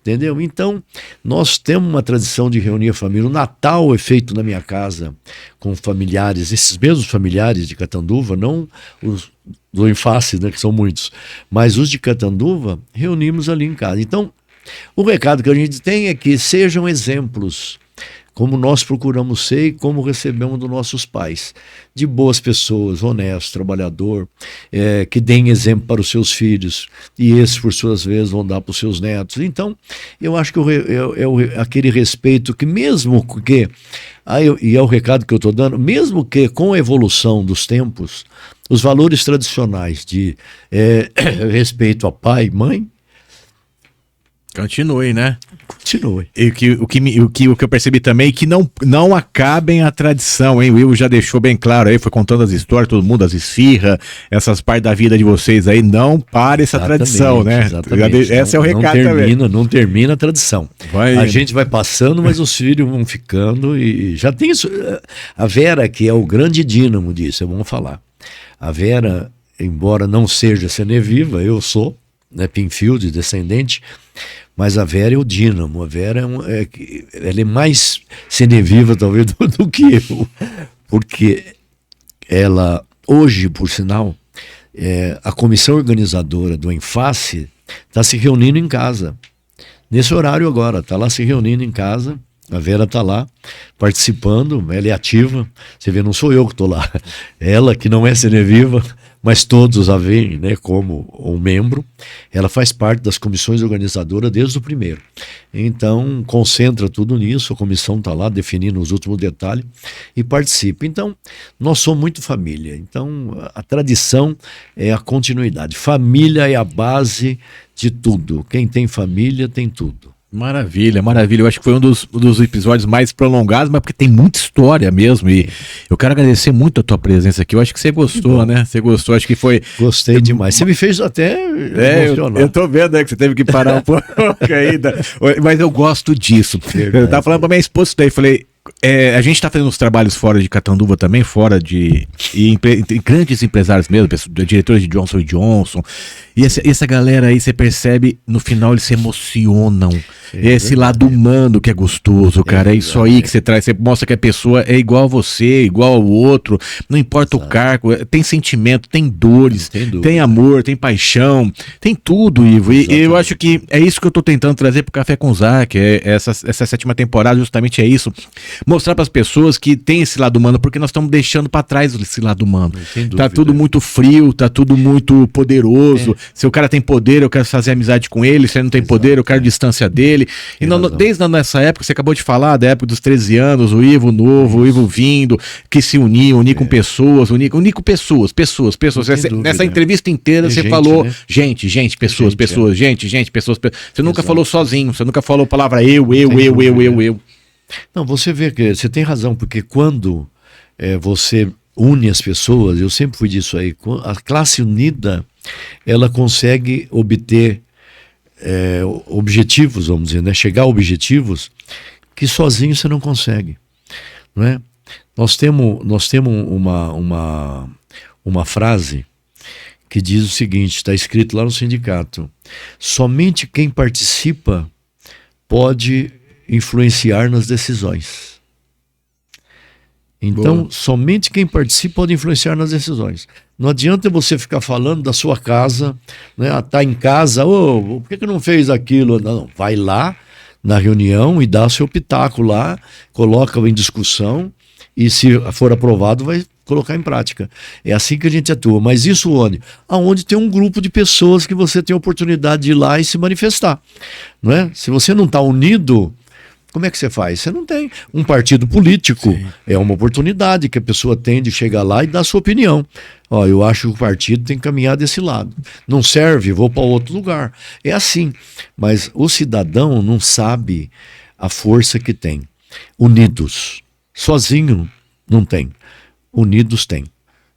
entendeu? Então, nós temos uma tradição de reunir a família, o Natal é feito na minha casa, com familiares, esses mesmos familiares de Catanduva, não os do Enface, né, que são muitos, mas os de Catanduva, reunimos ali em casa. Então, o recado que a gente tem é que sejam exemplos, como nós procuramos ser e como recebemos dos nossos pais, de boas pessoas, honestos, trabalhador, que deem exemplo para os seus filhos, e esses, por suas vezes, vão dar para os seus netos. Então, eu acho que é aquele respeito que mesmo que, e é o recado que eu estou dando, mesmo que com a evolução dos tempos, os valores tradicionais de respeito a pai e mãe, continue, né? Continue. E o que eu percebi também é que não acabem a tradição, hein? O Ivo já deixou bem claro aí, foi contando as histórias, todo mundo, as esfirras, essas partes da vida de vocês aí, não pare essa tradição, né? Exatamente. Esse é o recado também. Não termina a tradição. A gente vai passando, mas os filhos vão ficando e já tem isso. A Vera, que é o grande dínamo disso, vamos falar. A Vera, embora não seja Seneviva, eu sou, né, Pinfield, descendente, mas a Vera é o dínamo. A Vera ela é mais Seneviva talvez do que eu, porque ela, hoje, por sinal, a comissão organizadora do Enface está se reunindo em casa, nesse horário agora, está lá se reunindo em casa. A Vera está lá participando, ela é ativa. Você vê, não sou eu que estou lá, ela que não é Seneviva, mas todos a veem, né, como um membro. Ela faz parte das comissões organizadoras desde o primeiro. Então, concentra tudo nisso, a comissão está lá definindo os últimos detalhes e participa. Então, nós somos muito família. Então, a tradição é a continuidade. Família é a base de tudo. Quem tem família tem tudo. Maravilha, maravilha. Eu acho que foi um dos episódios mais prolongados, mas porque tem muita história mesmo. E eu quero agradecer muito a tua presença aqui. Eu acho que você gostou, né? Você gostou, acho que foi. Gostei demais. Você me fez até emocionar. Eu tô vendo, né, que você teve que parar um pouco ainda. Mas eu gosto disso. Verdade. Eu tava falando pra minha esposa isso daí, falei. A gente está fazendo uns trabalhos fora de Catanduva também, grandes empresários mesmo, diretores de Johnson & Johnson, e essa galera aí, você percebe, no final eles se emocionam, esse lado humano que é gostoso, cara, é isso aí que você traz, você mostra que a pessoa é igual a você, igual ao outro, não importa o cargo, tem sentimento, tem dores, tem amor, tem paixão, tem tudo, Ivo, e eu acho que é isso que eu tô tentando trazer pro Café com Zac, essa 7ª temporada justamente é isso, mostrar para as pessoas que tem esse lado humano, porque nós estamos deixando para trás esse lado humano. Tá tudo muito frio, tá tudo muito poderoso. Se o cara tem poder, eu quero fazer amizade com ele. Se ele não tem poder, eu quero distância dele. E desde nessa época, você acabou de falar, da época dos 13 anos, o Ivo novo, o Ivo vindo, que se unir com pessoas, unir com pessoas. Nessa entrevista inteira você falou, né? gente, pessoas. Você nunca falou sozinho, você nunca falou a palavra eu. Não, você vê que você tem razão, porque quando você une as pessoas, eu sempre fui disso aí, a classe unida, ela consegue obter objetivos, vamos dizer, né? Chegar a objetivos que sozinho você não consegue, não é? Nós temos uma frase que diz o seguinte, está escrito lá no sindicato: somente quem participa pode influenciar nas decisões. Então, somente quem participa pode influenciar nas decisões. Não adianta você ficar falando da sua casa, né? Tá em casa, por que não fez aquilo? Não, vai lá na reunião e dá seu pitaco lá, coloca em discussão e, se for aprovado, vai colocar em prática. É assim que a gente atua. Mas isso onde? Aonde tem um grupo de pessoas que você tem a oportunidade de ir lá e se manifestar, não é? Se você não está unido, como é que você faz? Você não tem. Um partido político é uma oportunidade que a pessoa tem de chegar lá e dar sua opinião. Eu acho que o partido tem que caminhar desse lado. Não serve, vou para outro lugar. É assim. Mas o cidadão não sabe a força que tem. Unidos. Sozinho não tem, unidos tem.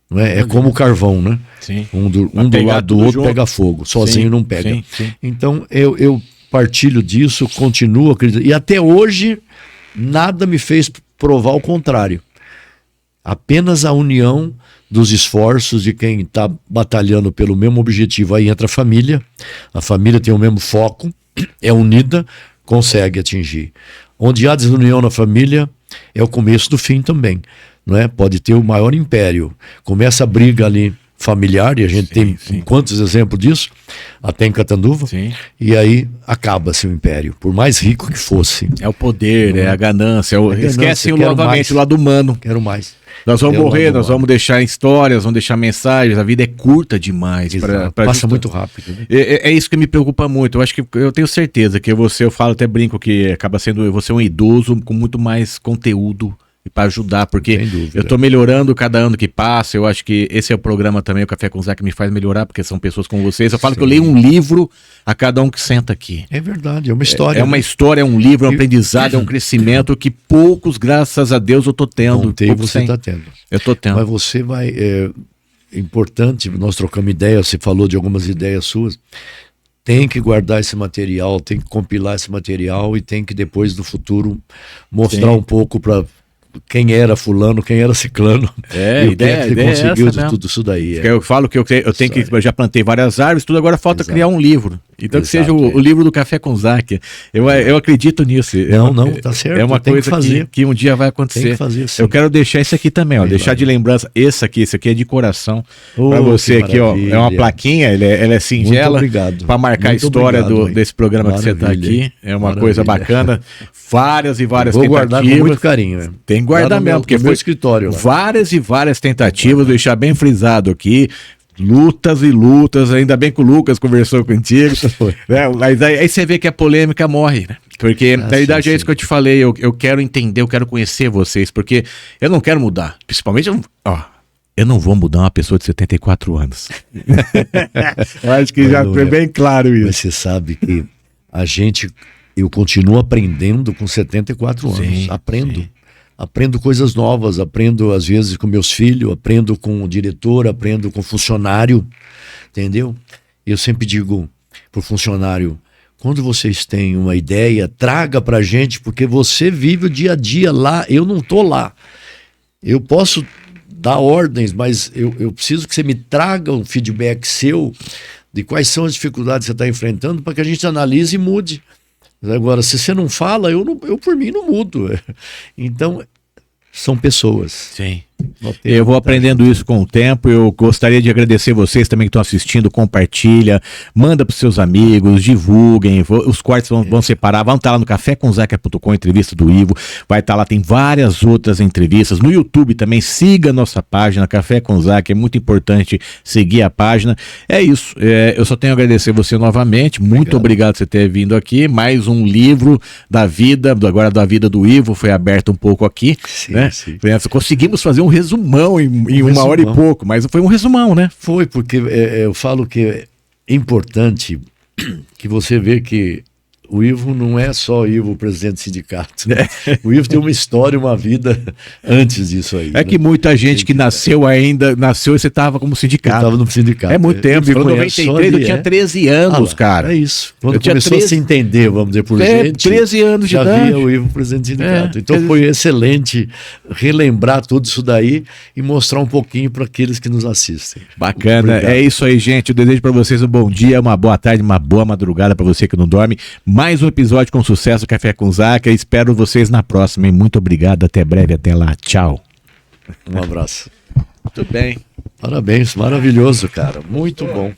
Não é? É como o carvão, né? Sim. Um do lado do outro pega fogo, sozinho não pega. Sim. Então eu partilho disso, continuo acreditando. E até hoje nada me fez provar o contrário. Apenas a união dos esforços de quem está batalhando pelo mesmo objetivo. Aí entra a família tem o mesmo foco, é unida, consegue atingir. Onde há desunião na família é o começo do fim também. Não é? Pode ter o maior império. Começa a briga ali familiar, e a gente tem quantos exemplos disso? Até em Catanduva. Sim. E aí acaba-se o império, por mais rico que fosse. É o poder, é a ganância. Esquecem novamente o lado humano. Quero mais. Nós vamos morrer, nós vamos deixar histórias, vamos deixar mensagens. A vida é curta demais. Passa muito rápido. Né? É isso que me preocupa muito. Eu acho que eu tenho certeza que eu falo, até brinco que acaba sendo você um idoso com muito mais conteúdo para ajudar, porque eu tô melhorando cada ano que passa. Eu acho que esse é o programa também, o Café com Zaca, que me faz melhorar, porque são pessoas como vocês. Eu falo que eu leio um livro a cada um que senta aqui. É verdade, é uma história. É uma história, é um livro, é um aprendizado, é um crescimento que poucos, graças a Deus, eu tô tendo. Você tá tendo. Eu tô tendo. Mas você vai... É importante, nós trocamos ideias, você falou de algumas ideias suas. Tem que guardar esse material, tem que compilar esse material e tem que depois, no futuro, mostrar um pouco para quem era fulano, quem era ciclano. E o que é que conseguiu de tudo isso daí. Eu falo que eu tenho que, eu já plantei várias árvores, tudo, agora falta criar um livro. Então que seja o livro do Café com Zaca. Eu acredito nisso. Não, tá certo. É uma coisa que um dia vai acontecer. Tem que fazer, sim. Eu quero deixar isso aqui também, ó, deixar de lembrança. Esse aqui é de coração. Para você aqui, ó. É uma plaquinha, ela é singela. Para marcar a história desse programa que você tá aqui. É uma coisa bacana. Várias e várias tentativas. Vou guardar com muito carinho, né? Tem que guardar mesmo, porque foi escritório. Várias e várias tentativas, deixar bem frisado aqui. Lutas e lutas, ainda bem que o Lucas conversou contigo, né? Mas aí você vê que a polêmica morre, né? Porque na verdade é isso que eu te falei, eu quero entender, eu quero conhecer vocês, porque eu não quero mudar, principalmente, eu não vou mudar uma pessoa de 74 anos. Eu acho que já foi bem claro isso. Mas você sabe que eu continuo aprendendo com 74 anos, aprendo coisas novas, aprendo às vezes com meus filhos, aprendo com o diretor, aprendo com o funcionário, entendeu? Eu sempre digo pro funcionário, quando vocês têm uma ideia, traga pra gente, porque você vive o dia a dia lá, eu não tô lá. Eu posso dar ordens, mas eu preciso que você me traga um feedback seu de quais são as dificuldades que você está enfrentando para que a gente analise e mude. Agora, se você não fala, eu por mim não mudo. Então, são pessoas. Sim. Eu vou aprendendo isso com o tempo. Eu gostaria de agradecer vocês também que estão assistindo. Compartilha, manda para os seus amigos, divulguem. Os cortes vão separar, vão estar lá no cafécomzaca.com, entrevista do Ivo. Vai estar lá, tem várias outras entrevistas. No YouTube também, siga a nossa página, Café com Zaca. É muito importante seguir a página. É isso. Eu só tenho a agradecer você novamente. Muito obrigado por você ter vindo aqui. Mais um livro da vida, agora da vida do Ivo, foi aberto um pouco aqui. Sim, né? sim. Conseguimos fazer um resumão em uma hora e pouco, mas foi um resumão, né? Foi, porque eu falo que é importante que você vê que o Ivo não é só o Ivo, presidente do sindicato. Né? O Ivo tem uma história, uma vida antes disso aí. Que muita gente que nasceu e você estava como sindicato. Eu estava no sindicato. É muito tempo. Em 93 eu tinha 13 anos, cara. É isso. Quando começou a se entender, vamos dizer, por gente. 13 anos de idade. Já via o Ivo, presidente do sindicato. Então foi excelente relembrar tudo isso daí e mostrar um pouquinho para aqueles que nos assistem. Bacana. Obrigado. É isso aí, gente. Eu desejo para vocês um bom dia, uma boa tarde, uma boa madrugada para você que não dorme. Mais um episódio com sucesso, Café com Zaca. Espero vocês na próxima, hein? Muito obrigado, até breve, até lá. Tchau. Um abraço. Muito bem. Parabéns, maravilhoso, cara. Muito bom.